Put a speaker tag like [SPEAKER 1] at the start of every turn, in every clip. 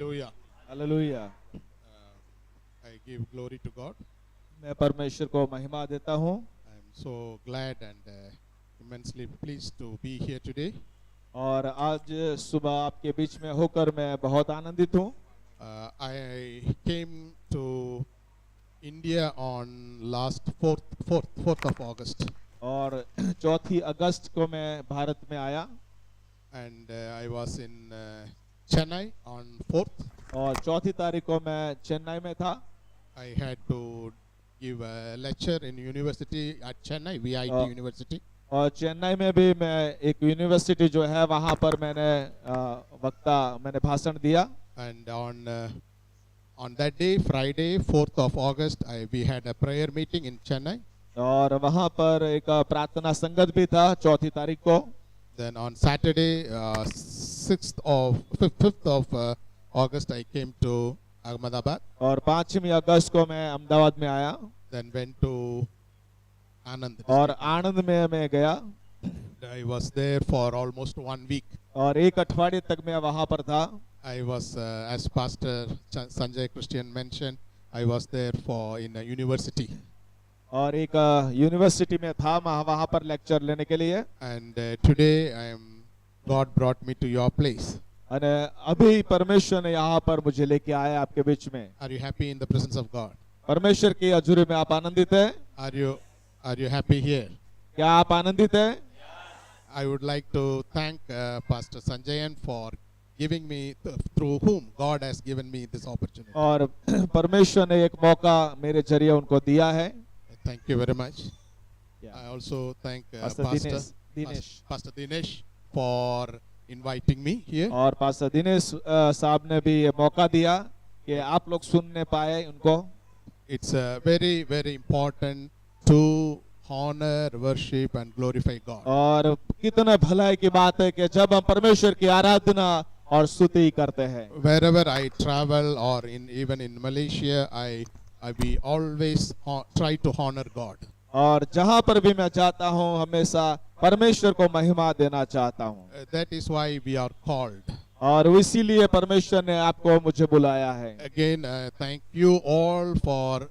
[SPEAKER 1] Hallelujah.
[SPEAKER 2] Hallelujah.
[SPEAKER 1] I give glory to God.
[SPEAKER 2] मैं परमेश्वर को महिमा देता हूँ
[SPEAKER 1] I am so glad and immensely pleased to be here today.
[SPEAKER 2] और आज सुबह आपके बीच में होकर मैं बहुत आनंदित हूँ।
[SPEAKER 1] I came to India on last 4th of August,
[SPEAKER 2] और 4 अगस्त को मैं भारत में आया
[SPEAKER 1] and I was in Chennai on 4th.
[SPEAKER 2] और 4 तारीख को मैं चेन्नई में था।
[SPEAKER 1] I had to give a lecture in university at Chennai, VIT
[SPEAKER 2] Oh.
[SPEAKER 1] University.
[SPEAKER 2] और चेन्नई में भी मैं एक यूनिवर्सिटी जो है वहाँ पर मैंने भाषण दिया।
[SPEAKER 1] And on that day, Friday, 4th of August, we had a prayer meeting in Chennai.
[SPEAKER 2] और वहाँ पर एक प्रार्थना संगत भी था 4 तारीख को।
[SPEAKER 1] Then on Saturday, 5th of August, I came to Ahmedabad.
[SPEAKER 2] और 5 अगस्त को मैं अहमदाबाद में आया
[SPEAKER 1] Then went to Anand.
[SPEAKER 2] और आनंद में मैं गया
[SPEAKER 1] I was there for almost 1 week.
[SPEAKER 2] और 1 अठवाडिये तक मैं वहाँ पर था।
[SPEAKER 1] I was, as Pastor Sanjay Christian mentioned, I was there in a university.
[SPEAKER 2] और एक यूनिवर्सिटी में था वहाँ पर लेक्चर लेने के लिए।
[SPEAKER 1] And today, God brought me to your place.
[SPEAKER 2] और अभी परमेश्वर ने यहाँ पर मुझे लेके आया आपके बीच में।
[SPEAKER 1] Are you happy in the presence of God?
[SPEAKER 2] परमेश्वर की हजूरी में आप आनंदित हैं?
[SPEAKER 1] Are you happy here?
[SPEAKER 2] क्या आप आनंदित हैं?
[SPEAKER 1] I would like to thank Pastor Sanjayan for giving me, through whom God has given me this opportunity.
[SPEAKER 2] और परमेश्वर ने एक मौका मेरे जरिए उनको दिया है।
[SPEAKER 1] Thank you very much.
[SPEAKER 2] Yeah.
[SPEAKER 1] I also thank
[SPEAKER 2] Pastor Dinesh
[SPEAKER 1] Pastor Dinesh for inviting me here.
[SPEAKER 2] और पास्टर दिनेश साहब ने भी ये मौका दिया कि आप लोग सुनने पाए उनको।
[SPEAKER 1] It's very, very important to honor, worship and glorify God.
[SPEAKER 2] और कितना भलाई की बात है कि जब हम परमेश्वर की आराधना और स्तुति करते हैं।
[SPEAKER 1] Wherever I travel or even in Malaysia, we always try to honor God.
[SPEAKER 2] और जहाँ पर भी मैं जाता हूँ हमेशा परमेश्वर को महिमा देना चाहता हूँ।
[SPEAKER 1] That is why we are called.
[SPEAKER 2] और इसीलिए परमेश्वर ने आपको मुझे बुलाया है।
[SPEAKER 1] Again, thank you all for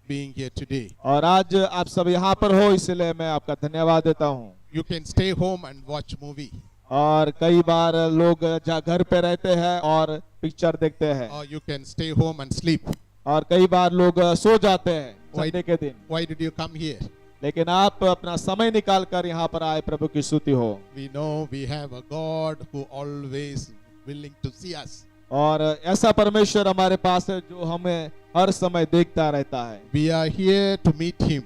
[SPEAKER 1] being here today.
[SPEAKER 2] और आज आप सब यहाँ पर हो इसलिए मैं आपका धन्यवाद देता हूँ।
[SPEAKER 1] You can stay home and watch movie,
[SPEAKER 2] और कई बार लोग घर पे रहते हैं और पिक्चर देखते हैं
[SPEAKER 1] or you can stay home and sleep.
[SPEAKER 2] और कई बार लोग सो जाते हैं
[SPEAKER 1] Why-
[SPEAKER 2] संडे के दिन।
[SPEAKER 1] Why did you come here?
[SPEAKER 2] लेकिन आप अपना समय निकाल कर यहाँ पर आए प्रभु की स्तुति हो।
[SPEAKER 1] We know we have a God who always willing to see us.
[SPEAKER 2] और ऐसा परमेश्वर हमारे पास है जो हमें हर समय देखता रहता है।
[SPEAKER 1] We are here to meet Him.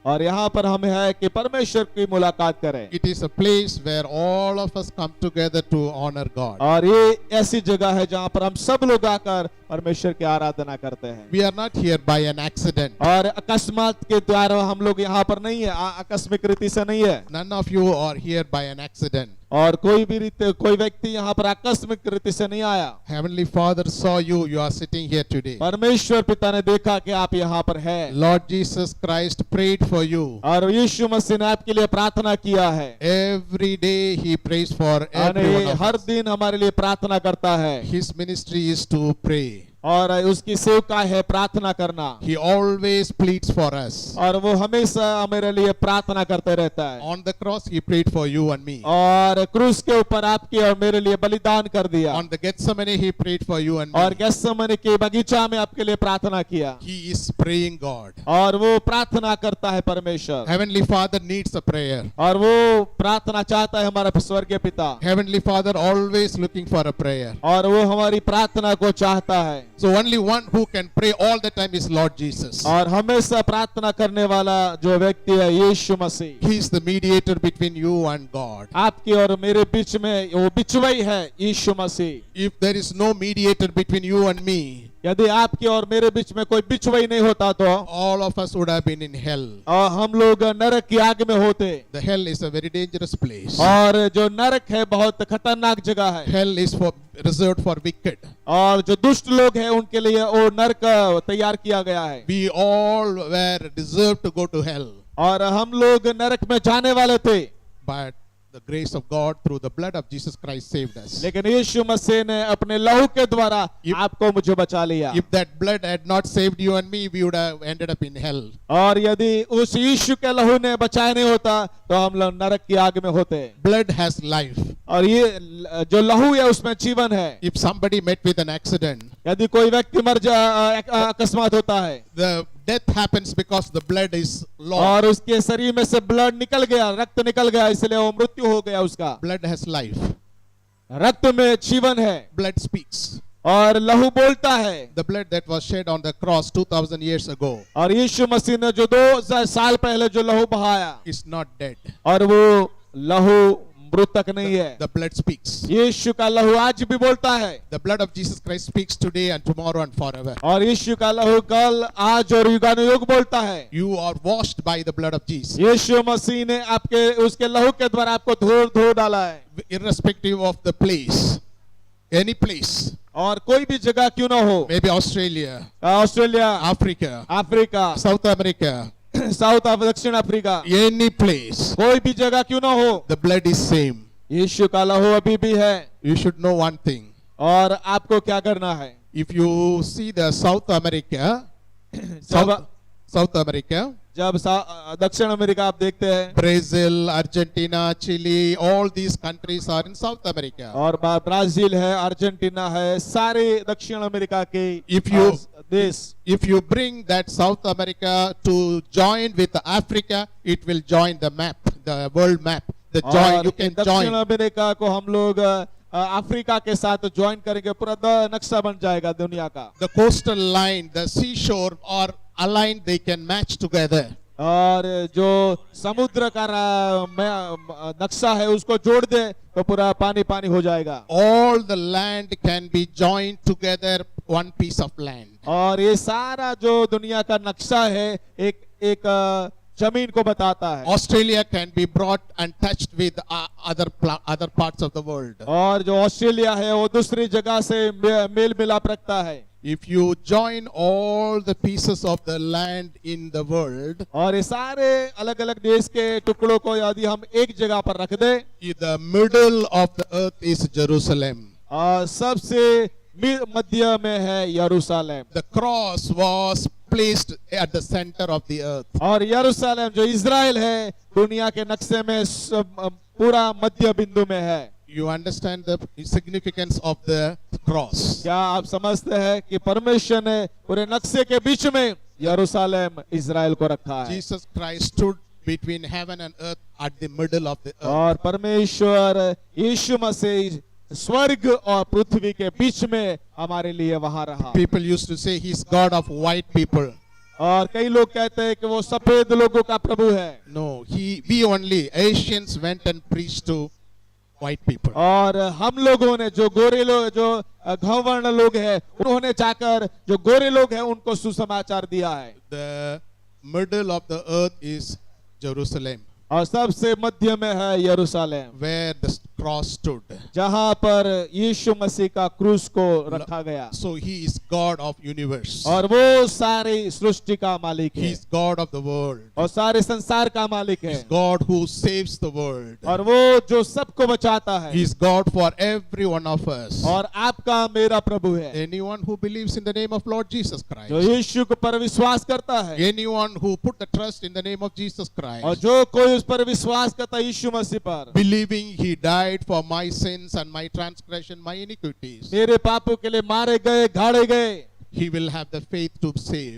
[SPEAKER 2] और यहाँ पर हम है कि परमेश्वर की मुलाकात करें।
[SPEAKER 1] It is a place where all of us come together to honor God.
[SPEAKER 2] और ये ऐसी जगह है जहाँ पर हम सब लोग आकर परमेश्वर की आराधना करते हैं।
[SPEAKER 1] We are not here by an accident.
[SPEAKER 2] और अकस्मात के द्वारा हम लोग यहाँ पर नहीं है, आकस्मिक रीति से नहीं है।
[SPEAKER 1] None of you are here by an accident.
[SPEAKER 2] और कोई व्यक्ति यहाँ पर आकस्मिक रीति से नहीं आया।
[SPEAKER 1] Heavenly Father saw you. You are sitting here today.
[SPEAKER 2] परमेश्वर पिता ने देखा कि आप यहाँ पर हैं।
[SPEAKER 1] Lord Jesus Christ prayed for you.
[SPEAKER 2] और यीशु मसीह ने आपके लिए प्रार्थना किया है।
[SPEAKER 1] Every day He prays for every one of
[SPEAKER 2] her
[SPEAKER 1] us.
[SPEAKER 2] दिन हमारे लिए प्रार्थना करता है।
[SPEAKER 1] His ministry is to pray.
[SPEAKER 2] और उसकी सेवका है प्रार्थना करना।
[SPEAKER 1] He always pleads for us.
[SPEAKER 2] और वो हमेशा मेरे लिए प्रार्थना करते रहता है।
[SPEAKER 1] On the cross He prayed for you and me.
[SPEAKER 2] और क्रूस के ऊपर आपके और मेरे लिए बलिदान कर दिया।
[SPEAKER 1] On the Gethsemane He prayed for you and
[SPEAKER 2] और
[SPEAKER 1] me.
[SPEAKER 2] गेत्सेमनी के बगीचा में आपके लिए प्रार्थना किया।
[SPEAKER 1] He is praying God.
[SPEAKER 2] और वो प्रार्थना करता है परमेश्वर।
[SPEAKER 1] Heavenly Father needs a prayer.
[SPEAKER 2] और वो प्रार्थना चाहता है हमारा स्वर्गीय पिता।
[SPEAKER 1] Heavenly Father always looking for a prayer.
[SPEAKER 2] और वो हमारी प्रार्थना को चाहता है।
[SPEAKER 1] So only one who can pray all the time is Lord Jesus.
[SPEAKER 2] और हमेशा प्रार्थना करने वाला जो व्यक्ति है यीशु मसीह।
[SPEAKER 1] He is the mediator between you and God.
[SPEAKER 2] आपके और मेरे बीच में वो बिचवई है यीशु मसीह।
[SPEAKER 1] If there is no mediator between you and me,
[SPEAKER 2] यदि आपके और मेरे बीच में कोई बिचवई नहीं होता तो
[SPEAKER 1] all of us would have been in hell.
[SPEAKER 2] और हम लोग नरक की आग में होते।
[SPEAKER 1] The hell is a very dangerous place.
[SPEAKER 2] और जो नरक है बहुत खतरनाक जगह है।
[SPEAKER 1] Hell is reserved for wicked.
[SPEAKER 2] और जो दुष्ट लोग हैं उनके लिए वो नरक तैयार किया गया है।
[SPEAKER 1] We all were deserved to go to hell.
[SPEAKER 2] और हम लोग नरक में जाने वाले थे।
[SPEAKER 1] But the grace of God through the blood of Jesus Christ saved us.
[SPEAKER 2] लेकिन यीशु मसीह ने अपने लहू के द्वारा
[SPEAKER 1] If-
[SPEAKER 2] आपको मुझे बचा लिया।
[SPEAKER 1] If that blood had not saved you and me, we would have ended up in hell.
[SPEAKER 2] और यदि उस यीशु के लहू ने बचाया नहीं होता तो हम लोग नरक की आग में होते।
[SPEAKER 1] Blood has life.
[SPEAKER 2] और ये जो लहू है उसमें जीवन है।
[SPEAKER 1] If somebody met with an accident,
[SPEAKER 2] यदि कोई व्यक्ति अकस्मात होता है
[SPEAKER 1] the death happens because the blood is lost.
[SPEAKER 2] और उसके शरीर में से ब्लड निकल गया, रक्त निकल गया, इसलिए वो मृत्यु हो गया उसका।
[SPEAKER 1] Blood has life.
[SPEAKER 2] रक्त में जीवन है
[SPEAKER 1] Blood speaks.
[SPEAKER 2] और लहू बोलता है।
[SPEAKER 1] The blood that was shed on the cross 2000 years ago
[SPEAKER 2] और यीशु मसीह ने जो 2000 साल पहले जो लहू बहाया
[SPEAKER 1] is not dead.
[SPEAKER 2] और वो लहू मृतक नहीं है।
[SPEAKER 1] The blood speaks.
[SPEAKER 2] यीशु का लहू आज भी बोलता है
[SPEAKER 1] The blood of Jesus Christ speaks today and tomorrow and forever.
[SPEAKER 2] और यीशु का लहू कल आज और युगानुयुग बोलता है।
[SPEAKER 1] You are washed by the blood of Jesus.
[SPEAKER 2] यीशु मसीह ने आपके उसके लहू के द्वारा आपको धो डाला है।
[SPEAKER 1] Irrespective of the place, any place,
[SPEAKER 2] और कोई भी जगह क्यों ना हो,
[SPEAKER 1] maybe Australia,
[SPEAKER 2] Australia,
[SPEAKER 1] Africa,
[SPEAKER 2] Africa,
[SPEAKER 1] South America,
[SPEAKER 2] south दक्षिण अफ्रीका,
[SPEAKER 1] any place,
[SPEAKER 2] कोई भी जगह क्यों ना हो,
[SPEAKER 1] the blood is same.
[SPEAKER 2] यीशु का लहू अभी भी है।
[SPEAKER 1] You should know one thing.
[SPEAKER 2] और आपको क्या करना है?
[SPEAKER 1] If you see the South America, South America,
[SPEAKER 2] जब दक्षिण अमेरिका आप देखते हैं
[SPEAKER 1] Brazil, Argentina, Chile, all these countries are in South America.
[SPEAKER 2] और ब्राजील है, अर्जेंटीना है, सारे दक्षिण अमेरिका के
[SPEAKER 1] If you
[SPEAKER 2] देश,
[SPEAKER 1] if you bring that South America to join with Africa, it will join the map, the world map. The join
[SPEAKER 2] और
[SPEAKER 1] you can
[SPEAKER 2] दक्षिण
[SPEAKER 1] join.
[SPEAKER 2] America को हम लोग अफ्रीका के साथ ज्वाइन करेंगे, पूरा नक्शा बन जाएगा दुनिया का।
[SPEAKER 1] The coastal line, the seashore are aligned, they can match together.
[SPEAKER 2] और जो समुद्र का नक्शा है उसको जोड़ दे तो पूरा पानी पानी हो जाएगा।
[SPEAKER 1] All the land can be joined together, one piece of land.
[SPEAKER 2] और ये सारा जो दुनिया का नक्शा है एक जमीन को बताता है।
[SPEAKER 1] Australia can be brought and touched with other parts of the world.
[SPEAKER 2] और जो ऑस्ट्रेलिया है वो दूसरी जगह से मेल मिलाप रखता है।
[SPEAKER 1] If you join all the pieces of the land in the world,
[SPEAKER 2] और ये सारे अलग अलग देश के टुकड़ों को यदि हम एक जगह पर रख दे,
[SPEAKER 1] the middle of the earth is Jerusalem.
[SPEAKER 2] और सबसे मध्य में है यरूशलेम।
[SPEAKER 1] The cross was placed at the center of the earth.
[SPEAKER 2] और यरूशलेम जो इज़राइल है दुनिया के नक्शे में पूरा मध्य बिंदु में है।
[SPEAKER 1] You understand the significance of the cross.
[SPEAKER 2] क्या आप समझते हैं कि परमेश्वर ने पूरे नक्शे के बीच में यरूशलेम इज़राइल को रखा है।
[SPEAKER 1] Jesus Christ stood between heaven and earth at the middle of the earth.
[SPEAKER 2] और परमेश्वर यीशु मसीह स्वर्ग और पृथ्वी के बीच में हमारे लिए वहां रहा।
[SPEAKER 1] People used to say he's God of white people.
[SPEAKER 2] और कई लोग कहते हैं कि वो सफेद लोगों का प्रभु है।
[SPEAKER 1] No, we only Asians went and preached to white people.
[SPEAKER 2] और हम लोगों ने जो गोरे लोग जो घवर्ण लोग हैं उन्होंने जाकर जो गोरे लोग हैं उनको सुसमाचार दिया है।
[SPEAKER 1] The middle of the earth is Jerusalem,
[SPEAKER 2] और सबसे मध्य में है यरूशलेम
[SPEAKER 1] where the cross stood.
[SPEAKER 2] जहां पर यीशु मसीह का क्रूस को रखा गया।
[SPEAKER 1] So he is God of universe.
[SPEAKER 2] और वो सारी सृष्टि का मालिक
[SPEAKER 1] He
[SPEAKER 2] है
[SPEAKER 1] is God of the world.
[SPEAKER 2] और सारे संसार का मालिक
[SPEAKER 1] He
[SPEAKER 2] है
[SPEAKER 1] is God who saves the world.
[SPEAKER 2] और वो जो सबको बचाता है
[SPEAKER 1] He is God for every one of us.
[SPEAKER 2] और आपका मेरा प्रभु है।
[SPEAKER 1] Anyone who believes in the name of Lord Jesus
[SPEAKER 2] जो
[SPEAKER 1] Christ.
[SPEAKER 2] यीशु को पर विश्वास करता है
[SPEAKER 1] Anyone who put the trust in the name of Jesus
[SPEAKER 2] और
[SPEAKER 1] Christ.
[SPEAKER 2] जो कोई उस पर विश्वास करता है यीशु मसीह पर,
[SPEAKER 1] Believing he died for my sins and my transgression, my iniquities.
[SPEAKER 2] मेरे पापों के लिए मारे गए गाड़े गए,
[SPEAKER 1] He will have the faith to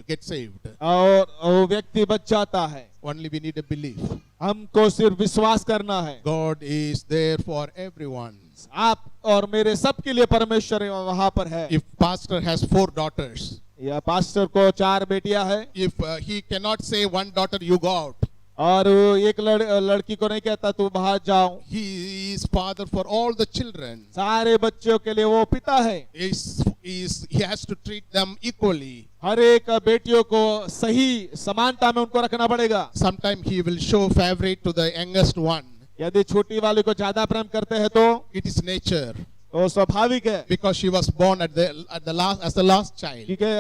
[SPEAKER 1] get saved.
[SPEAKER 2] और वो व्यक्ति बच जाता है।
[SPEAKER 1] Only we need a belief.
[SPEAKER 2] हमको सिर्फ विश्वास करना है।
[SPEAKER 1] God is there for everyone.
[SPEAKER 2] आप और मेरे सबके लिए परमेश्वर वहां पर है।
[SPEAKER 1] If pastor has 4 daughters,
[SPEAKER 2] या पास्टर को 4 बेटियां हैं
[SPEAKER 1] if he cannot say one daughter you go out,
[SPEAKER 2] और वो एक लड़की को नहीं कहता तू बाहर जाओ,
[SPEAKER 1] he is father for all the children.
[SPEAKER 2] सारे बच्चों के लिए वो पिता है।
[SPEAKER 1] He has to treat them equally.
[SPEAKER 2] हर एक बेटियों को सही समानता में उनको रखना पड़ेगा।
[SPEAKER 1] Sometimes he will show favorite to the youngest one.
[SPEAKER 2] यदि छोटी वाली को ज्यादा प्रेम करते हैं तो
[SPEAKER 1] It is nature.
[SPEAKER 2] वो स्वाभाविक है,
[SPEAKER 1] because she was born at the last as the last child.
[SPEAKER 2] क्योंकि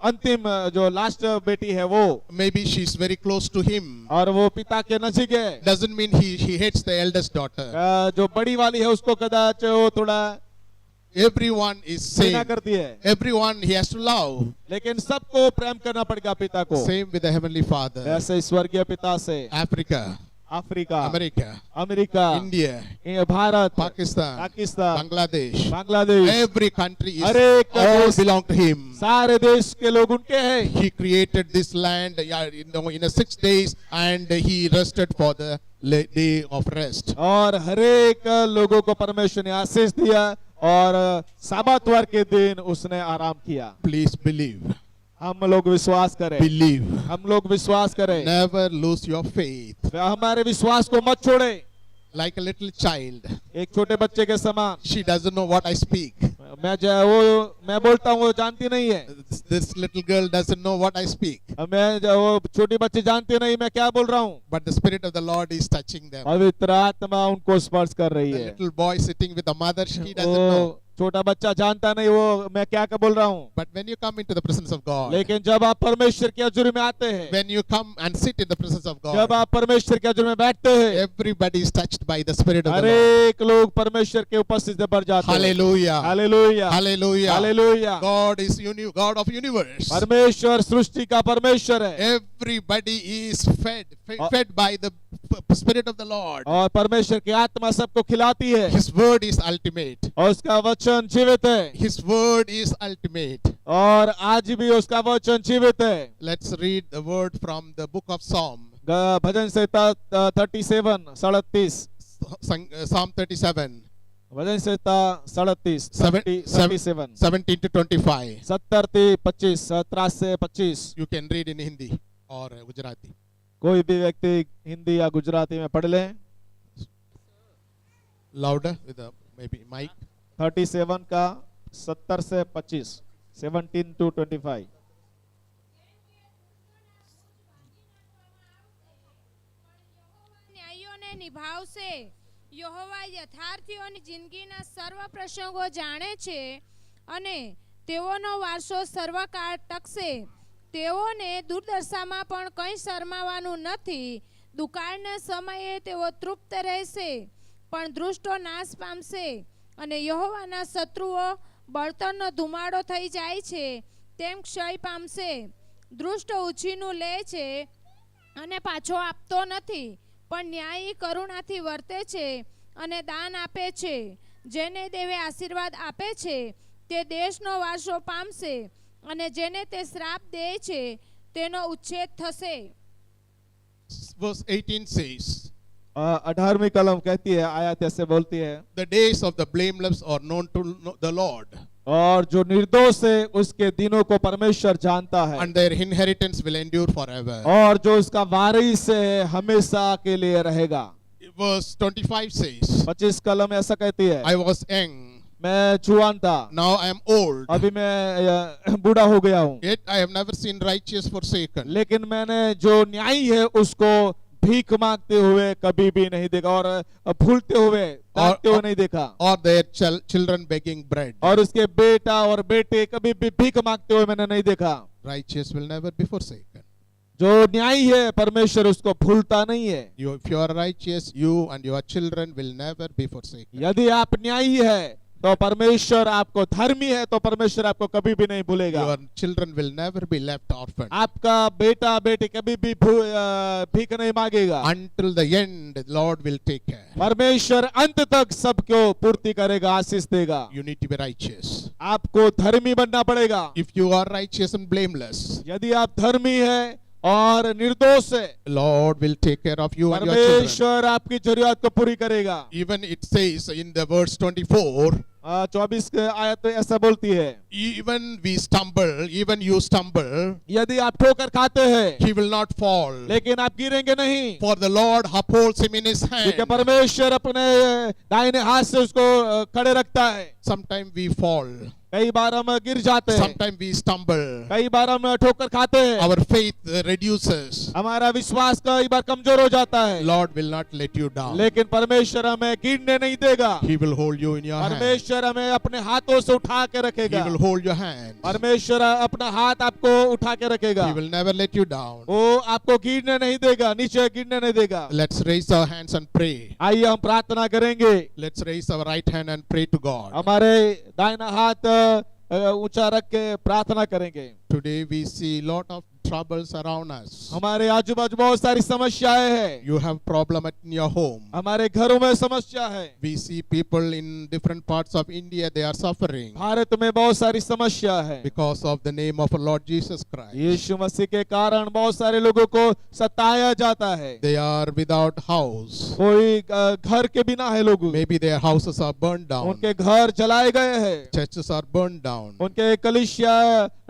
[SPEAKER 2] अंतिम जो लास्ट बेटी है वो,
[SPEAKER 1] Maybe she's very close to him.
[SPEAKER 2] और वो पिता के नजदीक है।
[SPEAKER 1] Doesn't mean he hates the eldest daughter.
[SPEAKER 2] जो बड़ी वाली है उसको कदाच वो थोड़ा
[SPEAKER 1] Everyone is
[SPEAKER 2] घृणा
[SPEAKER 1] same.
[SPEAKER 2] करती है,
[SPEAKER 1] Everyone he has to love.
[SPEAKER 2] लेकिन सबको प्रेम करना पड़ेगा पिता को।
[SPEAKER 1] Same with the heavenly Father.
[SPEAKER 2] ऐसे स्वर्गीय पिता से
[SPEAKER 1] Africa,
[SPEAKER 2] Africa,
[SPEAKER 1] America,
[SPEAKER 2] America,
[SPEAKER 1] India,
[SPEAKER 2] Bharat,
[SPEAKER 1] Pakistan,
[SPEAKER 2] Pakistan,
[SPEAKER 1] Bangladesh.
[SPEAKER 2] Bangladesh,
[SPEAKER 1] Every country is
[SPEAKER 2] हर एक
[SPEAKER 1] all
[SPEAKER 2] देश-
[SPEAKER 1] belong to him.
[SPEAKER 2] सारे देश के लोग उनके हैं।
[SPEAKER 1] He created this land in a 6 days and he rested for the day of rest.
[SPEAKER 2] और हर एक लोगों को परमेश्वर ने आशीष दिया और साबतवार के दिन उसने आराम किया।
[SPEAKER 1] Please believe.
[SPEAKER 2] हम लोग विश्वास करें,
[SPEAKER 1] Believe.
[SPEAKER 2] हम लोग विश्वास करें,
[SPEAKER 1] Never lose your faith.
[SPEAKER 2] हमारे विश्वास को मत छोड़े।
[SPEAKER 1] Like a little child.
[SPEAKER 2] एक छोटे बच्चे के समान,
[SPEAKER 1] She doesn't know what I speak.
[SPEAKER 2] मैं बोलता हूँ वो जानती नहीं है,
[SPEAKER 1] This little girl doesn't know what I speak.
[SPEAKER 2] वो छोटी बच्ची जानती नहीं मैं क्या बोल रहा हूँ,
[SPEAKER 1] But the Spirit of the Lord is touching them.
[SPEAKER 2] पवित्र आत्मा उनको स्पर्श कर रही
[SPEAKER 1] The
[SPEAKER 2] है।
[SPEAKER 1] little boy sitting with the mother, she doesn't know.
[SPEAKER 2] वो छोटा बच्चा जानता नहीं वो मैं क्या बोल रहा हूँ,
[SPEAKER 1] But when you come into the presence of God,
[SPEAKER 2] लेकिन जब आप परमेश्वर की हजूरी में आते हैं,
[SPEAKER 1] when you come and sit in the presence of
[SPEAKER 2] जब
[SPEAKER 1] God,
[SPEAKER 2] आप परमेश्वर की हजूरी में बैठते हैं,
[SPEAKER 1] everybody is touched by the Spirit of
[SPEAKER 2] her
[SPEAKER 1] the Lord.
[SPEAKER 2] एक लोग परमेश्वर के उपस्थिति से भर जाते हैं।
[SPEAKER 1] Hallelujah.
[SPEAKER 2] Hallelujah,
[SPEAKER 1] Hallelujah.
[SPEAKER 2] Hallelujah.
[SPEAKER 1] God is God of universe.
[SPEAKER 2] परमेश्वर सृष्टि का परमेश्वर है,
[SPEAKER 1] Everybody is fed by the Spirit of the Lord.
[SPEAKER 2] और परमेश्वर की आत्मा सबको खिलाती है,
[SPEAKER 1] His word is ultimate.
[SPEAKER 2] और उसका वचन जीवित है,
[SPEAKER 1] His word is ultimate.
[SPEAKER 2] और आज भी उसका वचन जीवित है।
[SPEAKER 1] Let's read the word from the book of Psalm.
[SPEAKER 2] Bhajan Samhita 37
[SPEAKER 1] Psalm 37,
[SPEAKER 2] bhajan Samhita 37
[SPEAKER 1] 17 to 25.
[SPEAKER 2] 17 से 25।
[SPEAKER 1] You can read in Hindi or Gujarati.
[SPEAKER 2] कोई भी व्यक्ति हिंदी या गुजराती में पढ़ ले।
[SPEAKER 1] Louder with a maybe mic.
[SPEAKER 2] 37 का 17 से 25, 17 to 25।
[SPEAKER 3] ન્યાયોને નિભાવશે યહોવા યથાર્થીઓની જિંદગીના સર્વ પ્રસંગો જાણે છે અને તેઓનો વારસો સર્વકાળ ટકશે. તેઓને દુર્દશામાં પણ કંઈ શરમાવાનું નથી. દુકાળના સમયે તેઓ તૃપ્ત રહેશે, પણ દૃષ્ટો નાશ પામશે અને યહોવાના શત્રુઓ બળતણનો ધુમાડો થઈ જાય છે તેમ ક્ષય પામશે. દૃષ્ટ ઉછીનું લે છે અને પાછો આપતો નથી, પણ ન્યાયી કરુણાથી વર્તે છે અને દાન આપે છે. જેને દેવે આશીર્વાદ આપે છે તે દેશનો વારસો પામશે અને જેને તે શ્રાપ દે છે તેનો ઉચ્છેદ થશે.
[SPEAKER 1] Verse 18 says,
[SPEAKER 2] 18वीं कलम कहती है, आयत ऐसे बोलती है,
[SPEAKER 1] the days of the blameless are known to the Lord,
[SPEAKER 2] और जो निर्दोष है उसके दिनों को परमेश्वर जानता है,
[SPEAKER 1] and their inheritance will endure forever.
[SPEAKER 2] और जो उसका वारिस है हमेशा के लिए रहेगा।
[SPEAKER 1] Verse 25 says,
[SPEAKER 2] 25 कलम ऐसा कहती है,
[SPEAKER 1] I was young,
[SPEAKER 2] मैं जुआन था,
[SPEAKER 1] now I am old,
[SPEAKER 2] अभी मैं बूढ़ा हो गया हूँ,
[SPEAKER 1] yet I have never seen righteous forsaken,
[SPEAKER 2] लेकिन मैंने जो न्यायी है उसको भीख मांगते हुए कभी भी नहीं देखा, और भूलते हुए ताकते हुए नहीं देखा,
[SPEAKER 1] or their children begging bread.
[SPEAKER 2] और उसके बेटा और बेटे कभी भी भीख मांगते हुए मैंने नहीं देखा।
[SPEAKER 1] Righteous will never be forsaken.
[SPEAKER 2] जो न्यायी है परमेश्वर उसको भूलता नहीं है।
[SPEAKER 1] If you are righteous, you and your children will never be forsaken.
[SPEAKER 2] यदि आप न्यायी है तो परमेश्वर आपको, धर्मी है तो परमेश्वर आपको कभी भी नहीं भूलेगा।
[SPEAKER 1] Your children will never be left orphaned.
[SPEAKER 2] आपका बेटा बेटी कभी भी भीख नहीं मांगेगा।
[SPEAKER 1] Until the end, the Lord will take care.
[SPEAKER 2] परमेश्वर अंत तक सबको पूर्ति करेगा, आशीष देगा।
[SPEAKER 1] You need to be righteous.
[SPEAKER 2] आपको धर्मी बनना पड़ेगा।
[SPEAKER 1] If you are righteous and blameless,
[SPEAKER 2] यदि आप धर्मी है और निर्दोष है,
[SPEAKER 1] Lord will take care of you and your children.
[SPEAKER 2] परमेश्वर आपकी जरूरत को पूरी करेगा।
[SPEAKER 1] Even it says in the verse 24,
[SPEAKER 2] 24 के आयत तो ऐसा बोलती है,
[SPEAKER 1] even we stumble, even you stumble,
[SPEAKER 2] यदि आप ठोकर खाते हैं
[SPEAKER 1] he will not fall.
[SPEAKER 2] लेकिन आप गिरेंगे नहीं,
[SPEAKER 1] For the Lord upholds him in his
[SPEAKER 2] क्योंकि
[SPEAKER 1] hand.
[SPEAKER 2] परमेश्वर अपने दाहिने हाथ से उसको खड़े रखता है।
[SPEAKER 1] Sometimes we fall.
[SPEAKER 2] कई बार हम गिर जाते हैं,
[SPEAKER 1] Sometimes we stumble.
[SPEAKER 2] कई बार हम ठोकर खाते हैं,
[SPEAKER 1] Our faith reduces.
[SPEAKER 2] हमारा विश्वास कई बार कमजोर हो जाता है,
[SPEAKER 1] Lord will not let you down.
[SPEAKER 2] लेकिन परमेश्वर हमें गिरने नहीं देगा।
[SPEAKER 1] He will hold you in your hand.
[SPEAKER 2] परमेश्वर हमें अपने हाथों से उठा के
[SPEAKER 1] He
[SPEAKER 2] रखेगा।
[SPEAKER 1] will hold your hand.
[SPEAKER 2] परमेश्वर अपना हाथ आपको उठा के रखेगा,
[SPEAKER 1] He will never let you down.
[SPEAKER 2] वो आपको गिरने नहीं देगा, नीचे गिरने नहीं देगा।
[SPEAKER 1] Let's raise our hands and pray.
[SPEAKER 2] आइए हम प्रार्थना करेंगे।
[SPEAKER 1] Let's raise our right hand and pray to God.
[SPEAKER 2] हमारे दाहिना हाथ ऊंचा रख के प्रार्थना करेंगे।
[SPEAKER 1] Today we see lot of troubles around us.
[SPEAKER 2] हमारे आजू बाजू बहुत सारी समस्याएं हैं,
[SPEAKER 1] You have problem in your home.
[SPEAKER 2] हमारे घरों में समस्या है,
[SPEAKER 1] We see people in different parts of India, they are suffering
[SPEAKER 2] Bharat में बहुत सारी समस्या है।
[SPEAKER 1] because of the name of our Lord Jesus Christ.
[SPEAKER 2] यीशु मसीह के कारण बहुत सारे लोगों को सताया जाता है।
[SPEAKER 1] They are without house.
[SPEAKER 2] कोई घर के बिना है लोग,
[SPEAKER 1] Maybe their houses are burned down.
[SPEAKER 2] उनके घर जलाए गए हैं,
[SPEAKER 1] Churches are burned down.
[SPEAKER 2] उनके कलीसिया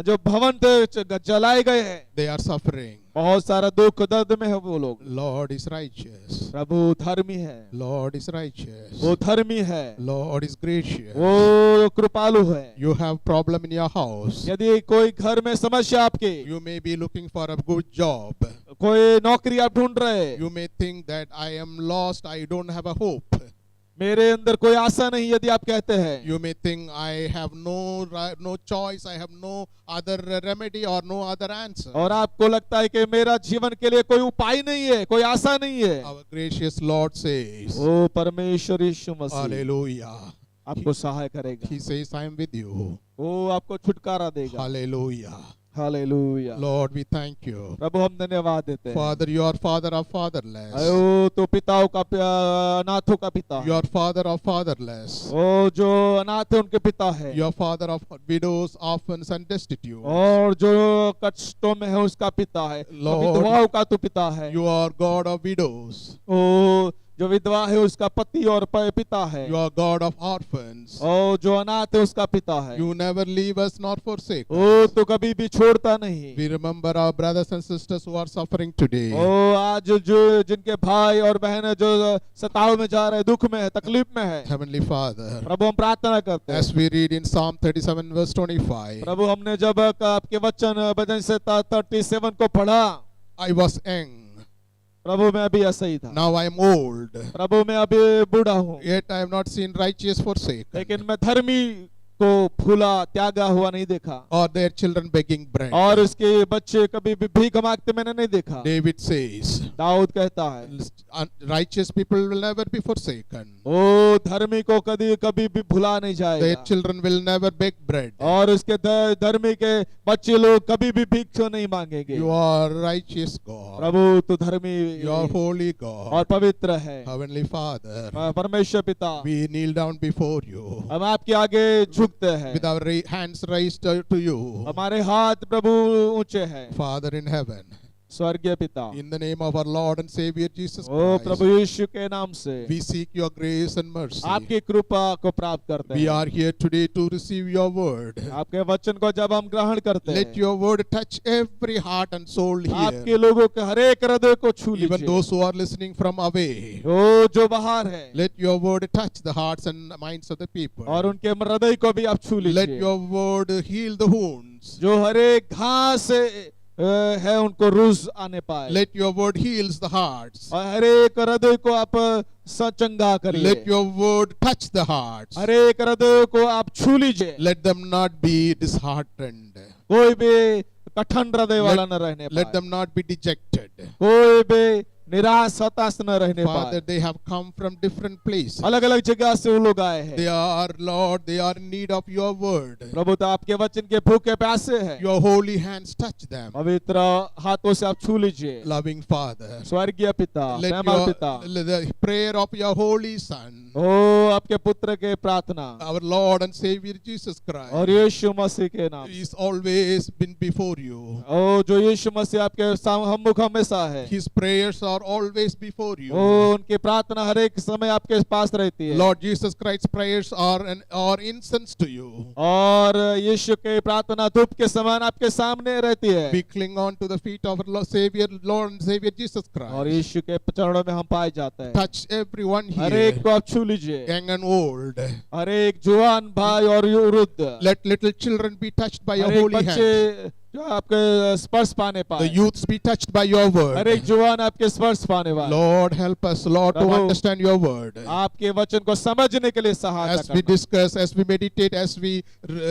[SPEAKER 2] जो भवन थे जलाए गए हैं।
[SPEAKER 1] They are suffering.
[SPEAKER 2] बहुत सारा दुख दर्द में है वो लोग।
[SPEAKER 1] Lord is righteous.
[SPEAKER 2] प्रभु धर्मी है,
[SPEAKER 1] Lord is righteous.
[SPEAKER 2] वो धर्मी है,
[SPEAKER 1] Lord is gracious.
[SPEAKER 2] वो कृपालु है।
[SPEAKER 1] You have problem in your house.
[SPEAKER 2] यदि कोई घर में समस्या आपके,
[SPEAKER 1] You may be looking for a good job.
[SPEAKER 2] कोई नौकरी आप ढूंढ रहे,
[SPEAKER 1] You may think that I am lost, I don't have a hope.
[SPEAKER 2] मेरे अंदर कोई आशा नहीं, यदि आप कहते हैं।
[SPEAKER 1] You may think I have no choice, I have no other remedy or no other answer.
[SPEAKER 2] और आपको लगता है कि मेरा जीवन के लिए कोई उपाय नहीं है, कोई आशा नहीं है।
[SPEAKER 1] Our gracious Lord says,
[SPEAKER 2] ओ परमेश्वर यीशु मसीह
[SPEAKER 1] Hallelujah.
[SPEAKER 2] आपको सहाय करेगा,
[SPEAKER 1] He says, I am with you.
[SPEAKER 2] वो आपको छुटकारा देगा।
[SPEAKER 1] Hallelujah.
[SPEAKER 2] Hallelujah.
[SPEAKER 1] Lord, we thank you.
[SPEAKER 2] प्रभु हम धन्यवाद देते हैं।
[SPEAKER 1] Father, you are father of fatherless.
[SPEAKER 2] ओ तो पिताओं का अनाथों का पिता
[SPEAKER 1] You
[SPEAKER 2] है।
[SPEAKER 1] are father of fatherless.
[SPEAKER 2] ओ जो अनाथ है उनके पिता है,
[SPEAKER 1] You are father of widows, orphans, and destitute.
[SPEAKER 2] और जो कष्टों में है उसका पिता है,
[SPEAKER 1] Lord,
[SPEAKER 2] विधवाओं का तो पिता है।
[SPEAKER 1] You are God of widows.
[SPEAKER 2] ओ जो विधवा है उसका पति और पिता है,
[SPEAKER 1] You are God of orphans.
[SPEAKER 2] और जो अनाथ है उसका पिता है।
[SPEAKER 1] You never leave us nor forsake
[SPEAKER 2] O
[SPEAKER 1] us.
[SPEAKER 2] तो कभी भी छोड़ता नहीं।
[SPEAKER 1] We remember our brothers and sisters who are suffering today.
[SPEAKER 2] ओ आज जो जिनके भाई और बहन जो सताव में जा रहे हैं, दुख में है, तकलीफ में है,
[SPEAKER 1] Heavenly Father,
[SPEAKER 2] प्रभु हम प्रार्थना करते हैं।
[SPEAKER 1] as we read in Psalm 37 verse 25,
[SPEAKER 2] प्रभु हमने जब आपके वचन भजन से 37 को पढ़ा,
[SPEAKER 1] I was young,
[SPEAKER 2] प्रभु मैं अभी ऐसा ही था,
[SPEAKER 1] now I am old,
[SPEAKER 2] प्रभु मैं अभी बूढ़ा हूँ,
[SPEAKER 1] yet I have not seen righteous forsaken,
[SPEAKER 2] लेकिन मैं धर्मी को भूला त्यागा हुआ नहीं देखा,
[SPEAKER 1] or their children begging bread.
[SPEAKER 2] और उसके बच्चे कभी भी भीख मांगते मैंने नहीं देखा।
[SPEAKER 1] David says,
[SPEAKER 2] दाऊद कहता है,
[SPEAKER 1] righteous people will never be forsaken.
[SPEAKER 2] ओ धर्मी को कभी कभी भी भुला नहीं
[SPEAKER 1] Their
[SPEAKER 2] जाएगा,
[SPEAKER 1] children will never beg bread.
[SPEAKER 2] और उसके धर्मी के बच्चे लोग कभी भी भीख नहीं मांगेंगे।
[SPEAKER 1] You are righteous God.
[SPEAKER 2] प्रभु तो धर्मी
[SPEAKER 1] You are holy God.
[SPEAKER 2] और पवित्र है।
[SPEAKER 1] Heavenly Father,
[SPEAKER 2] परमेश्वर पिता,
[SPEAKER 1] we kneel down before you
[SPEAKER 2] हम आपके आगे झुकते हैं,
[SPEAKER 1] with our hands raised to you.
[SPEAKER 2] हमारे हाथ प्रभु ऊंचे हैं।
[SPEAKER 1] Father in heaven,
[SPEAKER 2] स्वर्गीय पिता,
[SPEAKER 1] in the name of our Lord and Savior Jesus
[SPEAKER 2] O
[SPEAKER 1] Christ,
[SPEAKER 2] प्रभु यीशु के नाम से
[SPEAKER 1] we seek your grace and mercy.
[SPEAKER 2] आपकी कृपा को प्राप्त करते
[SPEAKER 1] We
[SPEAKER 2] हैं।
[SPEAKER 1] are here today to receive your word.
[SPEAKER 2] आपके वचन को जब हम ग्रहण करते
[SPEAKER 1] Let
[SPEAKER 2] हैं,
[SPEAKER 1] your word touch every heart and soul
[SPEAKER 2] आपके
[SPEAKER 1] here.
[SPEAKER 2] लोगों के हर एक हृदय को छू
[SPEAKER 1] Even
[SPEAKER 2] लीजिए।
[SPEAKER 1] those who are listening from away.
[SPEAKER 2] ओ जो बाहर है,
[SPEAKER 1] Let your word touch the hearts and minds of the people.
[SPEAKER 2] और उनके हृदय को भी आप छू
[SPEAKER 1] Let
[SPEAKER 2] लीजिए।
[SPEAKER 1] your word heal the wounds.
[SPEAKER 2] जो हर एक घास है उनको रूज आने पाए,
[SPEAKER 1] Let your word heals the hearts.
[SPEAKER 2] और हर एक हृदय को आप सचंगा करिए।
[SPEAKER 1] Let your word touch the hearts.
[SPEAKER 2] हर एक हृदय को आप छू लीजिए।
[SPEAKER 1] Let them not be disheartened.
[SPEAKER 2] कोई भी कठिन हृदय वाला न रहने
[SPEAKER 1] Let
[SPEAKER 2] पाए,
[SPEAKER 1] them not be dejected.
[SPEAKER 2] कोई भी निराश हताश न रहने
[SPEAKER 1] Father,
[SPEAKER 2] पाए।
[SPEAKER 1] they have come from different places.
[SPEAKER 2] अलग अलग जगह से वो लोग आए हैं।
[SPEAKER 1] They are, Lord, they are in need of your word.
[SPEAKER 2] प्रभु तो आपके वचन के भूखे प्यासे हैं,
[SPEAKER 1] Your holy hands touch them.
[SPEAKER 2] पवित्र हाथों से आप छू लीजिए।
[SPEAKER 1] Loving Father,
[SPEAKER 2] स्वर्गीय पिता,
[SPEAKER 1] let
[SPEAKER 2] प्रेमळ पिता,
[SPEAKER 1] the prayer of your holy Son,
[SPEAKER 2] ओ आपके पुत्र के प्रार्थना
[SPEAKER 1] our Lord and Savior Jesus Christ,
[SPEAKER 2] और यीशु मसीह के नाम,
[SPEAKER 1] is always been before you.
[SPEAKER 2] ओ जो यीशु मसीह आपके सम्मुख हमेशा है,
[SPEAKER 1] His prayers are are always before you.
[SPEAKER 2] उनकी प्रार्थना हर एक समय आपके पास रहती है।
[SPEAKER 1] Lord Jesus Christ's prayers are incense to you.
[SPEAKER 2] और यीशु के प्रार्थना धूप के समान आपके सामने रहती है।
[SPEAKER 1] We cling on to the feet of our Lord and Savior Jesus
[SPEAKER 2] और
[SPEAKER 1] Christ.
[SPEAKER 2] यीशु के चरणों में हम पाए जाते हैं।
[SPEAKER 1] Touch everyone
[SPEAKER 2] हर
[SPEAKER 1] here,
[SPEAKER 2] एक को आप छू लीजिए,
[SPEAKER 1] young and old.
[SPEAKER 2] हर एक जवान भाई और वृद्ध,
[SPEAKER 1] Let little children be touched by your
[SPEAKER 2] हर एक
[SPEAKER 1] holy hand.
[SPEAKER 2] बच्चे जो आपके स्पर्श पाने
[SPEAKER 1] The
[SPEAKER 2] पाए,
[SPEAKER 1] youths be touched by your
[SPEAKER 2] हर एक
[SPEAKER 1] word.
[SPEAKER 2] जवान आपके स्पर्श पाने वाले,
[SPEAKER 1] Lord, help us, Lord, to
[SPEAKER 2] Prabhu,
[SPEAKER 1] understand your word.
[SPEAKER 2] आपके वचन को समझने के लिए सहायता
[SPEAKER 1] As we
[SPEAKER 2] करना।
[SPEAKER 1] discuss, as we meditate, as we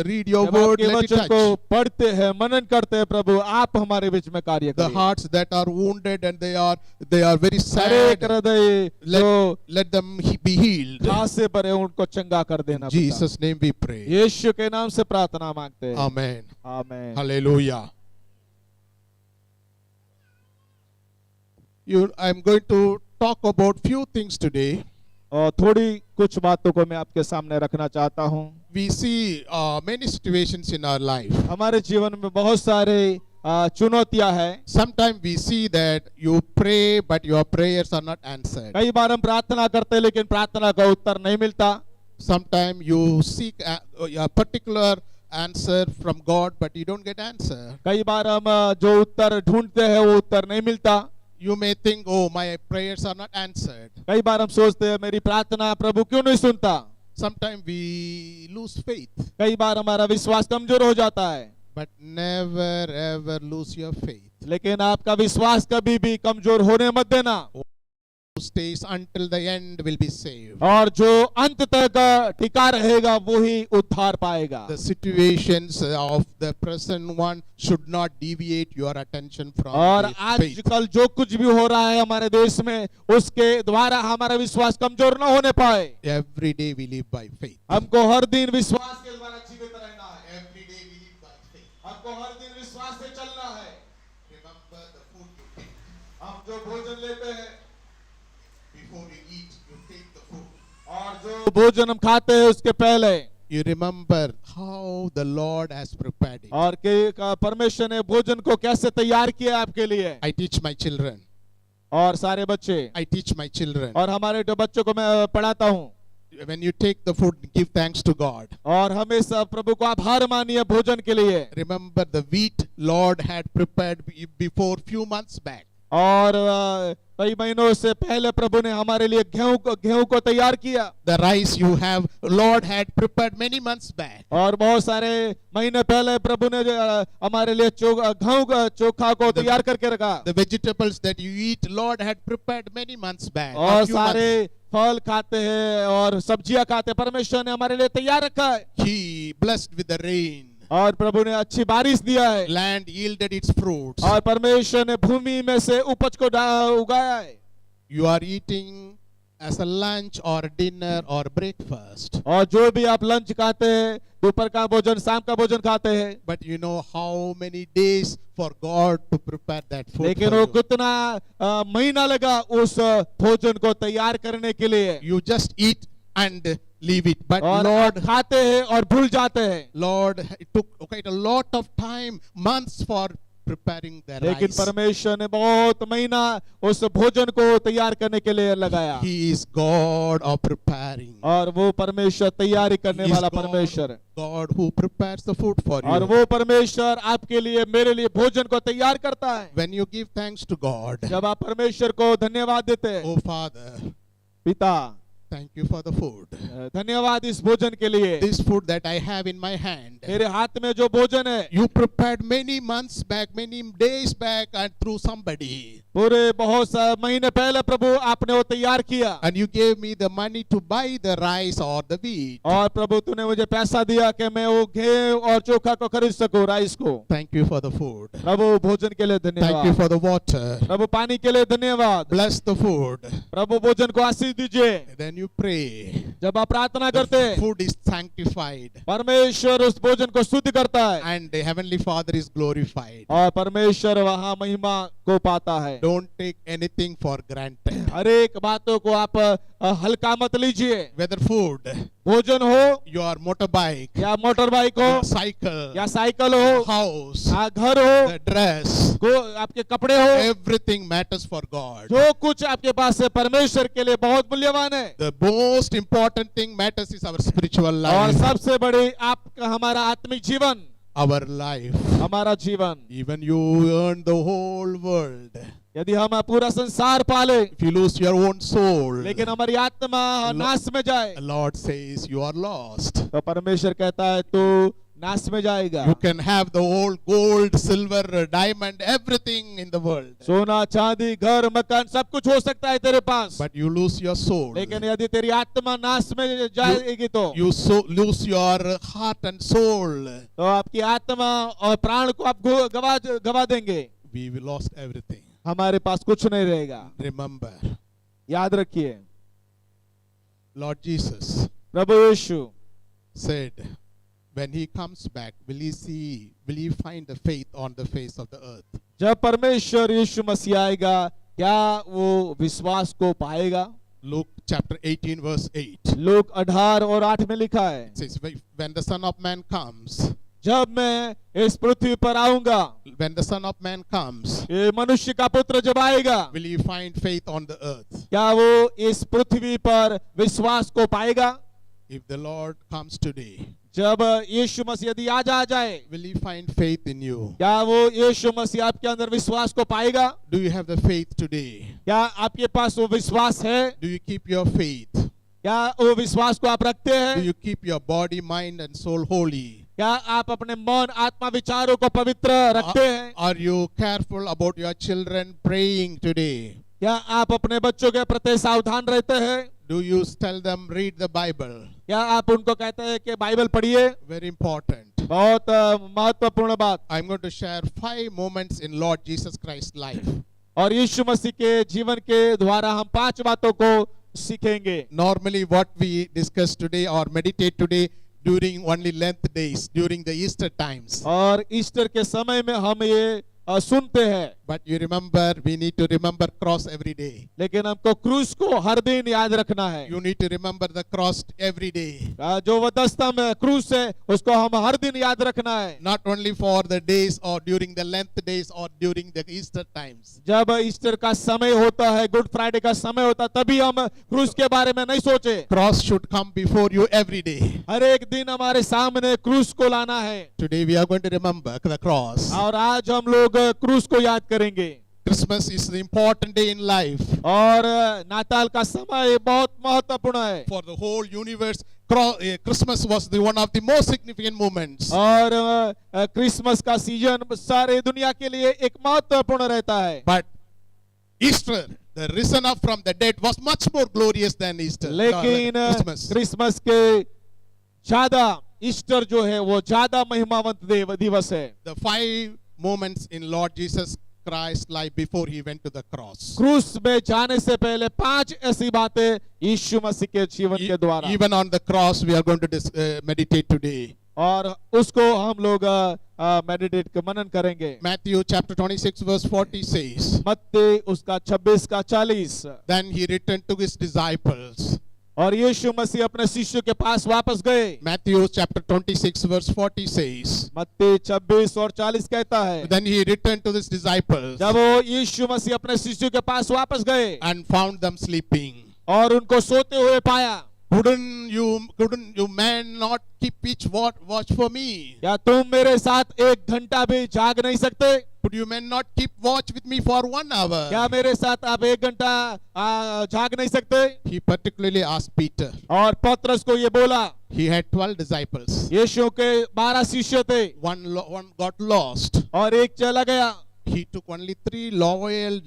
[SPEAKER 1] read your
[SPEAKER 2] जब
[SPEAKER 1] word,
[SPEAKER 2] आपके
[SPEAKER 1] let it
[SPEAKER 2] वचन को
[SPEAKER 1] touch
[SPEAKER 2] पढ़ते हैं, मनन करते हैं, प्रभु आप हमारे बीच में कार्य
[SPEAKER 1] the
[SPEAKER 2] करिए।
[SPEAKER 1] hearts that are wounded and they are very
[SPEAKER 2] हर एक
[SPEAKER 1] sad.
[SPEAKER 2] हृदय जो
[SPEAKER 1] Let them be healed.
[SPEAKER 2] घास से भरे उनको चंगा कर देना।
[SPEAKER 1] In
[SPEAKER 2] पिता।
[SPEAKER 1] Jesus' name we pray.
[SPEAKER 2] यीशु के नाम से प्रार्थना मांगते हैं।
[SPEAKER 1] Amen.
[SPEAKER 2] आमीन।
[SPEAKER 1] Hallelujah. I'm going to talk about few things today.
[SPEAKER 2] और थोड़ी कुछ बातों को मैं आपके सामने रखना चाहता हूँ।
[SPEAKER 1] We see many situations in our life.
[SPEAKER 2] हमारे जीवन में बहुत सारे चुनौतियां हैं।
[SPEAKER 1] Sometimes we see that you pray, but your prayers are not answered.
[SPEAKER 2] कई बार हम प्रार्थना करते हैं लेकिन प्रार्थना का उत्तर नहीं मिलता।
[SPEAKER 1] Sometimes you seek a particular answer from God, but you don't get answer.
[SPEAKER 2] कई बार हम जो उत्तर ढूंढते हैं वो उत्तर नहीं मिलता।
[SPEAKER 1] You may think, oh, my prayers are not answered.
[SPEAKER 2] कई बार हम सोचते हैं मेरी प्रार्थना प्रभु क्यों नहीं सुनता।
[SPEAKER 1] Sometimes we lose faith,
[SPEAKER 2] कई बार हमारा विश्वास कमजोर हो जाता है।
[SPEAKER 1] but never ever lose your faith.
[SPEAKER 2] लेकिन आपका विश्वास कभी भी कमजोर होने मत देना।
[SPEAKER 1] Who stays until the end will be saved.
[SPEAKER 2] और जो अंत तक टिका रहेगा वो ही उद्धार पाएगा।
[SPEAKER 1] The situations of the present one should not deviate your attention from
[SPEAKER 2] और
[SPEAKER 1] the faith.
[SPEAKER 2] आजकल जो कुछ भी हो रहा है हमारे देश में उसके द्वारा हमारा विश्वास कमजोर न होने पाए।
[SPEAKER 1] Every day we live by faith.
[SPEAKER 2] हमको हर दिन विश्वास के द्वारा जीवित रहना है।
[SPEAKER 1] Every day we live by faith.
[SPEAKER 2] हमको हर दिन विश्वास से चलना है।
[SPEAKER 1] Remember the food you take.
[SPEAKER 2] हम जो भोजन लेते हैं
[SPEAKER 1] Before you eat, you take the food.
[SPEAKER 2] और जो भोजन हम खाते हैं उसके पहले
[SPEAKER 1] You remember how the Lord has prepared it.
[SPEAKER 2] और कि परमेश्वर ने भोजन को कैसे तैयार किया आपके लिए।
[SPEAKER 1] I teach my children.
[SPEAKER 2] और सारे बच्चे
[SPEAKER 1] I teach my children.
[SPEAKER 2] और हमारे जो बच्चों को मैं पढ़ाता हूँ।
[SPEAKER 1] When you take the food, give thanks to God.
[SPEAKER 2] और हमेशा प्रभु को आभार मानिए भोजन के लिए।
[SPEAKER 1] Remember the wheat Lord had prepared before few months back.
[SPEAKER 2] और कई महीनों से पहले प्रभु ने हमारे लिए गेहूं को तैयार किया।
[SPEAKER 1] The rice you have, Lord had prepared many months back.
[SPEAKER 2] और बहुत सारे महीने पहले प्रभु ने हमारे लिए गेहूं चोखा को तैयार करके रखा।
[SPEAKER 1] The vegetables that you eat, Lord had prepared many months back.
[SPEAKER 2] और
[SPEAKER 1] a few
[SPEAKER 2] सारे
[SPEAKER 1] months.
[SPEAKER 2] फल खाते हैं और सब्जियां खाते हैं, परमेश्वर ने हमारे लिए तैयार रखा है।
[SPEAKER 1] He blessed with the rain.
[SPEAKER 2] और प्रभु ने अच्छी बारिश दिया है।
[SPEAKER 1] Land yielded its fruits.
[SPEAKER 2] और परमेश्वर ने भूमि में से उपज को उगाया है।
[SPEAKER 1] You are eating as a lunch or dinner or breakfast.
[SPEAKER 2] और जो भी आप लंच खाते हैं, दोपहर का भोजन, शाम का भोजन खाते हैं,
[SPEAKER 1] But you know how many days for God to prepare that food
[SPEAKER 2] लेकिन
[SPEAKER 1] for
[SPEAKER 2] वो
[SPEAKER 1] you.
[SPEAKER 2] कितना महीना लगा उस भोजन को तैयार करने के लिए।
[SPEAKER 1] You just eat and leave it. But
[SPEAKER 2] और
[SPEAKER 1] Lord,
[SPEAKER 2] आप खाते हैं और भूल जाते हैं।
[SPEAKER 1] Lord, it took quite a lot of time, months for preparing the
[SPEAKER 2] लेकिन
[SPEAKER 1] rice.
[SPEAKER 2] परमेश्वर ने बहुत महीना उस भोजन को तैयार करने के लिए लगाया।
[SPEAKER 1] He is God of preparing.
[SPEAKER 2] और वो परमेश्वर तैयारी करने
[SPEAKER 1] He is
[SPEAKER 2] वाला परमेश्वर है।
[SPEAKER 1] God who prepares the food for
[SPEAKER 2] और
[SPEAKER 1] you.
[SPEAKER 2] वो परमेश्वर आपके लिए, मेरे लिए भोजन को तैयार करता है।
[SPEAKER 1] When you give thanks to God,
[SPEAKER 2] जब आप परमेश्वर को धन्यवाद देते हैं,
[SPEAKER 1] oh Father,
[SPEAKER 2] पिता
[SPEAKER 1] thank you for the food.
[SPEAKER 2] धन्यवाद इस भोजन के लिए।
[SPEAKER 1] This food that I have in my hand,
[SPEAKER 2] मेरे हाथ में जो भोजन है,
[SPEAKER 1] you prepared many months back, many days back, and through somebody.
[SPEAKER 2] पूरे बहुत सा महीने पहले प्रभु आपने वो तैयार किया।
[SPEAKER 1] And you gave me the money to buy the rice or the wheat.
[SPEAKER 2] और प्रभु तूने मुझे पैसा दिया कि मैं वो गेहूं और चोखा को खरीद सकूं, राइस को।
[SPEAKER 1] Thank you for the food.
[SPEAKER 2] प्रभु भोजन के लिए
[SPEAKER 1] Thank you
[SPEAKER 2] धन्यवाद।
[SPEAKER 1] for the water.
[SPEAKER 2] प्रभु पानी के लिए धन्यवाद।
[SPEAKER 1] Bless the food.
[SPEAKER 2] प्रभु भोजन को आशीष दीजिए।
[SPEAKER 1] Then you pray.
[SPEAKER 2] जब आप प्रार्थना करते
[SPEAKER 1] The
[SPEAKER 2] हैं,
[SPEAKER 1] food is sanctified.
[SPEAKER 2] परमेश्वर उस भोजन को शुद्ध करता है
[SPEAKER 1] And the Heavenly Father is glorified.
[SPEAKER 2] और परमेश्वर वहाँ महिमा को पाता है।
[SPEAKER 1] Don't take anything for granted.
[SPEAKER 2] हर एक बातों को आप हल्का मत लीजिए।
[SPEAKER 1] Whether food,
[SPEAKER 2] भोजन हो
[SPEAKER 1] your motorbike,
[SPEAKER 2] या मोटर बाइक हो
[SPEAKER 1] your cycle,
[SPEAKER 2] या साइकिल हो,
[SPEAKER 1] house,
[SPEAKER 2] घर हो,
[SPEAKER 1] the dress,
[SPEAKER 2] आपके कपड़े हो,
[SPEAKER 1] everything matters for God.
[SPEAKER 2] जो कुछ आपके पास है परमेश्वर के लिए बहुत मूल्यवान है।
[SPEAKER 1] The most important thing matters is our spiritual
[SPEAKER 2] और
[SPEAKER 1] life.
[SPEAKER 2] सबसे बड़ी आपका हमारा आत्मिक जीवन,
[SPEAKER 1] Our life.
[SPEAKER 2] हमारा जीवन।
[SPEAKER 1] Even you earn the whole world.
[SPEAKER 2] यदि हम पूरा संसार पाले
[SPEAKER 1] If you lose your own soul,
[SPEAKER 2] लेकिन हमारी आत्मा नाश में जाए,
[SPEAKER 1] the Lord says you are lost.
[SPEAKER 2] तो परमेश्वर कहता है तू नाश में जाएगा।
[SPEAKER 1] You can have the whole gold, silver, diamond, everything in the world.
[SPEAKER 2] सोना चांदी घर मकान सब कुछ हो सकता है तेरे पास,
[SPEAKER 1] But you lose your soul.
[SPEAKER 2] लेकिन यदि तेरी आत्मा नाश में जाएगी तो
[SPEAKER 1] Lose your heart and soul.
[SPEAKER 2] तो आपकी आत्मा और प्राण को आप गवा देंगे।
[SPEAKER 1] We will lost everything.
[SPEAKER 2] हमारे पास कुछ नहीं रहेगा।
[SPEAKER 1] Remember,
[SPEAKER 2] याद रखिए,
[SPEAKER 1] Lord Jesus
[SPEAKER 2] Prabhu Yeshu
[SPEAKER 1] said, when he comes back, will he find the faith on the face of the earth?
[SPEAKER 2] जब परमेश्वर यीशु मसीह आएगा क्या वो विश्वास को पाएगा?
[SPEAKER 1] Luke chapter 18 verse 8
[SPEAKER 2] लोक 18 और 8 में लिखा है,
[SPEAKER 1] says, when the Son of Man comes,
[SPEAKER 2] जब मैं इस पृथ्वी पर आऊंगा,
[SPEAKER 1] when the Son of Man comes,
[SPEAKER 2] ये मनुष्य का पुत्र जब आएगा,
[SPEAKER 1] will he find faith on the earth?
[SPEAKER 2] क्या वो इस पृथ्वी पर विश्वास को पाएगा?
[SPEAKER 1] If the Lord comes today,
[SPEAKER 2] जब यीशु मसीह यदि आज आ जाए,
[SPEAKER 1] will he find faith in you?
[SPEAKER 2] क्या वो यीशु मसीह आपके अंदर विश्वास को पाएगा?
[SPEAKER 1] Do you have the faith today?
[SPEAKER 2] क्या आपके पास वो विश्वास है?
[SPEAKER 1] Do you keep your faith?
[SPEAKER 2] क्या वो विश्वास को आप रखते
[SPEAKER 1] Do
[SPEAKER 2] हैं?
[SPEAKER 1] you keep your body, mind and soul holy?
[SPEAKER 2] क्या आप अपने मन आत्मा विचारों को पवित्र रखते हैं?
[SPEAKER 1] Are you careful about your children praying today?
[SPEAKER 2] क्या आप अपने बच्चों के प्रति सावधान रहते हैं?
[SPEAKER 1] Do you tell them read the Bible?
[SPEAKER 2] क्या आप उनको कहते हैं कि बाइबल पढ़िए?
[SPEAKER 1] Very important.
[SPEAKER 2] बहुत महत्वपूर्ण बात।
[SPEAKER 1] I'm going to share 5 moments in Lord Jesus Christ's life.
[SPEAKER 2] और यीशु मसीह के जीवन के द्वारा हम 5 बातों को सीखेंगे।
[SPEAKER 1] Normally what we discuss today or meditate today during only Lent days, during the Easter times.
[SPEAKER 2] और ईस्टर के समय में हम ये सुनते हैं,
[SPEAKER 1] But you remember, we need to remember cross every day.
[SPEAKER 2] लेकिन हमको क्रूस को हर दिन याद रखना है।
[SPEAKER 1] You need to remember the cross every day.
[SPEAKER 2] जो वधस्तंभ में क्रूस है उसको हम हर दिन याद रखना है।
[SPEAKER 1] Not only for the days or during the Lent days or during the Easter times.
[SPEAKER 2] जब ईस्टर का समय होता है, गुड फ्राइडे का समय होता है, तभी हम क्रूस के बारे में नहीं सोचे।
[SPEAKER 1] Cross should come before you every day.
[SPEAKER 2] हर एक दिन हमारे सामने क्रूस को लाना है।
[SPEAKER 1] Today we are going to remember the cross.
[SPEAKER 2] और आज हम लोग क्रूस को याद करेंगे।
[SPEAKER 1] Christmas is the important day in life.
[SPEAKER 2] और नाताल का समय बहुत महत्वपूर्ण है।
[SPEAKER 1] For the whole universe, Christmas was one of the most significant moments.
[SPEAKER 2] और क्रिसमस का सीजन सारे दुनिया के लिए एक महत्वपूर्ण रहता है।
[SPEAKER 1] But Easter, the risen up from the dead, was much more glorious than Easter.
[SPEAKER 2] लेकिन
[SPEAKER 1] Christmas.
[SPEAKER 2] क्रिसमस के ज्यादा ईस्टर जो है वो ज्यादा महिमावंत दिवस है।
[SPEAKER 1] The 5 moments in Lord Jesus Christ's life before he went to the cross.
[SPEAKER 2] क्रूस में जाने से पहले 5 ऐसी बातें यीशु मसीह के जीवन के द्वारा,
[SPEAKER 1] Even on the cross we are going to meditate today.
[SPEAKER 2] और उसको हम लोग मेडिटेट मनन करेंगे।
[SPEAKER 1] Matthew chapter 26 verse 40 says,
[SPEAKER 2] मत्ती उसका 26 का 40।
[SPEAKER 1] then he returned to his disciples.
[SPEAKER 2] और यीशु मसीह अपने शिष्यों के पास वापस गए।
[SPEAKER 1] Matthew chapter 26 verse 40 says,
[SPEAKER 2] मत्ती 26 और 40 कहता है,
[SPEAKER 1] then he returned to his disciples
[SPEAKER 2] जब वो यीशु मसीह अपने शिष्यों के पास वापस गए
[SPEAKER 1] and found them sleeping.
[SPEAKER 2] और उनको सोते हुए पाया।
[SPEAKER 1] Couldn't you man not keep watch for me?
[SPEAKER 2] क्या तुम मेरे साथ 1 घंटा भी जाग नहीं सकते?
[SPEAKER 1] Could you men not keep watch with me for 1 hour?
[SPEAKER 2] क्या मेरे साथ आप 1 घंटा जाग नहीं सकते?
[SPEAKER 1] He particularly asked Peter.
[SPEAKER 2] और पतरस को ये बोला।
[SPEAKER 1] He had 12 disciples.
[SPEAKER 2] यीशु के 12 शिष्य थे,
[SPEAKER 1] One got lost.
[SPEAKER 2] और एक चला गया।
[SPEAKER 1] He took only 3 loyal,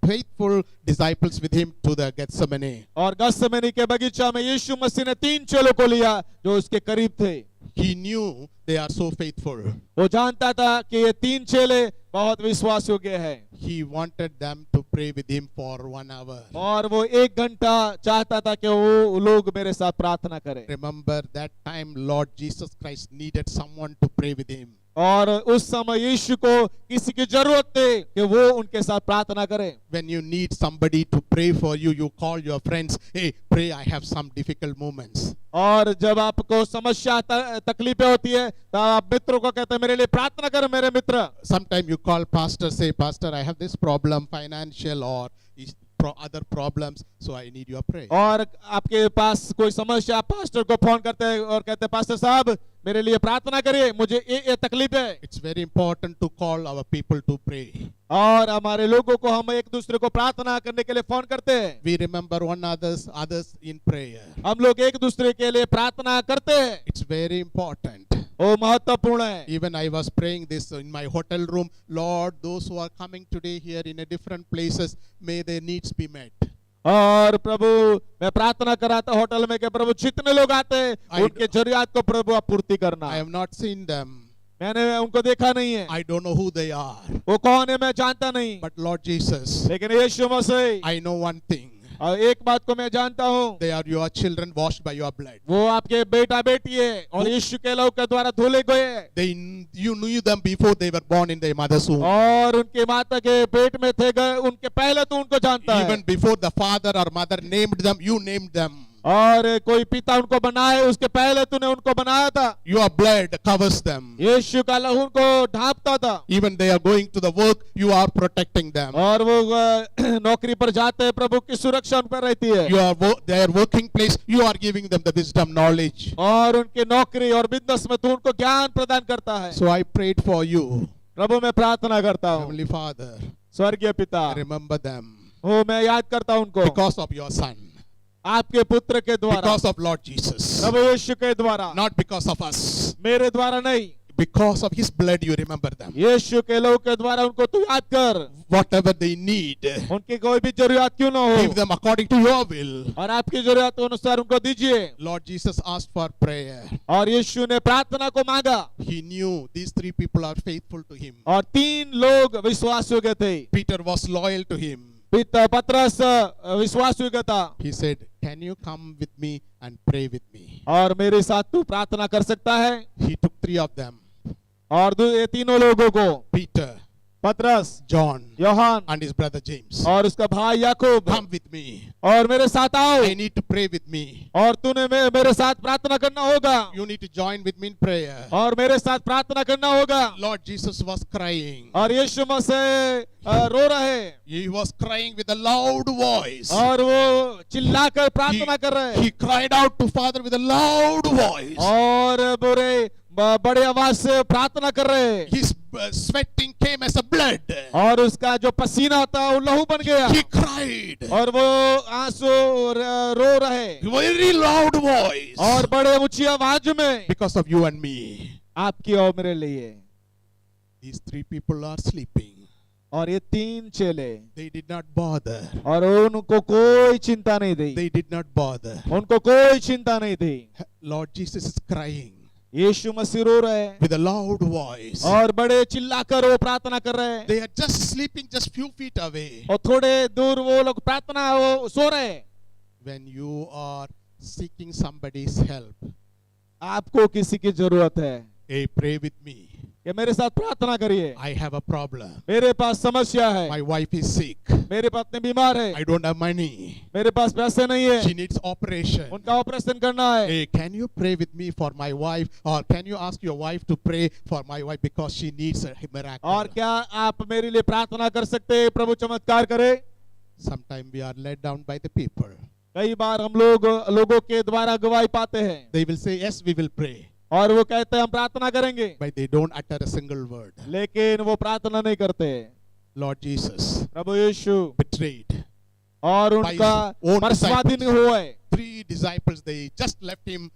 [SPEAKER 1] faithful disciples with him to the Gethsemane.
[SPEAKER 2] और गethsemane के बगीचा में यीशु मसीह ने 3 चेलों को लिया जो उसके करीब थे।
[SPEAKER 1] He knew they are so faithful.
[SPEAKER 2] वो जानता था कि ये 3 चेले बहुत विश्वास योग्य हैं।
[SPEAKER 1] He wanted them to pray with him for 1 hour.
[SPEAKER 2] और वो 1 घंटा चाहता था कि वो लोग मेरे साथ प्रार्थना करें।
[SPEAKER 1] Remember that time Lord Jesus Christ needed someone to pray with him.
[SPEAKER 2] और उस समय यीशु को किसी की जरूरत थी कि वो उनके साथ प्रार्थना करे।
[SPEAKER 1] When you need somebody to pray for you, you call your friends, hey, pray, I have some difficult moments.
[SPEAKER 2] और जब आपको समस्या तकलीफें होती है तो आप मित्रों को कहते हैं मेरे लिए प्रार्थना कर मेरे मित्र।
[SPEAKER 1] Sometimes you call pastor, say, Pastor, I have this problem, financial or other problems, so I need your prayer.
[SPEAKER 2] और आपके पास कोई समस्या, पास्टर को फोन करते हैं और कहते हैं पास्टर साहब मेरे लिए प्रार्थना करिए, मुझे ये तकलीफ है।
[SPEAKER 1] It's very important to call our people to pray.
[SPEAKER 2] और हमारे लोगों को हम एक दूसरे को प्रार्थना करने के लिए फोन करते हैं।
[SPEAKER 1] We remember one others in prayer.
[SPEAKER 2] हम लोग एक दूसरे के लिए प्रार्थना करते हैं।
[SPEAKER 1] It's very important.
[SPEAKER 2] वो महत्वपूर्ण है।
[SPEAKER 1] Even I was praying this in my hotel room. Lord, those who are coming today here in a different places, may their needs be met.
[SPEAKER 2] और प्रभु मैं प्रार्थना कर रहा था होटल में कि प्रभु जितने लोग आते हैं उनके जरूरत को प्रभु आप पूर्ति करना।
[SPEAKER 1] I have not seen them.
[SPEAKER 2] मैंने उनको देखा नहीं है।
[SPEAKER 1] I don't know who they are.
[SPEAKER 2] वो कौन है मैं जानता नहीं।
[SPEAKER 1] But Lord Jesus,
[SPEAKER 2] लेकिन यीशु मसीह,
[SPEAKER 1] I know one thing.
[SPEAKER 2] और एक बात को मैं जानता हूँ,
[SPEAKER 1] They are your children washed by your blood.
[SPEAKER 2] वो आपके बेटा बेटी है और यीशु के लहू के द्वारा धुले गए।
[SPEAKER 1] You knew them before they were born in their mother's womb.
[SPEAKER 2] और उनके माता के पेट में थे गए उनके पहले तो उनको जानता है।
[SPEAKER 1] Even before the father or mother named them, you named them.
[SPEAKER 2] और कोई पिता उनको बनाए उसके पहले तूने उनको बनाया था।
[SPEAKER 1] Your blood covers them.
[SPEAKER 2] यीशु का लहू उनको ढांपता था।
[SPEAKER 1] Even they are going to the work, you are protecting them.
[SPEAKER 2] और वो नौकरी पर जाते हैं, प्रभु की सुरक्षा उन पर रहती है।
[SPEAKER 1] Their working place, you are giving them the wisdom, knowledge.
[SPEAKER 2] और उनके नौकरी और बिजनेस में तू उनको ज्ञान प्रदान करता है।
[SPEAKER 1] So I prayed for you.
[SPEAKER 2] प्रभु मैं प्रार्थना करता हूँ।
[SPEAKER 1] Heavenly Father,
[SPEAKER 2] स्वर्गीय पिता,
[SPEAKER 1] remember them
[SPEAKER 2] वो मैं याद करता हूँ उनको
[SPEAKER 1] because of your son,
[SPEAKER 2] आपके पुत्र के द्वारा,
[SPEAKER 1] because of Lord Jesus,
[SPEAKER 2] प्रभु यीशु के द्वारा,
[SPEAKER 1] not because of us.
[SPEAKER 2] मेरे द्वारा नहीं,
[SPEAKER 1] Because of his blood, you remember them.
[SPEAKER 2] यीशु के लहू के द्वारा उनको तू याद कर।
[SPEAKER 1] Whatever they need,
[SPEAKER 2] उनकी कोई भी जरूरत क्यों ना
[SPEAKER 1] give
[SPEAKER 2] हो,
[SPEAKER 1] them according to your will.
[SPEAKER 2] और आपकी जरूरत के अनुसार उनको दीजिए।
[SPEAKER 1] Lord Jesus asked for prayer.
[SPEAKER 2] और यीशु ने प्रार्थना को मांगा।
[SPEAKER 1] He knew these three people are faithful to him.
[SPEAKER 2] और 3 लोग विश्वास योग्य थे।
[SPEAKER 1] Peter was loyal to him.
[SPEAKER 2] पतरस विश्वास योग्य था।
[SPEAKER 1] He said, can you come with me and pray with me?
[SPEAKER 2] और मेरे साथ तू प्रार्थना कर सकता है।
[SPEAKER 1] He took 3 of them,
[SPEAKER 2] और ये तीनों लोगों को,
[SPEAKER 1] Peter,
[SPEAKER 2] पतरस,
[SPEAKER 1] John,
[SPEAKER 2] Yohan
[SPEAKER 1] and his brother James.
[SPEAKER 2] और उसका भाई याकूब,
[SPEAKER 1] Come with me.
[SPEAKER 2] और मेरे साथ आओ।
[SPEAKER 1] I need to pray with me.
[SPEAKER 2] और तूने मेरे साथ प्रार्थना करना होगा।
[SPEAKER 1] You need to join with me in prayer.
[SPEAKER 2] और मेरे साथ प्रार्थना करना होगा।
[SPEAKER 1] Lord Jesus was crying.
[SPEAKER 2] और यीशु मसीह रो रहे।
[SPEAKER 1] He was crying with a loud voice.
[SPEAKER 2] और वो चिल्लाकर प्रार्थना कर रहे।
[SPEAKER 1] He cried out to Father with a loud voice.
[SPEAKER 2] और बड़े आवाज से प्रार्थना कर रहे।
[SPEAKER 1] His sweating came as a blood.
[SPEAKER 2] और उसका जो पसीना था वो लहू बन गया।
[SPEAKER 1] He cried.
[SPEAKER 2] और वो आंसू रो रहे।
[SPEAKER 1] Very loud voice.
[SPEAKER 2] और बड़े ऊंची आवाज में।
[SPEAKER 1] Because of you and me.
[SPEAKER 2] आपकी और मेरे लिए।
[SPEAKER 1] These 3 people are sleeping.
[SPEAKER 2] और ये 3 चेले,
[SPEAKER 1] They did not bother.
[SPEAKER 2] और उनको कोई चिंता नहीं थी।
[SPEAKER 1] They did not bother.
[SPEAKER 2] उनको कोई चिंता नहीं थी।
[SPEAKER 1] Lord Jesus is crying
[SPEAKER 2] यीशु मसीह रो रहे।
[SPEAKER 1] with a loud voice.
[SPEAKER 2] और बड़े चिल्लाकर वो प्रार्थना कर रहे।
[SPEAKER 1] They are just sleeping just few feet away.
[SPEAKER 2] और थोड़े दूर वो लोग प्रार्थना वो सो रहे।
[SPEAKER 1] When you are seeking somebody's help,
[SPEAKER 2] आपको किसी की जरूरत है,
[SPEAKER 1] hey, pray with me.
[SPEAKER 2] कि मेरे साथ प्रार्थना करिए।
[SPEAKER 1] I have a problem.
[SPEAKER 2] मेरे पास समस्या है।
[SPEAKER 1] My wife is sick.
[SPEAKER 2] मेरी पत्नी बीमार है।
[SPEAKER 1] I don't have money.
[SPEAKER 2] मेरे पास पैसे नहीं है।
[SPEAKER 1] She needs operation.
[SPEAKER 2] उनका ऑपरेशन करना है।
[SPEAKER 1] Hey, can you pray with me for my wife, or can you ask your wife to pray for my wife because she needs a miracle?
[SPEAKER 2] और क्या आप मेरे लिए प्रार्थना कर सकते हैं, प्रभु चमत्कार करे।
[SPEAKER 1] Sometimes we are let down by the people.
[SPEAKER 2] कई बार हम लोगों के द्वारा गवाही पाते हैं।
[SPEAKER 1] They will say, yes, we will pray.
[SPEAKER 2] और वो कहते हैं हम प्रार्थना करेंगे,
[SPEAKER 1] But they don't utter a single word.
[SPEAKER 2] लेकिन वो प्रार्थना नहीं करते।
[SPEAKER 1] Lord Jesus
[SPEAKER 2] प्रभु यीशु
[SPEAKER 1] betrayed.
[SPEAKER 2] और उनका
[SPEAKER 1] own
[SPEAKER 2] पर्सवादी नहीं
[SPEAKER 1] disciples.
[SPEAKER 2] हुए।
[SPEAKER 1] 3 disciples, they just left him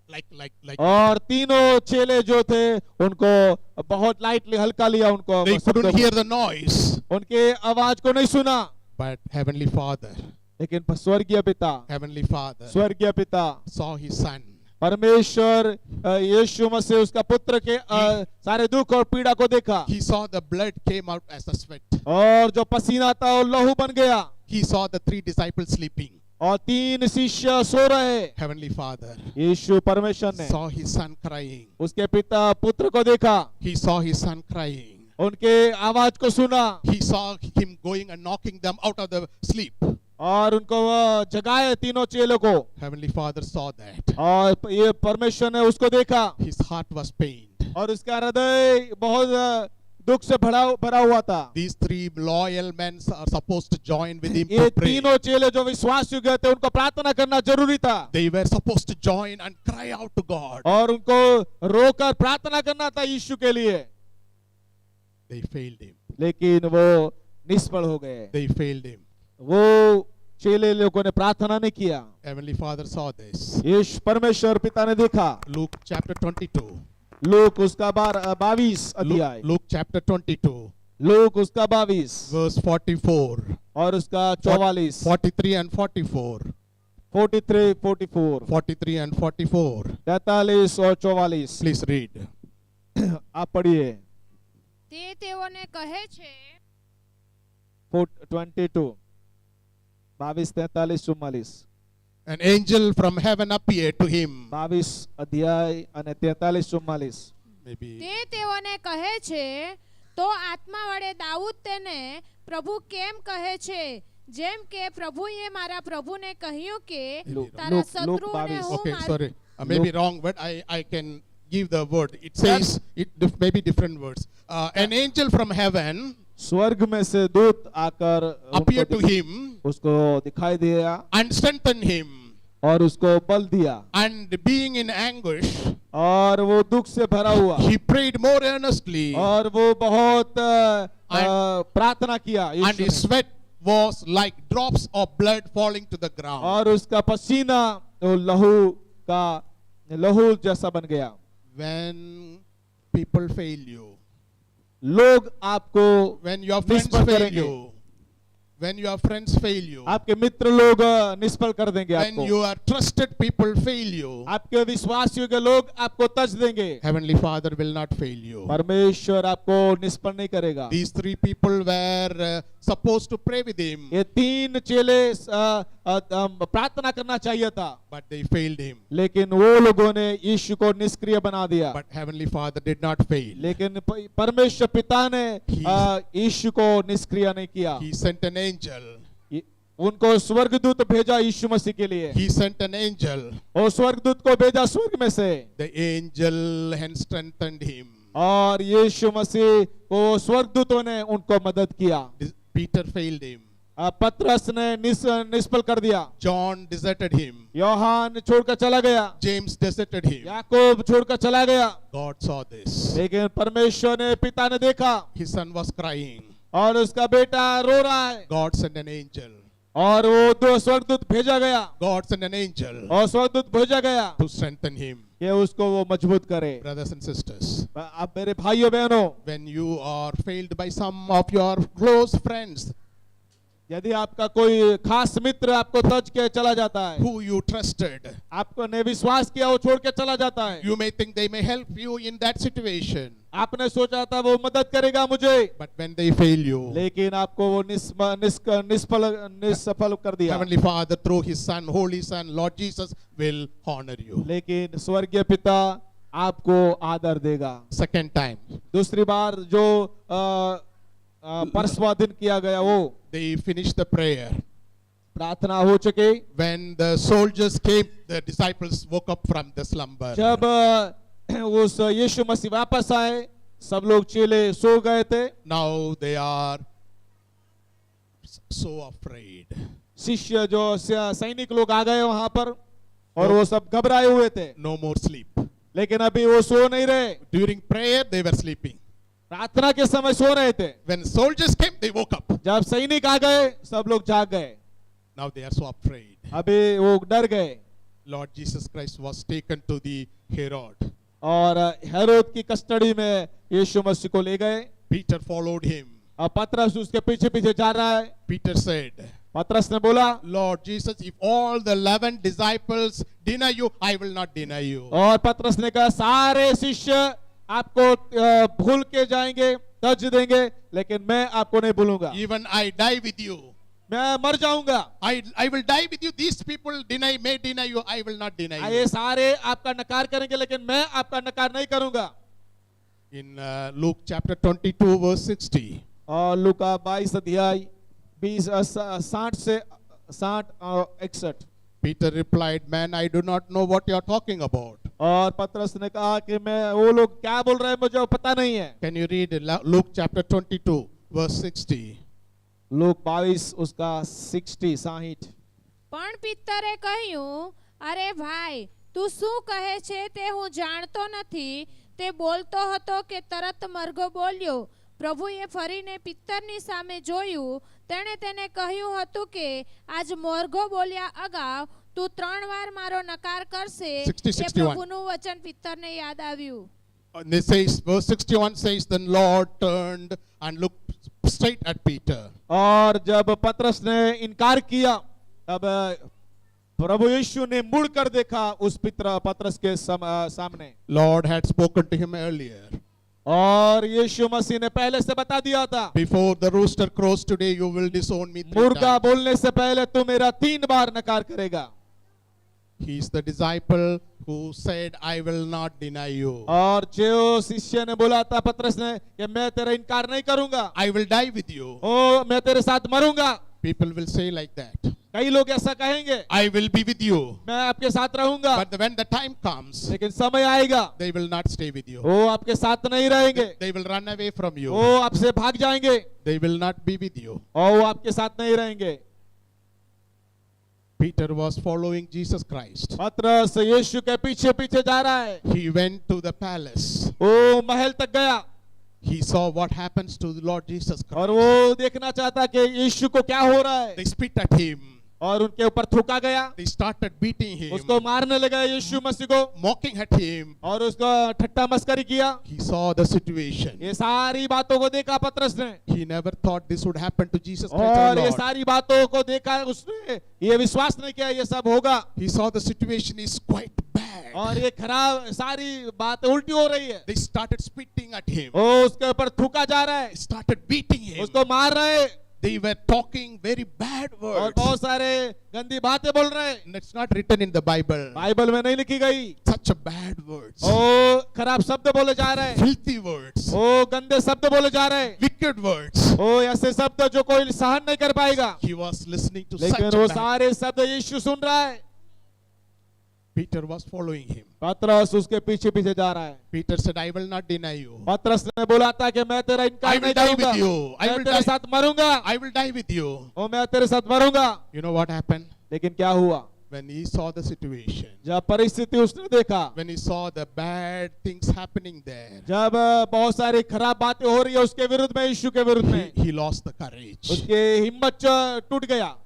[SPEAKER 1] like.
[SPEAKER 2] और तीनों चेले जो थे उनको बहुत लाइटली हल्का लिया उनको।
[SPEAKER 1] They couldn't hear the noise.
[SPEAKER 2] उनके आवाज को नहीं सुना।
[SPEAKER 1] But Heavenly Father,
[SPEAKER 2] लेकिन स्वर्गीय पिता,
[SPEAKER 1] Heavenly Father
[SPEAKER 2] स्वर्गीय पिता,
[SPEAKER 1] saw his son.
[SPEAKER 2] परमेश्वर यीशु मसीह उसका पुत्र के सारे दुख और पीड़ा को देखा।
[SPEAKER 1] He saw the blood came out as a sweat.
[SPEAKER 2] और जो पसीना था वो लहू बन गया।
[SPEAKER 1] He saw the 3 disciples sleeping.
[SPEAKER 2] और 3 शिष्य सो रहे।
[SPEAKER 1] Heavenly Father
[SPEAKER 2] यीशु परमेश्वर ने
[SPEAKER 1] saw his son crying.
[SPEAKER 2] उसके पिता पुत्र को देखा,
[SPEAKER 1] He saw his son crying.
[SPEAKER 2] उनके आवाज को सुना
[SPEAKER 1] He saw him going and knocking them out of the sleep.
[SPEAKER 2] और उनको वो जगाए तीनों चेलों को।
[SPEAKER 1] Heavenly Father saw that.
[SPEAKER 2] और ये परमेश्वर ने उसको देखा
[SPEAKER 1] His heart was pained.
[SPEAKER 2] और उसका हृदय बहुत दुख से भरा हुआ था।
[SPEAKER 1] These 3 loyal men are supposed to join with him
[SPEAKER 2] ये
[SPEAKER 1] to pray.
[SPEAKER 2] तीनों चेले जो विश्वास योग्य थे उनको प्रार्थना करना जरूरी था।
[SPEAKER 1] They were supposed to join and cry out to God.
[SPEAKER 2] और उनको रोकर प्रार्थना करना था यीशु के लिए,
[SPEAKER 1] They failed him.
[SPEAKER 2] लेकिन वो निष्फल हो गए।
[SPEAKER 1] They failed him.
[SPEAKER 2] वो चेले लोगों ने प्रार्थना नहीं किया।
[SPEAKER 1] Heavenly Father saw this.
[SPEAKER 2] यीशु परमेश्वर पिता ने देखा।
[SPEAKER 1] Luke chapter 22.
[SPEAKER 2] लूक उसका 22 अध्याय,
[SPEAKER 1] Luke chapter 22,
[SPEAKER 2] लूक उसका 22
[SPEAKER 1] verse 44,
[SPEAKER 2] और उसका 44,
[SPEAKER 1] 43 and 44,
[SPEAKER 2] 43, 44,
[SPEAKER 1] 43 and 44.
[SPEAKER 2] 43 और 44।
[SPEAKER 1] Please read.
[SPEAKER 2] आप पढ़िए।
[SPEAKER 3] તે તેઓને કહે છે
[SPEAKER 2] 22, 22, 43, 44,
[SPEAKER 1] An angel from heaven appeared to him.
[SPEAKER 2] 22 અધ્યાય અને 43, 44।
[SPEAKER 1] Maybe.
[SPEAKER 3] તે તેઓને કહે છે તો આત્મા વડે દાઉદ તેને પ્રભુ કેમ કહે છે, જેમ કે પ્રભુએ મારા પ્રભુને કહ્યું કે તારા શત્રુઓને હું
[SPEAKER 1] Okay,
[SPEAKER 3] મારું.
[SPEAKER 1] sorry. Maybe wrong, but I can give the word. It says, maybe different words. An angel from heaven
[SPEAKER 2] स्वर्ग में से दूत आकर
[SPEAKER 1] appeared to
[SPEAKER 2] उनको
[SPEAKER 1] him
[SPEAKER 2] उसको दिखाई दिया
[SPEAKER 1] and strengthened him.
[SPEAKER 2] और उसको बल दिया,
[SPEAKER 1] And being in anguish,
[SPEAKER 2] और वो दुख से भरा हुआ,
[SPEAKER 1] he prayed more earnestly,
[SPEAKER 2] और वो बहुत प्रार्थना किया
[SPEAKER 1] and
[SPEAKER 2] यीशु
[SPEAKER 1] his
[SPEAKER 2] ने।
[SPEAKER 1] sweat was like drops of blood falling to the ground.
[SPEAKER 2] और उसका पसीना वो लहू जैसा बन गया।
[SPEAKER 1] When people fail you,
[SPEAKER 2] लोग आपको
[SPEAKER 1] when your friends
[SPEAKER 2] निष्फल
[SPEAKER 1] fail
[SPEAKER 2] करेंगे,
[SPEAKER 1] you, when your friends fail you,
[SPEAKER 2] आपके मित्र लोग निष्फल कर देंगे
[SPEAKER 1] when
[SPEAKER 2] आपको,
[SPEAKER 1] your trusted people fail you,
[SPEAKER 2] आपके विश्वास योग्य लोग आपको तज देंगे।
[SPEAKER 1] Heavenly Father will not fail you.
[SPEAKER 2] परमेश्वर आपको निष्फल नहीं करेगा।
[SPEAKER 1] These 3 people were supposed to pray with him,
[SPEAKER 2] ये 3 चेले प्रार्थना करना चाहिए था,
[SPEAKER 1] but they failed him.
[SPEAKER 2] लेकिन वो लोगों ने यीशु को निष्क्रिय बना दिया।
[SPEAKER 1] But Heavenly Father did not fail.
[SPEAKER 2] लेकिन परमेश्वर पिता ने यीशु को निष्क्रिय नहीं किया।
[SPEAKER 1] He sent an angel.
[SPEAKER 2] उनको स्वर्गदूत भेजा यीशु मसीह के लिए।
[SPEAKER 1] He sent an angel.
[SPEAKER 2] और स्वर्गदूत को भेजा स्वर्ग में से।
[SPEAKER 1] The angel had strengthened him.
[SPEAKER 2] और यीशु मसीह को स्वर्गदूतों ने उनको मदद किया।
[SPEAKER 1] Peter failed him.
[SPEAKER 2] पतरस ने निष्फल कर दिया।
[SPEAKER 1] John deserted him.
[SPEAKER 2] योहान छोड़कर चला गया।
[SPEAKER 1] James deserted him.
[SPEAKER 2] याकूब छोड़कर चला गया।
[SPEAKER 1] God saw this.
[SPEAKER 2] लेकिन परमेश्वर ने पिता ने देखा,
[SPEAKER 1] His son was crying.
[SPEAKER 2] और उसका बेटा रो रहा है,
[SPEAKER 1] God sent an angel.
[SPEAKER 2] और वो 2 स्वर्गदूत भेजा गया,
[SPEAKER 1] God sent an angel
[SPEAKER 2] और स्वर्गदूत भेजा गया
[SPEAKER 1] to strengthen him.
[SPEAKER 2] कि उसको वो मजबूत करे।
[SPEAKER 1] Brothers and sisters,
[SPEAKER 2] अब मेरे भाइयों बहनों,
[SPEAKER 1] when you are failed by some of your close friends
[SPEAKER 2] यदि आपका कोई खास मित्र आपको तज के चला जाता है,
[SPEAKER 1] who you trusted,
[SPEAKER 2] आपको ने विश्वास किया, वो छोड़ के चला जाता है,
[SPEAKER 1] you may think they may help you in that situation.
[SPEAKER 2] आपने सोचा था वो मदद करेगा मुझे,
[SPEAKER 1] But when they fail you,
[SPEAKER 2] लेकिन आपको वो निष्फल कर दिया।
[SPEAKER 1] Heavenly Father, through His Son, Holy Son, Lord Jesus, will honor you.
[SPEAKER 2] लेकिन स्वर्गीय पिता आपको आदर देगा।
[SPEAKER 1] Second time,
[SPEAKER 2] दूसरी बार जो परस्वाधीन किया गया, वो
[SPEAKER 1] they finished the prayer.
[SPEAKER 2] प्रार्थना हो चुकी।
[SPEAKER 1] When the soldiers came, the disciples woke up from the slumber.
[SPEAKER 2] जब उस यीशु मसीह वापस आए, सब लोग चेले सो गए थे।
[SPEAKER 1] Now they are so afraid.
[SPEAKER 2] शिष्य जो सैनिक लोग आ गए वहां पर, और वो सब घबराए हुए थे।
[SPEAKER 1] No more sleep.
[SPEAKER 2] लेकिन अभी वो सो नहीं रहे।
[SPEAKER 1] During prayer, they were sleeping.
[SPEAKER 2] प्रार्थना के समय सो रहे थे।
[SPEAKER 1] When soldiers came, they woke up.
[SPEAKER 2] जब सैनिक आ गए, सब लोग जाग गए।
[SPEAKER 1] Now they are so afraid.
[SPEAKER 2] अभी वो डर गए।
[SPEAKER 1] Lord Jesus Christ was taken to the Herod.
[SPEAKER 2] और हेरोद की कस्टडी में यीशु मसीह को ले गए।
[SPEAKER 1] Peter followed him.
[SPEAKER 2] अब पतरस उसके पीछे पीछे जा रहा है।
[SPEAKER 1] Peter said,
[SPEAKER 2] पतरस ने बोला,
[SPEAKER 1] Lord Jesus, if all the 11 disciples deny you, I will not deny you.
[SPEAKER 2] और पतरस ने कहा, सारे शिष्य आपको भूल के जाएंगे, तज देंगे, लेकिन मैं आपको नहीं भूलूंगा।
[SPEAKER 1] Even I die with you.
[SPEAKER 2] मैं मर जाऊंगा।
[SPEAKER 1] I will die with you. These people may deny you. I will not deny you.
[SPEAKER 2] ये सारे आपका नकार करेंगे लेकिन मैं आपका नकार नहीं करूंगा।
[SPEAKER 1] In Luke chapter 22 verse 60.
[SPEAKER 2] और लूका 22 अध्याय 60 से 61।
[SPEAKER 1] Peter replied, "Man, I do not know what you are talking about."
[SPEAKER 2] और पतरस ने कहा कि मैं वो लोग क्या बोल रहे हैं मुझे पता नहीं है।
[SPEAKER 1] Can you read Luke chapter 22 verse 60?
[SPEAKER 2] Look 22 उसका 60।
[SPEAKER 3] પણ પિત્તરે કહ્યું, અરે ભાઈ, તું શું કહે છે તે હું જાણતો નથી. તે બોલતો હતો કે તરત મરઘો બોલ્યો. પ્રભુએ ફરીને પિત્તરની સામે જોયું. તેણે તેને કહ્યું હતું કે આજ મરઘો બોલ્યા અગાઉ તું 3 વાર મારો નકાર કરશે.
[SPEAKER 1] 60,
[SPEAKER 3] એ
[SPEAKER 1] 61.
[SPEAKER 3] પ્રભુનું વચન પિત્તરને યાદ આવ્યું.
[SPEAKER 1] And it says, verse 61 says, then Lord turned and looked straight at Peter.
[SPEAKER 2] और जब पतरस ने इनकार किया तब प्रभु यीशु ने मुड़कर देखा उस पतरस के सामने।
[SPEAKER 1] Lord had spoken to him earlier.
[SPEAKER 2] और यीशु मसीह ने पहले से बता दिया था,
[SPEAKER 1] Before the rooster crows today, you will disown me 3
[SPEAKER 2] मुर्गा
[SPEAKER 1] times.
[SPEAKER 2] बोलने से पहले तू मेरा 3 बार नकार करेगा।
[SPEAKER 1] He is the disciple who said, I will not deny you.
[SPEAKER 2] और जो शिष्य ने बोला था पतरस ने कि मैं तेरा इनकार नहीं करूंगा,
[SPEAKER 1] I will die with you.
[SPEAKER 2] ओ मैं तेरे साथ मरूंगा।
[SPEAKER 1] People will say like that.
[SPEAKER 2] कई लोग ऐसा कहेंगे,
[SPEAKER 1] I will be with you.
[SPEAKER 2] मैं आपके साथ रहूंगा,
[SPEAKER 1] But when the time comes,
[SPEAKER 2] लेकिन समय आएगा
[SPEAKER 1] they will not stay with you.
[SPEAKER 2] वो आपके साथ नहीं रहेंगे,
[SPEAKER 1] They will run away from you.
[SPEAKER 2] वो आपसे भाग जाएंगे
[SPEAKER 1] They will not be with you.
[SPEAKER 2] और वो आपके साथ नहीं रहेंगे।
[SPEAKER 1] Peter was following Jesus Christ.
[SPEAKER 2] पतरस यीशु के पीछे पीछे जा रहा है।
[SPEAKER 1] He went to the palace.
[SPEAKER 2] वो महल तक गया
[SPEAKER 1] He saw what happens to the Lord Jesus
[SPEAKER 2] और
[SPEAKER 1] Christ.
[SPEAKER 2] वो देखना चाहता कि यीशु को क्या हो रहा है,
[SPEAKER 1] They spit at him.
[SPEAKER 2] और उनके ऊपर थूका गया,
[SPEAKER 1] They started beating him,
[SPEAKER 2] उसको मारने लगा यीशु मसीह को
[SPEAKER 1] mocking at him.
[SPEAKER 2] और उसको ठट्टा मस्करी किया।
[SPEAKER 1] He saw the situation.
[SPEAKER 2] ये सारी बातों को देखा पतरस ने
[SPEAKER 1] He never thought this would happen to Jesus Christ. our
[SPEAKER 2] और ये
[SPEAKER 1] Lord.
[SPEAKER 2] सारी बातों को देखा उसने ये विश्वास नहीं किया ये सब होगा
[SPEAKER 1] He saw the situation is quite bad.
[SPEAKER 2] और ये खराब सारी बातें उल्टी हो रही है।
[SPEAKER 1] They started spitting at him.
[SPEAKER 2] वो उसके ऊपर थूका जा रहा है,
[SPEAKER 1] Started beating him.
[SPEAKER 2] उसको मार रहे
[SPEAKER 1] They were talking very bad
[SPEAKER 2] और
[SPEAKER 1] words.
[SPEAKER 2] बहुत सारे गंदी बातें बोल रहे।
[SPEAKER 1] And it's not written in the Bible.
[SPEAKER 2] Bible में नहीं लिखी गई।
[SPEAKER 1] Such a bad words.
[SPEAKER 2] ओ खराब शब्द बोले जा रहे,
[SPEAKER 1] Filthy words.
[SPEAKER 2] ओ गंदे शब्द बोले जा रहे,
[SPEAKER 1] Wicked words.
[SPEAKER 2] ओ ऐसे शब्द जो कोई सहन नहीं कर पाएगा।
[SPEAKER 1] He was listening to such
[SPEAKER 2] लेकिन वो
[SPEAKER 1] bad.
[SPEAKER 2] सारे शब्द यीशु सुन रहा है।
[SPEAKER 1] Peter was following him.
[SPEAKER 2] पतरस उसके पीछे पीछे जा रहा है।
[SPEAKER 1] Peter said, I will not deny you.
[SPEAKER 2] पतरस ने बोला था कि मैं तेरा
[SPEAKER 1] I
[SPEAKER 2] इनकार
[SPEAKER 1] will
[SPEAKER 2] नहीं
[SPEAKER 1] die
[SPEAKER 2] करूंगा,
[SPEAKER 1] with you. I
[SPEAKER 2] मैं
[SPEAKER 1] will
[SPEAKER 2] तेरे
[SPEAKER 1] die.
[SPEAKER 2] साथ मरूंगा,
[SPEAKER 1] I will die with you.
[SPEAKER 2] और मैं तेरे साथ मरूंगा।
[SPEAKER 1] You know what happened?
[SPEAKER 2] लेकिन क्या हुआ?
[SPEAKER 1] When he saw the situation,
[SPEAKER 2] जब परिस्थिति उसने देखा,
[SPEAKER 1] when he saw the bad things happening there,
[SPEAKER 2] जब बहुत सारी खराब बातें हो रही है उसके विरुद्ध में, यीशु के विरुद्ध में,
[SPEAKER 1] he lost the courage.
[SPEAKER 2] उसकी हिम्मत टूट गया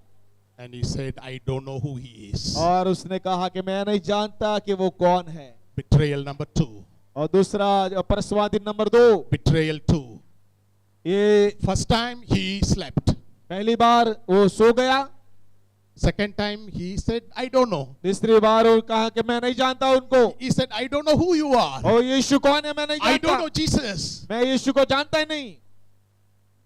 [SPEAKER 1] And he said, I don't know who he is.
[SPEAKER 2] और उसने कहा कि मैं नहीं जानता कि वो कौन है।
[SPEAKER 1] Betrayal number 2.
[SPEAKER 2] और दूसरा परसवादी नंबर 2,
[SPEAKER 1] Betrayal 2.
[SPEAKER 2] ये
[SPEAKER 1] First time he slept.
[SPEAKER 2] पहली बार वो सो गया,
[SPEAKER 1] Second time he said, I don't know.
[SPEAKER 2] तीसरी बार वो कहा कि मैं नहीं जानता उनको।
[SPEAKER 1] He said, I don't know who you are.
[SPEAKER 2] और यीशु कौन है मैं नहीं
[SPEAKER 1] I don't
[SPEAKER 2] जानता,
[SPEAKER 1] know Jesus.
[SPEAKER 2] मैं यीशु को जानता ही नहीं।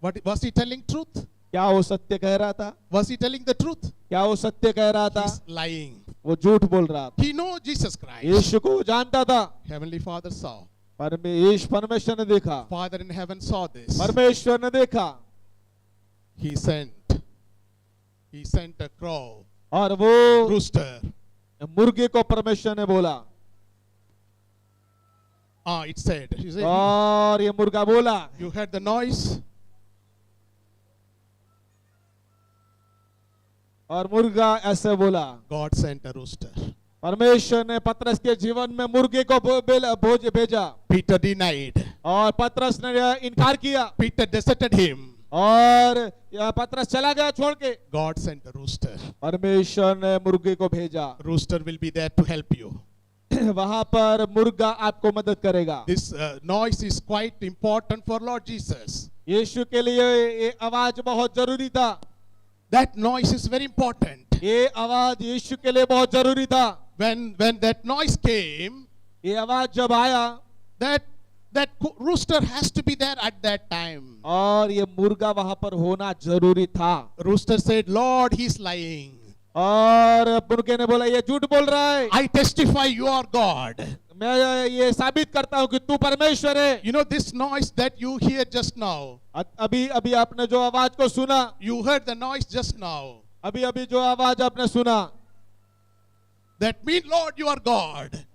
[SPEAKER 1] What was he telling truth?
[SPEAKER 2] क्या वो सत्य कह रहा था?
[SPEAKER 1] Was he telling the truth?
[SPEAKER 2] क्या वो सत्य कह रहा था?
[SPEAKER 1] He's lying.
[SPEAKER 2] वो झूठ बोल रहा था।
[SPEAKER 1] He knows Jesus Christ.
[SPEAKER 2] यीशु को वो जानता था।
[SPEAKER 1] Heavenly Father saw.
[SPEAKER 2] परमेश्वर ने देखा,
[SPEAKER 1] Father in heaven saw this.
[SPEAKER 2] परमेश्वर ने देखा
[SPEAKER 1] He sent a crow,
[SPEAKER 2] और वो
[SPEAKER 1] rooster.
[SPEAKER 2] मुर्गे को परमेश्वर ने बोला
[SPEAKER 1] It said, he said,
[SPEAKER 2] और ये मुर्गा बोला,
[SPEAKER 1] you heard the noise?
[SPEAKER 2] और मुर्गा ऐसे बोला।
[SPEAKER 1] God sent a rooster.
[SPEAKER 2] परमेश्वर ने पतरस के जीवन में मुर्गे को भेजा
[SPEAKER 1] Peter denied.
[SPEAKER 2] और पतरस ने इनकार किया
[SPEAKER 1] Peter deserted him.
[SPEAKER 2] और पतरस चला गया छोड़ के।
[SPEAKER 1] God sent a rooster.
[SPEAKER 2] परमेश्वर ने मुर्गे को भेजा।
[SPEAKER 1] Rooster will be there to help you.
[SPEAKER 2] वहां पर मुर्गा आपको मदद करेगा।
[SPEAKER 1] This noise is quite important for Lord Jesus.
[SPEAKER 2] यीशु के लिए ये आवाज बहुत जरूरी था।
[SPEAKER 1] That noise is very important.
[SPEAKER 2] ये आवाज यीशु के लिए बहुत जरूरी था।
[SPEAKER 1] When that noise came,
[SPEAKER 2] ये आवाज जब आया,
[SPEAKER 1] that that rooster has to be there at that time.
[SPEAKER 2] और ये मुर्गा वहां पर होना जरूरी था।
[SPEAKER 1] Rooster said, Lord, he's lying.
[SPEAKER 2] और मुर्गे ने बोला ये झूठ बोल रहा है,
[SPEAKER 1] I testify you are God.
[SPEAKER 2] मैं ये साबित करता हूं कि तू परमेश्वर है।
[SPEAKER 1] You know this noise that you hear just now.
[SPEAKER 2] अभी अभी आपने जो आवाज को सुना,
[SPEAKER 1] You heard the noise just now.
[SPEAKER 2] अभी अभी जो आवाज आपने सुना,
[SPEAKER 1] That means, Lord, you are God.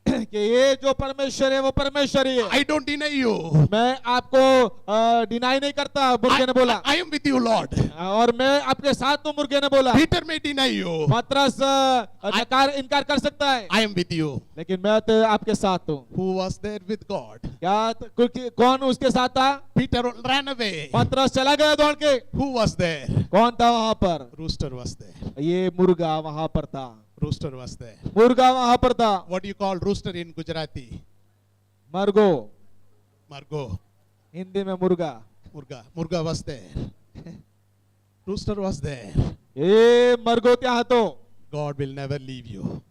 [SPEAKER 2] कि ये जो परमेश्वर है वो परमेश्वर ही है।
[SPEAKER 1] I don't deny you.
[SPEAKER 2] मैं आपको डिनाई नहीं करता, मुर्गे ने बोला।
[SPEAKER 1] I am with you, Lord.
[SPEAKER 2] और मैं आपके साथ हूँ, मुर्गे ने बोला।
[SPEAKER 1] Peter may deny you.
[SPEAKER 2] पतरस इनकार कर सकता है,
[SPEAKER 1] I am with you.
[SPEAKER 2] लेकिन मैं तो आपके साथ हूँ।
[SPEAKER 1] Who was there with God?
[SPEAKER 2] कौन उसके साथ था?
[SPEAKER 1] Peter ran away.
[SPEAKER 2] पतरस चला गया दौड़ के।
[SPEAKER 1] Who was there?
[SPEAKER 2] कौन था वहां पर?
[SPEAKER 1] Rooster was there.
[SPEAKER 2] ये मुर्गा वहां पर था।
[SPEAKER 1] Rooster was there.
[SPEAKER 2] मुर्गा वहां पर था।
[SPEAKER 1] What do you call rooster in Gujarati?
[SPEAKER 2] मरगो,
[SPEAKER 1] Margo.
[SPEAKER 2] Hindi में मुर्गा।
[SPEAKER 1] Murga. Murga was there. Rooster was there.
[SPEAKER 2] ये मरगो त्या तो
[SPEAKER 1] God will never leave you.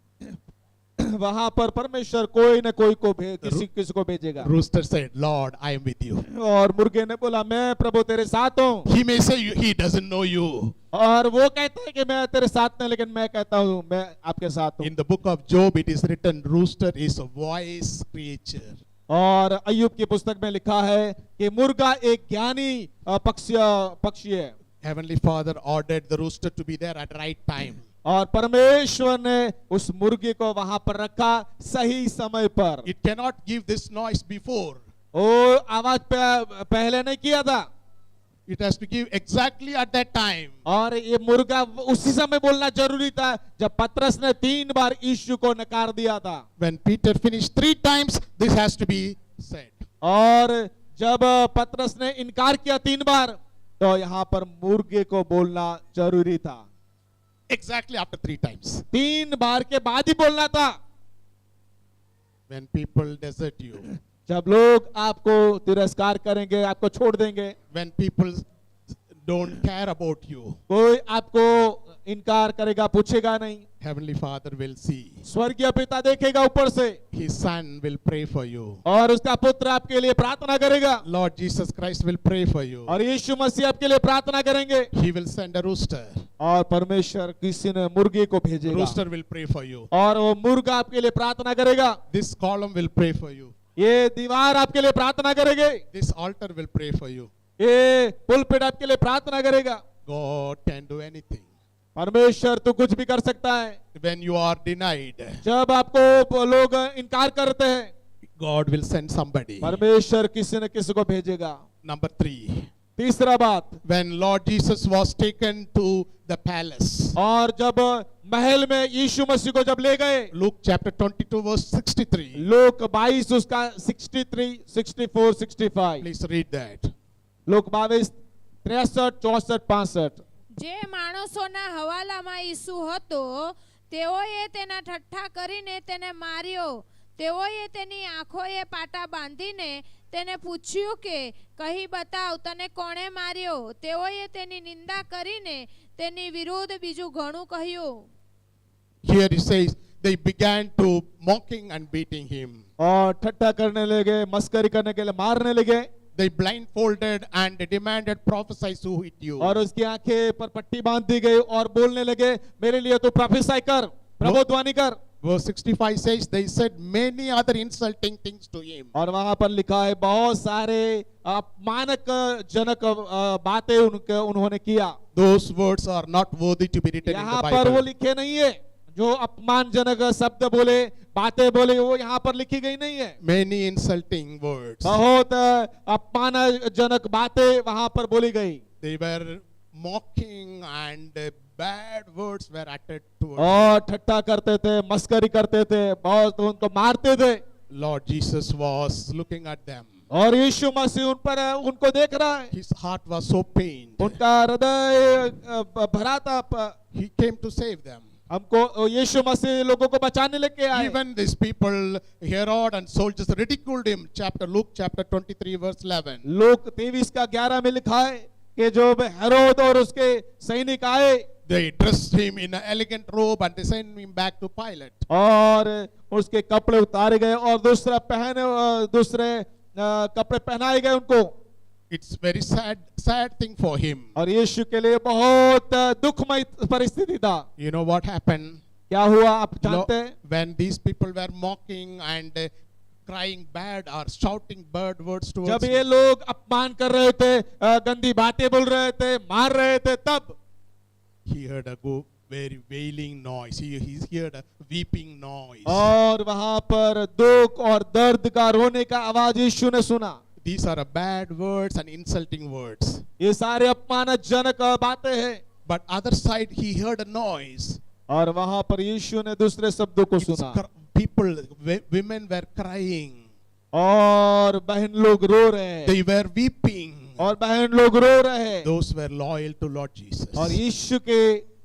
[SPEAKER 2] वहां पर परमेश्वर कोई न कोई को किसी को भेजेगा।
[SPEAKER 1] Rooster said, Lord, I am with you.
[SPEAKER 2] और मुर्गे ने बोला मैं प्रभु तेरे साथ हूँ।
[SPEAKER 1] He may say he doesn't know you.
[SPEAKER 2] और वो कहता है कि मैं तेरे साथ नहीं, लेकिन मैं कहता हूँ मैं आपके साथ हूँ।
[SPEAKER 1] In the book of Job, it is written, rooster is a wise creature.
[SPEAKER 2] और अय्यूब की पुस्तक में लिखा है कि मुर्गा एक ज्ञानी पक्षी है।
[SPEAKER 1] Heavenly Father ordered the rooster to be there at right time.
[SPEAKER 2] और परमेश्वर ने उस मुर्गे को वहां पर रखा सही समय पर।
[SPEAKER 1] It cannot give this noise before.
[SPEAKER 2] वो आवाज पहले नहीं किया था।
[SPEAKER 1] It has to give exactly at that time.
[SPEAKER 2] और ये मुर्गा उसी समय बोलना जरूरी था जब पतरस ने 3 बार यीशु को नकार दिया था।
[SPEAKER 1] When Peter finished 3 times, this has to be said.
[SPEAKER 2] और जब पतरस ने इनकार किया 3 बार, तो यहाँ पर मुर्गे को बोलना जरूरी था।
[SPEAKER 1] Exactly after 3 times.
[SPEAKER 2] 3 बार के बाद ही बोलना था।
[SPEAKER 1] When people desert you,
[SPEAKER 2] जब लोग आपको तिरस्कार करेंगे, आपको छोड़ देंगे,
[SPEAKER 1] when people don't care about you,
[SPEAKER 2] कोई आपको इनकार करेगा, पूछेगा नहीं,
[SPEAKER 1] Heavenly Father will see.
[SPEAKER 2] स्वर्गीय पिता देखेगा ऊपर से,
[SPEAKER 1] His Son will pray for you.
[SPEAKER 2] और उसका पुत्र आपके लिए प्रार्थना करेगा,
[SPEAKER 1] Lord Jesus Christ will pray for you.
[SPEAKER 2] और यीशु मसीह आपके लिए प्रार्थना करेंगे,
[SPEAKER 1] He will send a rooster.
[SPEAKER 2] और परमेश्वर किसी ने मुर्गे को भेजेगा,
[SPEAKER 1] Rooster will pray for you.
[SPEAKER 2] और वो मुर्गा आपके लिए प्रार्थना करेगा,
[SPEAKER 1] This column will pray for you.
[SPEAKER 2] ये दीवार आपके लिए प्रार्थना करेगे,
[SPEAKER 1] This altar will pray for you.
[SPEAKER 2] ये पुलपिट आपके लिए प्रार्थना करेगा।
[SPEAKER 1] God can do anything.
[SPEAKER 2] परमेश्वर तो कुछ भी कर सकता है।
[SPEAKER 1] When you are denied,
[SPEAKER 2] जब आपको लोग इनकार करते हैं,
[SPEAKER 1] God will send somebody.
[SPEAKER 2] परमेश्वर किसी न किसी को भेजेगा।
[SPEAKER 1] Number 3.
[SPEAKER 2] तीसरा बात,
[SPEAKER 1] When Lord Jesus was taken to the palace,
[SPEAKER 2] और जब महल में यीशु मसीह को जब ले गए,
[SPEAKER 1] Luke chapter 22 verse 63.
[SPEAKER 2] लोक 22 उसका 63, 64, 65,
[SPEAKER 1] Please read that.
[SPEAKER 2] लोक 22, 63, 64, 65।
[SPEAKER 3] જે માણસોના હવાલામાં ઈસુ હતો તેઓએ તેના ઠઠ્ઠા કરીને તેને માર્યો। તેઓએ તેની આંખોએ પાટા બાંધીને તેને પૂછ્યું કે કહી બતાવ તને કોણે માર્યો। તેઓએ તેની નિંદા કરીને તેની વિરુદ્ધ બીજું ઘણું કહ્યું।
[SPEAKER 1] Here he says, they began to mocking and beating him.
[SPEAKER 2] और ठट्ठा करने लगे, मस्करी करने के लिए मारने लगे।
[SPEAKER 1] They blindfolded and demanded, prophesy who hit you.
[SPEAKER 2] और उसकी आंखें पर पट्टी बांध दी गई और बोलने लगे मेरे लिए तो प्रोफेसाई कर, प्रभुत्वानी कर।
[SPEAKER 1] Verse 65 says, they said many other insulting things to him.
[SPEAKER 2] और वहां पर लिखा है बहुत सारे अपमानक जनक बातें उन्होंने किया।
[SPEAKER 1] Those words are not worthy to be written in the
[SPEAKER 2] यहाँ पर वो
[SPEAKER 1] Bible.
[SPEAKER 2] लिखे नहीं है, जो अपमानजनक शब्द बोले, बातें बोले, वो यहाँ पर लिखी गई नहीं है।
[SPEAKER 1] Many insulting words.
[SPEAKER 2] बहुत अपमानजनक बातें वहां पर बोली गई।
[SPEAKER 1] They were mocking and bad words were uttered towards
[SPEAKER 2] और ठट्ठा करते थे, मस्करी करते थे, बहुत उनको मारते थे।
[SPEAKER 1] Lord Jesus was looking at them.
[SPEAKER 2] और यीशु मसीह उनको देख रहा है।
[SPEAKER 1] His heart was so pained.
[SPEAKER 2] उनका हृदय भरा था।
[SPEAKER 1] He came to save them.
[SPEAKER 2] हमको यीशु मसीह लोगों को बचाने लेके आए।
[SPEAKER 1] Even these people, Herod and soldiers, ridiculed him. Luke chapter 23 verse 11.
[SPEAKER 2] Look 23 का 11 में लिखा है कि जो हेरोद और उसके सैनिक आए,
[SPEAKER 1] They dressed him in an elegant robe and they sent him back to Pilate.
[SPEAKER 2] और उसके कपड़े उतारे गए और दूसरे कपड़े पहनाए गए उनको,
[SPEAKER 1] It's very sad thing for him.
[SPEAKER 2] और यीशु के लिए बहुत दुखमय परिस्थिति था।
[SPEAKER 1] You know what happened?
[SPEAKER 2] क्या हुआ आप जानते हैं?
[SPEAKER 1] When these people were mocking and crying bad or shouting bad words towards
[SPEAKER 2] जब ये
[SPEAKER 1] him,
[SPEAKER 2] लोग अपमान कर रहे थे, गंदी बातें बोल रहे थे, मार रहे थे, तब
[SPEAKER 1] he heard a very wailing noise. He heard a weeping noise.
[SPEAKER 2] और वहां पर दुख और दर्द का रोने का आवाज यीशु ने सुना।
[SPEAKER 1] These are bad words and insulting words.
[SPEAKER 2] ये सारे अपमानजनक बातें हैं।
[SPEAKER 1] But other side he heard a noise.
[SPEAKER 2] और वहां पर यीशु ने दूसरे शब्दों को
[SPEAKER 1] It's
[SPEAKER 2] सुना,
[SPEAKER 1] people, women were crying.
[SPEAKER 2] और बहन लोग रो रहे हैं,
[SPEAKER 1] They were weeping.
[SPEAKER 2] और बहन लोग रो रहे हैं,
[SPEAKER 1] Those were loyal to Lord Jesus.
[SPEAKER 2] और यीशु के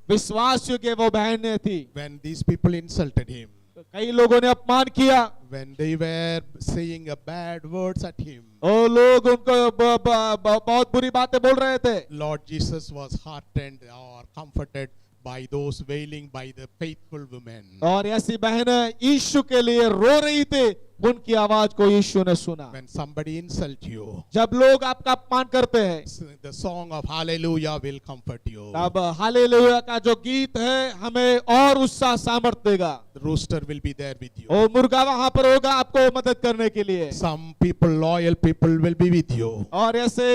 [SPEAKER 2] विश्वासियों के वो बहनें थी।
[SPEAKER 1] When these people insulted him,
[SPEAKER 2] कई लोगों ने अपमान किया,
[SPEAKER 1] when they were saying bad words at him,
[SPEAKER 2] और लोग उनको बहुत बुरी बातें बोल रहे थे,
[SPEAKER 1] Lord Jesus was heartened or comforted by those wailing by the faithful women.
[SPEAKER 2] और ऐसी बहनें यीशु के लिए रो रही थी, उनकी आवाज को यीशु ने सुना।
[SPEAKER 1] When somebody insult you,
[SPEAKER 2] जब लोग आपका अपमान करते हैं,
[SPEAKER 1] the song of Hallelujah will comfort you.
[SPEAKER 2] तब हालेलुया का जो गीत है हमें और उत्साह सामर्थ्य देगा।
[SPEAKER 1] The rooster will be there with you.
[SPEAKER 2] और मुर्गा वहां पर होगा आपको मदद करने के लिए,
[SPEAKER 1] Some people, loyal people, will be with you.
[SPEAKER 2] और ऐसे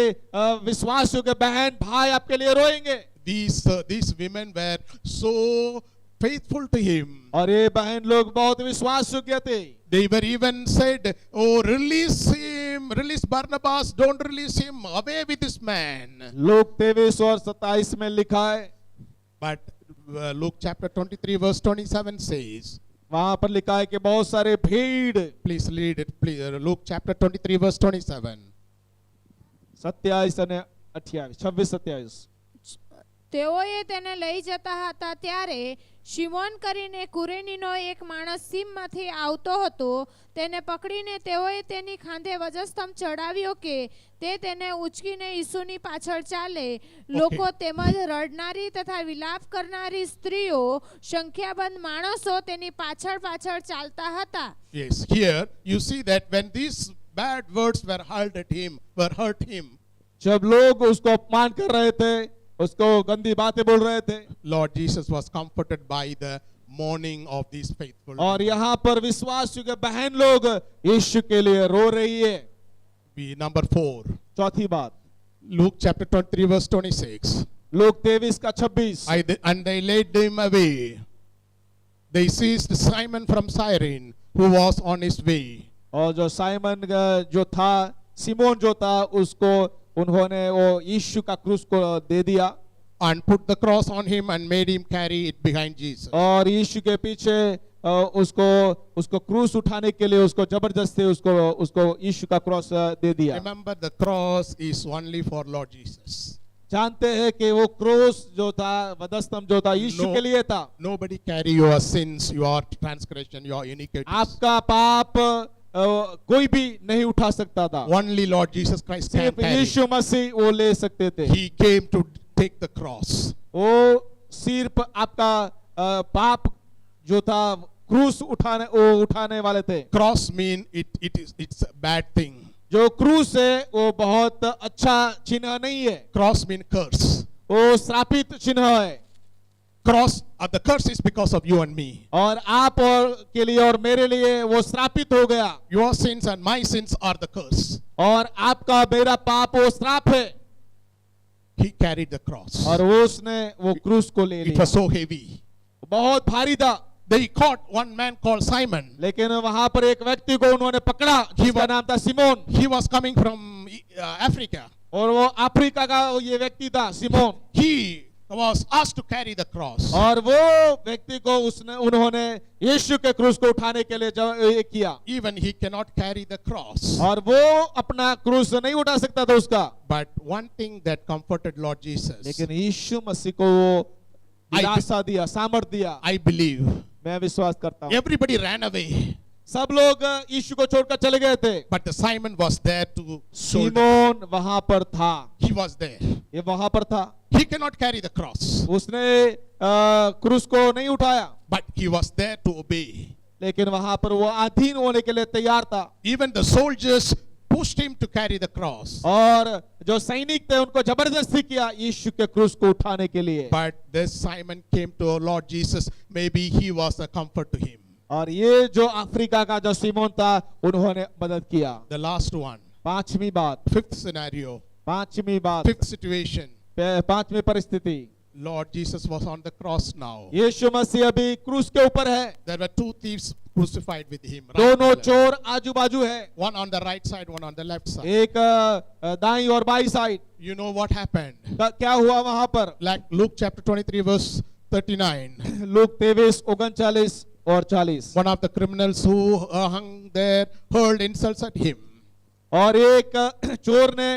[SPEAKER 2] विश्वासियों के बहन भाई आपके लिए रोएंगे।
[SPEAKER 1] These women were so faithful to him.
[SPEAKER 2] और ये बहन लोग बहुत विश्वास योग्य थे।
[SPEAKER 1] They were even said, "Oh, release him, release Barnabas, don't release him, away with this man."
[SPEAKER 2] लोग 23 और 27 में लिखा है,
[SPEAKER 1] But Luke chapter 23 verse 27 says,
[SPEAKER 2] वहां पर लिखा है कि बहुत सारे भीड़,
[SPEAKER 1] please read it, please. Luke chapter 23 verse 27.
[SPEAKER 2] 27 અને 28, 26, 27।
[SPEAKER 3] તેઓએ તેને લઈ જતા હતા ત્યારે શિમોન કરીને કુરેનીનો એક માણસ સીમમાંથી આવતો હતો, તેને પકડીને તેઓએ તેની ખાંધે વજસ્તંભ ચડાવ્યો કે તે તેને ઉંચકીને ઈસુની પાછળ ચાલે। લોકો તેમજ રડનારી તથા વિલાપ કરનારી સ્ત્રીઓ, સંખ્યાબંધ માણસો તેની પાછળ પાછળ ચાલતા હતા।
[SPEAKER 1] Yes, here you see that when these bad words were hurled at him,
[SPEAKER 2] जब लोग उसको अपमान कर रहे थे, उसको गंदी बातें बोल रहे थे,
[SPEAKER 1] Lord Jesus was comforted by the mourning of these faithful.
[SPEAKER 2] और यहाँ पर विश्वासियों के बहन लोग यीशु के लिए रो रही है।
[SPEAKER 1] Number 4,
[SPEAKER 2] चौथी बात,
[SPEAKER 1] Luke chapter 23 verse 26.
[SPEAKER 2] लोग 23 का 26।
[SPEAKER 1] And they laid him away. They seized Simon from Cyrene, who was on his way.
[SPEAKER 2] और जो साइमन जो था, सिमोन जो था, उसको उन्होंने वो यीशु का क्रूस को दे दिया,
[SPEAKER 1] And put the cross on him and made him carry it behind Jesus.
[SPEAKER 2] और यीशु के पीछे उसको क्रूस उठाने के लिए उसको जबरदस्ती उसको यीशु का क्रॉस दे दिया।
[SPEAKER 1] Remember, the cross is only for Lord Jesus.
[SPEAKER 2] जानते हैं कि वो क्रूस जो था, वधस्तंभ जो था, यीशु के लिए था।
[SPEAKER 1] Nobody carry your sins, your transgression, your iniquities.
[SPEAKER 2] आपका पाप कोई भी नहीं उठा सकता था,
[SPEAKER 1] Only Lord Jesus Christ can
[SPEAKER 2] सिर्फ
[SPEAKER 1] carry.
[SPEAKER 2] यीशु मसीह वो ले सकते थे।
[SPEAKER 1] He came to take the cross.
[SPEAKER 2] वो सिर्फ आपका पाप जो था क्रूस उठाने वाले थे।
[SPEAKER 1] Cross mean it's a bad thing.
[SPEAKER 2] जो क्रूस है वो बहुत अच्छा चिन्ह नहीं है,
[SPEAKER 1] Cross mean curse.
[SPEAKER 2] वो श्रापित चिन्ह है।
[SPEAKER 1] Cross, the curse is because of you and me.
[SPEAKER 2] और आप और के लिए और मेरे लिए वो श्रापित हो गया,
[SPEAKER 1] Your sins and my sins are the curse.
[SPEAKER 2] और आपका मेरा पाप वो श्राप है।
[SPEAKER 1] He carried the cross.
[SPEAKER 2] और वो उसने वो क्रूस को ले
[SPEAKER 1] It
[SPEAKER 2] लिया,
[SPEAKER 1] was so heavy.
[SPEAKER 2] बहुत भारी था।
[SPEAKER 1] They caught one man called Simon.
[SPEAKER 2] लेकिन वहां पर एक व्यक्ति को उन्होंने पकड़ा, जिसका नाम था Simone,
[SPEAKER 1] He was coming from Africa.
[SPEAKER 2] और वो अफ्रीका का ये व्यक्ति था Simone.
[SPEAKER 1] He was asked to carry the cross.
[SPEAKER 2] और वो व्यक्ति को उन्होंने यीशु के क्रूस को उठाने के लिए किया।
[SPEAKER 1] Even he cannot carry the cross.
[SPEAKER 2] और वो अपना क्रूस नहीं उठा सकता था उसका।
[SPEAKER 1] But one thing that comforted Lord Jesus,
[SPEAKER 2] लेकिन यीशु मसीह को वो दिलासा दिया, सामर्थ दिया।
[SPEAKER 1] I believe,
[SPEAKER 2] मैं विश्वास करता हूँ।
[SPEAKER 1] everybody ran away.
[SPEAKER 2] सब लोग यीशु को छोड़कर चले गए थे,
[SPEAKER 1] But the Simon was there to shoulder.
[SPEAKER 2] Simon वहां पर था,
[SPEAKER 1] He was there.
[SPEAKER 2] ये वहां पर था।
[SPEAKER 1] He cannot carry the cross.
[SPEAKER 2] उसने क्रूस को नहीं उठाया,
[SPEAKER 1] But he was there to obey.
[SPEAKER 2] लेकिन वहां पर वो अधीन होने के लिए तैयार था।
[SPEAKER 1] Even the soldiers pushed him to carry the cross.
[SPEAKER 2] और जो सैनिक थे उनको जबरदस्ती किया यीशु के क्रूस को उठाने के लिए।
[SPEAKER 1] But this Simon came to our Lord Jesus. Maybe he was a comfort to him.
[SPEAKER 2] और ये जो अफ्रीका का जो सीमोन था उन्होंने मदद किया।
[SPEAKER 1] The last one,
[SPEAKER 2] पांचवी बात,
[SPEAKER 1] fifth scenario,
[SPEAKER 2] पांचवी बात,
[SPEAKER 1] fifth situation.
[SPEAKER 2] पांचवी परिस्थिति,
[SPEAKER 1] Lord Jesus was on the cross now.
[SPEAKER 2] यीशु मसीह अभी क्रूस के ऊपर है।
[SPEAKER 1] There were two thieves crucified with him. right
[SPEAKER 2] दोनों
[SPEAKER 1] and left.
[SPEAKER 2] चोर आजू बाजू है,
[SPEAKER 1] One on the right side, one on the left side.
[SPEAKER 2] एक दाईं और बाईं side.
[SPEAKER 1] You know what happened?
[SPEAKER 2] क्या हुआ वहां पर?
[SPEAKER 1] Like Luke chapter 23 verse 39.
[SPEAKER 2] Look 23, 39 और 40।
[SPEAKER 1] One of the criminals who hung there hurled insults at him.
[SPEAKER 2] और एक चोर ने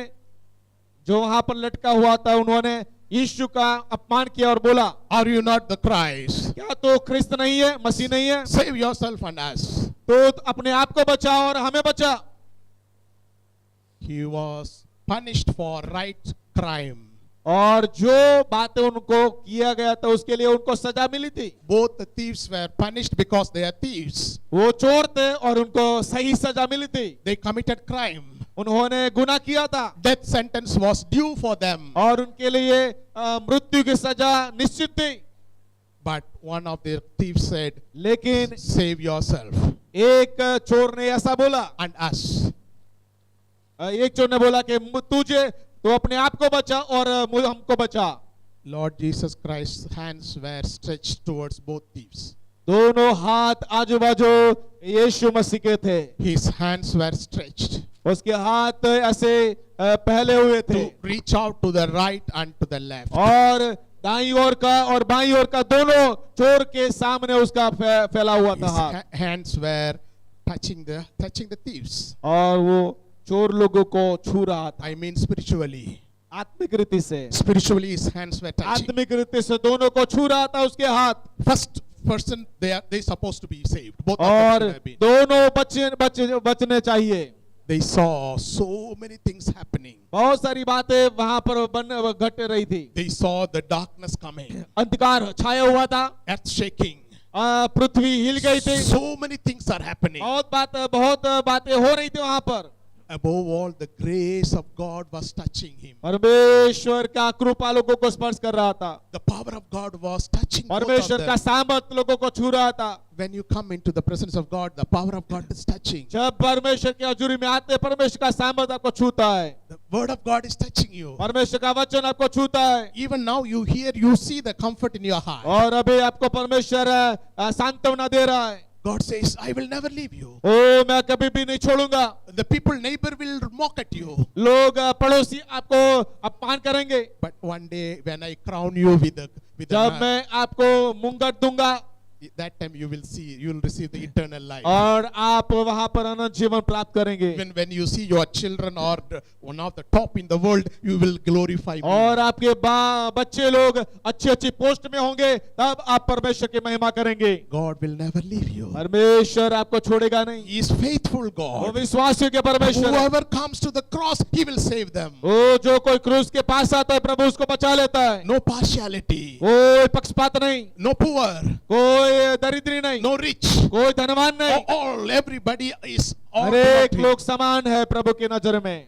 [SPEAKER 2] जो वहां पर लटका हुआ था उन्होंने यीशु का अपमान किया और बोला,
[SPEAKER 1] Are you not the Christ?
[SPEAKER 2] क्या तो ख्रिस्त नहीं है, मसीह नहीं है?
[SPEAKER 1] Save yourself and us.
[SPEAKER 2] तो अपने आप को बचा और हमें बचा।
[SPEAKER 1] He was punished for right crime.
[SPEAKER 2] और जो बातें उनको किया गया था उसके लिए उनको सजा मिली थी।
[SPEAKER 1] Both the thieves were punished because they are thieves.
[SPEAKER 2] वो चोर थे और उनको सही सजा मिली थी।
[SPEAKER 1] They committed crime.
[SPEAKER 2] उन्होंने गुनाह किया था
[SPEAKER 1] Death sentence was due for them.
[SPEAKER 2] और उनके लिए मृत्यु की सजा निश्चित थी।
[SPEAKER 1] But one of the thieves said,
[SPEAKER 2] लेकिन
[SPEAKER 1] Save yourself
[SPEAKER 2] एक चोर ने ऐसा बोला,
[SPEAKER 1] and us.
[SPEAKER 2] एक चोर ने बोला कि तुझे तो अपने आप को बचा और हमको बचा।
[SPEAKER 1] Lord Jesus Christ's hands were stretched towards both thieves.
[SPEAKER 2] दोनों हाथ आजू बाजू यीशु मसीह के थे।
[SPEAKER 1] His hands were stretched
[SPEAKER 2] उसके हाथ ऐसे पहले हुए थे
[SPEAKER 1] to reach out to the right and to the left.
[SPEAKER 2] और दाईं ओर का और बाईं ओर का दोनों चोर के सामने उसका फैला हुआ था
[SPEAKER 1] His
[SPEAKER 2] हाथ।
[SPEAKER 1] hands were touching the thieves.
[SPEAKER 2] और वो चोर लोगों को छू रहा था।
[SPEAKER 1] I mean spiritually.
[SPEAKER 2] आत्मिक रीति से,
[SPEAKER 1] Spiritually his hands were touching.
[SPEAKER 2] आत्मिक रीति से दोनों को छू रहा था उसके हाथ।
[SPEAKER 1] First person they supposed to be saved. Both of them
[SPEAKER 2] और
[SPEAKER 1] should have been.
[SPEAKER 2] दोनों बचने चाहिए।
[SPEAKER 1] They saw so many things happening.
[SPEAKER 2] बहुत सारी बातें वहां पर घट रही थी।
[SPEAKER 1] They saw the darkness coming,
[SPEAKER 2] अंधकार छाया हुआ था,
[SPEAKER 1] earth shaking.
[SPEAKER 2] पृथ्वी हिल गई थी।
[SPEAKER 1] So many things are happening.
[SPEAKER 2] बहुत बातें हो रही थी वहां पर।
[SPEAKER 1] Above all, the grace of God was touching him.
[SPEAKER 2] परमेश्वर का कृपा लोगों को स्पर्श कर रहा था।
[SPEAKER 1] The power of God was touching both of
[SPEAKER 2] परमेश्वर
[SPEAKER 1] them.
[SPEAKER 2] का सामर्थ लोगों को छू रहा था।
[SPEAKER 1] When you come into the presence of God, the power of God is touching.
[SPEAKER 2] जब परमेश्वर की हजूरी में आते परमेश्वर का सामर्थ आपको छूता है।
[SPEAKER 1] The word of God is touching you.
[SPEAKER 2] परमेश्वर का वचन आपको छूता है।
[SPEAKER 1] Even now you hear, you see the comfort in your heart.
[SPEAKER 2] और अभी आपको परमेश्वर सांत्वना दे रहा है।
[SPEAKER 1] God says, I will never leave you.
[SPEAKER 2] ओ मैं कभी भी नहीं छोड़ूंगा।
[SPEAKER 1] The people, neighbor will mock at you.
[SPEAKER 2] लोग पड़ोसी आपको अपमान करेंगे,
[SPEAKER 1] But one day when I crown you with a
[SPEAKER 2] जब मैं आपको मुंगट दूंगा
[SPEAKER 1] that time you will receive the eternal life.
[SPEAKER 2] और आप वहां पर अनंत जीवन प्राप्त करेंगे।
[SPEAKER 1] Even when you see your children or one of the top in the world, you will glorify me.
[SPEAKER 2] और आपके बच्चे लोग अच्छी पोस्ट में होंगे तब आप परमेश्वर की महिमा करेंगे।
[SPEAKER 1] God will never leave you.
[SPEAKER 2] परमेश्वर आपको छोड़ेगा नहीं।
[SPEAKER 1] He is faithful
[SPEAKER 2] वो
[SPEAKER 1] God.
[SPEAKER 2] विश्वासियों के परमेश्वर है।
[SPEAKER 1] Whoever comes to the cross, He will save them.
[SPEAKER 2] वो जो कोई क्रूस के पास आता है प्रभु उसको बचा लेता है।
[SPEAKER 1] No partiality,
[SPEAKER 2] कोई पक्षपात नहीं,
[SPEAKER 1] no poor,
[SPEAKER 2] कोई दरिद्री नहीं,
[SPEAKER 1] no rich.
[SPEAKER 2] कोई धनवान नहीं,
[SPEAKER 1] Everybody is all
[SPEAKER 2] हर एक
[SPEAKER 1] belong to
[SPEAKER 2] लोग समान है प्रभु की नजर में।
[SPEAKER 1] Him.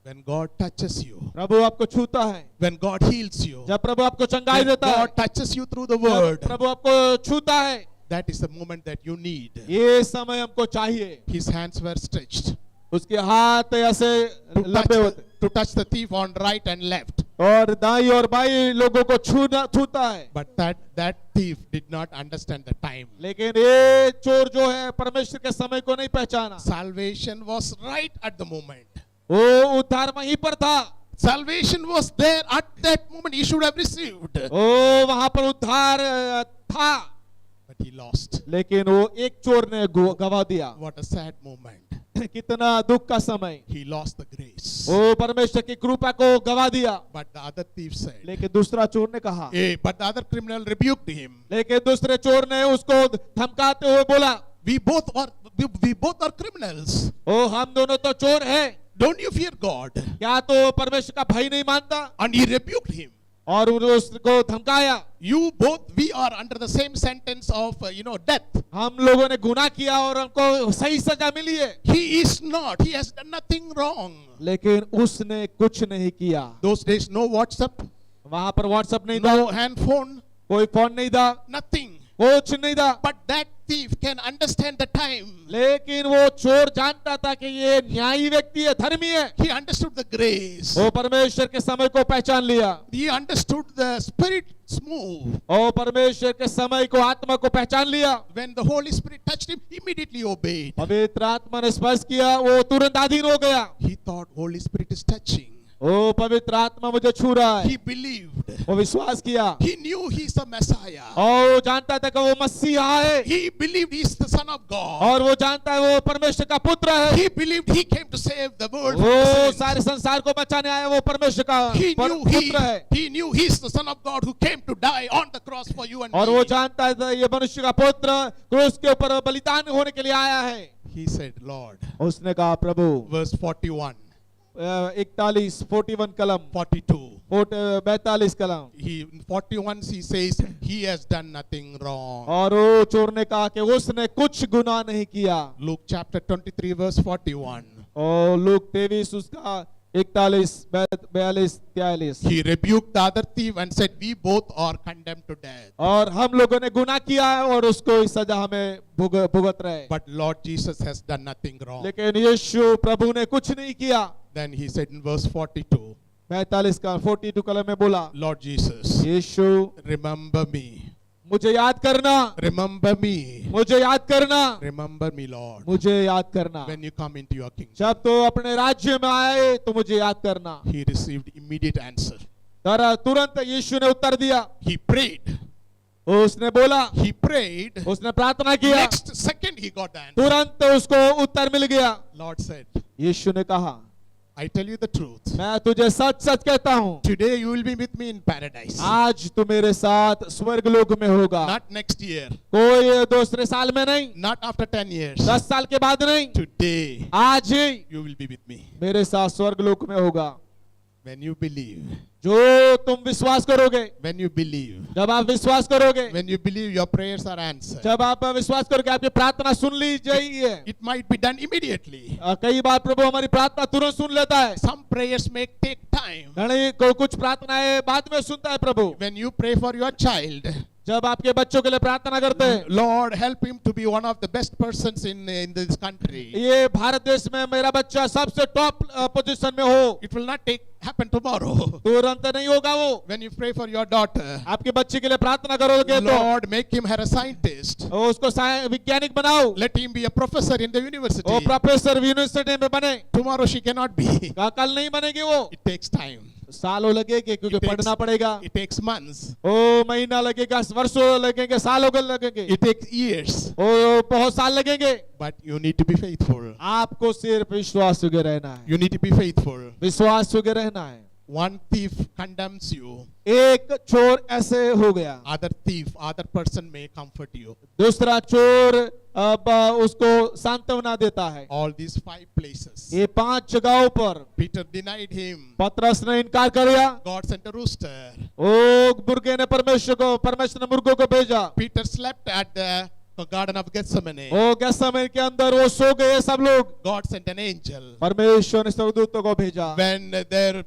[SPEAKER 1] When God touches you,
[SPEAKER 2] प्रभु आपको छूता है,
[SPEAKER 1] when God heals you,
[SPEAKER 2] जब प्रभु आपको चंगाई
[SPEAKER 1] when
[SPEAKER 2] देता है,
[SPEAKER 1] God touches you through the
[SPEAKER 2] जब
[SPEAKER 1] word,
[SPEAKER 2] प्रभु आपको छूता है,
[SPEAKER 1] that is the moment that you need.
[SPEAKER 2] ये समय हमको चाहिए।
[SPEAKER 1] His hands were stretched
[SPEAKER 2] उसके हाथ ऐसे लंबे होते
[SPEAKER 1] to touch the thief on right and left.
[SPEAKER 2] और दाई और बाई लोगों को छूता है।
[SPEAKER 1] But that thief did not understand the time.
[SPEAKER 2] लेकिन ये चोर जो है परमेश्वर के समय को नहीं पहचाना।
[SPEAKER 1] Salvation was right at the moment.
[SPEAKER 2] वो उद्धार वहीं पर था।
[SPEAKER 1] Salvation was there at that moment. He should have received.
[SPEAKER 2] ओ वहां पर उद्धार था,
[SPEAKER 1] But he lost.
[SPEAKER 2] लेकिन वो एक चोर ने गवा दिया।
[SPEAKER 1] What a sad moment.
[SPEAKER 2] कितना दुख का समय।
[SPEAKER 1] He lost the grace.
[SPEAKER 2] वो परमेश्वर की कृपा को गवा दिया।
[SPEAKER 1] But the other thief said,
[SPEAKER 2] लेकिन दूसरा चोर ने कहा,
[SPEAKER 1] but the other criminal rebuked him.
[SPEAKER 2] लेकिन दूसरे चोर ने उसको धमकाते हुए बोला,
[SPEAKER 1] We both are criminals.
[SPEAKER 2] ओ हम दोनों तो चोर हैं,
[SPEAKER 1] Don't you fear God?
[SPEAKER 2] क्या तो परमेश्वर का भय नहीं मानता?
[SPEAKER 1] And he rebuked him.
[SPEAKER 2] और उन्होंने उसको धमकाया।
[SPEAKER 1] You both, we are under the same sentence of, death.
[SPEAKER 2] हम लोगों ने गुनाह किया और हमको सही सजा मिली है,
[SPEAKER 1] He is not. He has done nothing wrong.
[SPEAKER 2] लेकिन उसने कुछ नहीं किया।
[SPEAKER 1] Those days, no WhatsApp,
[SPEAKER 2] वहां पर व्हाट्सएप नहीं था,
[SPEAKER 1] no hand phone,
[SPEAKER 2] कोई फोन नहीं था,
[SPEAKER 1] nothing.
[SPEAKER 2] कुछ नहीं था।
[SPEAKER 1] But that thief can understand the time.
[SPEAKER 2] लेकिन वो चोर जानता था कि ये न्यायी व्यक्ति है, धर्मी है।
[SPEAKER 1] He understood the grace.
[SPEAKER 2] वो परमेश्वर के समय को पहचान लिया,
[SPEAKER 1] He understood the Spirit's move.
[SPEAKER 2] और परमेश्वर के समय को, आत्मा को पहचान लिया।
[SPEAKER 1] When the Holy Spirit touched him, immediately obeyed.
[SPEAKER 2] पवित्र आत्मा ने स्पर्श किया, वो तुरंत अधीन हो गया।
[SPEAKER 1] He thought Holy Spirit is touching.
[SPEAKER 2] ओ पवित्र आत्मा मुझे छू रहा है।
[SPEAKER 1] He believed.
[SPEAKER 2] वो विश्वास किया,
[SPEAKER 1] He knew he's the Messiah.
[SPEAKER 2] और वो जानता था कि वो मसीहा है,
[SPEAKER 1] He believed he's the Son of God.
[SPEAKER 2] और वो जानता है वो परमेश्वर का पुत्र है।
[SPEAKER 1] He believed he came to save the world. from
[SPEAKER 2] वो
[SPEAKER 1] sin.
[SPEAKER 2] सारे संसार को बचाने आया, वो परमेश्वर का पुत्र है।
[SPEAKER 1] He knew he's the Son of God who came to die on the cross for you and
[SPEAKER 2] और
[SPEAKER 1] me.
[SPEAKER 2] वो जानता है ये मनुष्य का पुत्र क्रूस के ऊपर बलिदान होने के लिए आया है।
[SPEAKER 1] He said, Lord.
[SPEAKER 2] उसने कहा, प्रभु,
[SPEAKER 1] Verse 41,
[SPEAKER 2] 41 कलम
[SPEAKER 1] 42.
[SPEAKER 2] 42 कलम,
[SPEAKER 1] In 41 he says, he has done nothing wrong.
[SPEAKER 2] और वो चोर ने कहा कि उसने कुछ गुनाह नहीं किया।
[SPEAKER 1] Luke chapter 23 verse 41.
[SPEAKER 2] और लूक 23 उसका 41, 42, 43।
[SPEAKER 1] He rebuked the other thief and said, we both are condemned to death.
[SPEAKER 2] और हम लोगों ने गुनाह किया है और उसको इस सजा हमें भुगत रहे,
[SPEAKER 1] But Lord Jesus has done nothing wrong.
[SPEAKER 2] लेकिन यीशु प्रभु ने कुछ नहीं किया।
[SPEAKER 1] Then he said in verse 42,
[SPEAKER 2] 42 का 42 कलम में बोला,
[SPEAKER 1] Lord Jesus,
[SPEAKER 2] यीशु
[SPEAKER 1] remember me.
[SPEAKER 2] मुझे याद करना,
[SPEAKER 1] Remember me.
[SPEAKER 2] मुझे याद करना,
[SPEAKER 1] Remember me, Lord.
[SPEAKER 2] मुझे याद करना।
[SPEAKER 1] When you come into your kingdom.
[SPEAKER 2] जब तो अपने राज्य में आए तो मुझे याद करना।
[SPEAKER 1] He received immediate answer.
[SPEAKER 2] तुरंत यीशु ने उत्तर दिया।
[SPEAKER 1] He prayed.
[SPEAKER 2] उसने बोला,
[SPEAKER 1] He prayed.
[SPEAKER 2] उसने प्रार्थना किया,
[SPEAKER 1] Next second he got the answer.
[SPEAKER 2] तुरंत उसको उत्तर मिल गया।
[SPEAKER 1] Lord said,
[SPEAKER 2] यीशु ने कहा,
[SPEAKER 1] I tell you the truth.
[SPEAKER 2] मैं तुझे सच सच कहता हूँ,
[SPEAKER 1] Today you will be with me in paradise.
[SPEAKER 2] आज तू मेरे साथ स्वर्ग लोक में होगा।
[SPEAKER 1] Not next year.
[SPEAKER 2] कोई दूसरे साल में नहीं,
[SPEAKER 1] Not after 10 years.
[SPEAKER 2] 10 साल के बाद नहीं,
[SPEAKER 1] Today
[SPEAKER 2] आज ही
[SPEAKER 1] you will be with me.
[SPEAKER 2] मेरे साथ स्वर्ग लोक में होगा।
[SPEAKER 1] When you believe.
[SPEAKER 2] जो तुम विश्वास करोगे,
[SPEAKER 1] When you believe.
[SPEAKER 2] जब आप विश्वास करोगे,
[SPEAKER 1] When you believe, your prayers are answered.
[SPEAKER 2] जब आप विश्वास करोगे आपकी प्रार्थना सुन ली जाएगी।
[SPEAKER 1] It might be done immediately.
[SPEAKER 2] कई बार प्रभु हमारी प्रार्थना तुरंत सुन लेता है,
[SPEAKER 1] Some prayers may take time.
[SPEAKER 2] कुछ प्रार्थनाएं बाद में सुनता है प्रभु।
[SPEAKER 1] When you pray for your child,
[SPEAKER 2] जब आपके बच्चों के लिए प्रार्थना करते हैं,
[SPEAKER 1] Lord, help him to be one of the best persons in this country.
[SPEAKER 2] ये भारत देश में मेरा बच्चा सबसे टॉप पोजीशन में हो,
[SPEAKER 1] It will not happen tomorrow.
[SPEAKER 2] तुरंत नहीं होगा वो।
[SPEAKER 1] When you pray for your daughter,
[SPEAKER 2] आपके बच्चे के लिए प्रार्थना करोगे तो
[SPEAKER 1] Lord, make him her a scientist.
[SPEAKER 2] उसको वैज्ञानिक बनाओ,
[SPEAKER 1] Let him be a professor in the university.
[SPEAKER 2] वो प्रोफेसर यूनिवर्सिटी में बने।
[SPEAKER 1] Tomorrow she cannot be.
[SPEAKER 2] कल नहीं बनेगी वो,
[SPEAKER 1] It takes time.
[SPEAKER 2] सालों लगेंगे क्योंकि पढ़ना पड़ेगा।
[SPEAKER 1] It takes months.
[SPEAKER 2] ओ महीना लगेगा, वर्षों लगेंगे, सालों लगेंगे,
[SPEAKER 1] It takes years.
[SPEAKER 2] ओ बहुत साल लगेंगे।
[SPEAKER 1] But you need to be faithful.
[SPEAKER 2] आपको सिर्फ विश्वास योग्य रहना है,
[SPEAKER 1] You need to be faithful.
[SPEAKER 2] विश्वास योग्य रहना है।
[SPEAKER 1] One thief condemns you.
[SPEAKER 2] एक चोर ऐसे हो गया,
[SPEAKER 1] Other person may comfort you.
[SPEAKER 2] दूसरा चोर अब उसको सांत्वना देता है।
[SPEAKER 1] All these 5 places.
[SPEAKER 2] ये 5 जगहों पर
[SPEAKER 1] Peter denied him.
[SPEAKER 2] पतरस ने इनकार कर दिया।
[SPEAKER 1] God sent a rooster.
[SPEAKER 2] ओ मुर्गे ने परमेश्वर ने मुर्गों को भेजा।
[SPEAKER 1] Peter slept at the Garden of Gethsemane.
[SPEAKER 2] ओ गेत्सेमने के अंदर वो सो गए सब लोग।
[SPEAKER 1] God sent an angel.
[SPEAKER 2] परमेश्वर ने स्वर्गदूतों को भेजा।
[SPEAKER 1] When their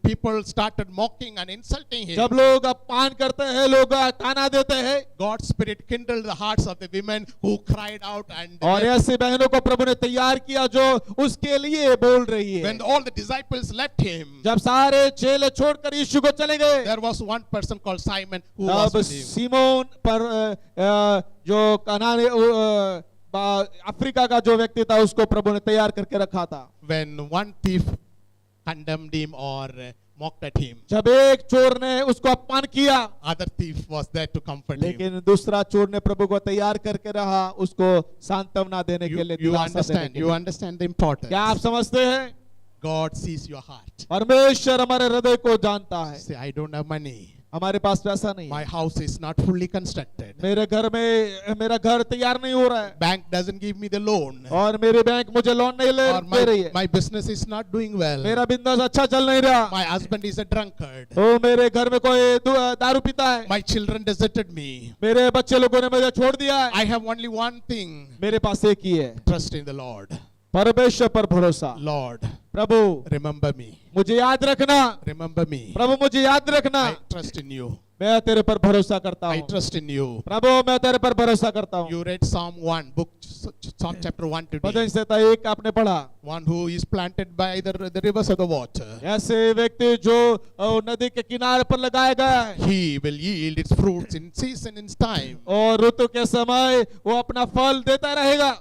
[SPEAKER 1] people started mocking and insulting him,
[SPEAKER 2] जब लोग अपमान करते हैं, लोग ताना देते हैं,
[SPEAKER 1] God's spirit kindled the hearts of the women who cried out and
[SPEAKER 2] और ऐसी बहनों को प्रभु ने तैयार किया जो उसके लिए बोल रही है।
[SPEAKER 1] when all the disciples left him,
[SPEAKER 2] जब सारे चेले छोड़कर यीशु को चले गए,
[SPEAKER 1] there was one person called Simon who was
[SPEAKER 2] तब
[SPEAKER 1] with him.
[SPEAKER 2] सीमोन पर जो कनाने अफ्रीका का जो व्यक्ति था उसको प्रभु ने तैयार करके रखा था।
[SPEAKER 1] When one thief condemned him or mocked at him,
[SPEAKER 2] जब एक चोर ने उसको अपमान किया,
[SPEAKER 1] other thief was there to comfort him.
[SPEAKER 2] लेकिन दूसरा चोर ने प्रभु को तैयार करके रहा उसको सांत्वना देने के लिए,
[SPEAKER 1] You
[SPEAKER 2] दिलासा देने के लिए।
[SPEAKER 1] understand the importance.
[SPEAKER 2] क्या आप समझते हैं?
[SPEAKER 1] God sees your heart.
[SPEAKER 2] परमेश्वर हमारे हृदय को जानता है।
[SPEAKER 1] Say, I don't have money.
[SPEAKER 2] हमारे पास पैसा नहीं
[SPEAKER 1] My
[SPEAKER 2] है,
[SPEAKER 1] house is not fully constructed.
[SPEAKER 2] मेरे घर में मेरा घर तैयार नहीं हो रहा है,
[SPEAKER 1] Bank doesn't give me the loan.
[SPEAKER 2] और मेरी बैंक मुझे लोन नहीं
[SPEAKER 1] Or
[SPEAKER 2] दे रही है,
[SPEAKER 1] my business is not doing well.
[SPEAKER 2] मेरा बिजनेस अच्छा चल नहीं रहा,
[SPEAKER 1] My husband is a drunkard.
[SPEAKER 2] तो मेरे घर में कोई दारू पीता है,
[SPEAKER 1] My children deserted me.
[SPEAKER 2] मेरे बच्चे लोगों ने मुझे छोड़ दिया है।
[SPEAKER 1] I have only one thing.
[SPEAKER 2] मेरे पास एक ही है,
[SPEAKER 1] Trust in the Lord.
[SPEAKER 2] परमेश्वर पर भरोसा।
[SPEAKER 1] Lord,
[SPEAKER 2] प्रभु
[SPEAKER 1] remember me.
[SPEAKER 2] मुझे याद रखना,
[SPEAKER 1] Remember me.
[SPEAKER 2] प्रभु मुझे याद रखना,
[SPEAKER 1] I trust in you.
[SPEAKER 2] मैं तेरे पर भरोसा करता
[SPEAKER 1] I
[SPEAKER 2] हूँ,
[SPEAKER 1] trust in you.
[SPEAKER 2] प्रभु मैं तेरे पर भरोसा करता हूँ।
[SPEAKER 1] You read Psalm 1, Psalm chapter 1 today.
[SPEAKER 2] भजन संहिता 1 आपने पढ़ा,
[SPEAKER 1] One who is planted by the rivers of the water.
[SPEAKER 2] ऐसे व्यक्ति जो नदी के किनारे पर लगाया गया है
[SPEAKER 1] He will yield its fruits in season, in time.
[SPEAKER 2] और ऋतु के समय वो अपना फल देता रहेगा।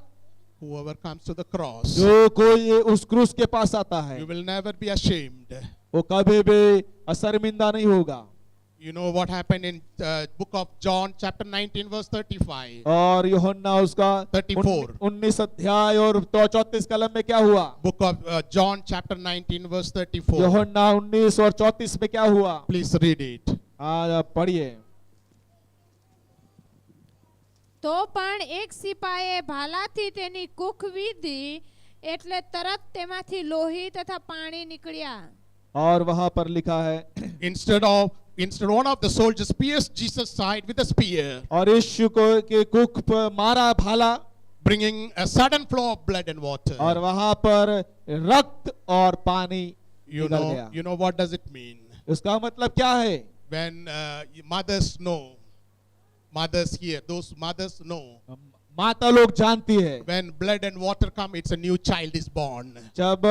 [SPEAKER 1] Whoever comes to the cross,
[SPEAKER 2] जो कोई उस क्रूस के पास आता है
[SPEAKER 1] you will never be ashamed.
[SPEAKER 2] वो कभी भी असर्मिंदा नहीं होगा।
[SPEAKER 1] You know what happened in book of John chapter 19 verse 35.
[SPEAKER 2] और यूहन्ना उसका
[SPEAKER 1] 34.
[SPEAKER 2] 19 अध्याय और 34 कलम में क्या हुआ?
[SPEAKER 1] Book of John chapter 19 verse 34.
[SPEAKER 2] यूहन्ना 19 और 34 में क्या हुआ?
[SPEAKER 1] Please read it.
[SPEAKER 2] पढ़िए।
[SPEAKER 3] તો પણ એક સિપાઈએ ભાલાથી તેની કુખ વીધી એટલે તરત તેમાંથી લોહી તથા પાણી નીકળ્યા।
[SPEAKER 2] और वहां पर लिखा है,
[SPEAKER 1] Instead one of the soldiers pierced Jesus' side with a spear,
[SPEAKER 2] और यीशु को के कुख पर मारा भाला,
[SPEAKER 1] bringing a sudden flow of blood and water.
[SPEAKER 2] और वहां पर रक्त और पानी निकल गया।
[SPEAKER 1] You know what does it mean?
[SPEAKER 2] उसका मतलब क्या है?
[SPEAKER 1] When mothers know, mothers here, those mothers know,
[SPEAKER 2] माता लोग जानती है,
[SPEAKER 1] when blood and water come, it's a new child is born.
[SPEAKER 2] जब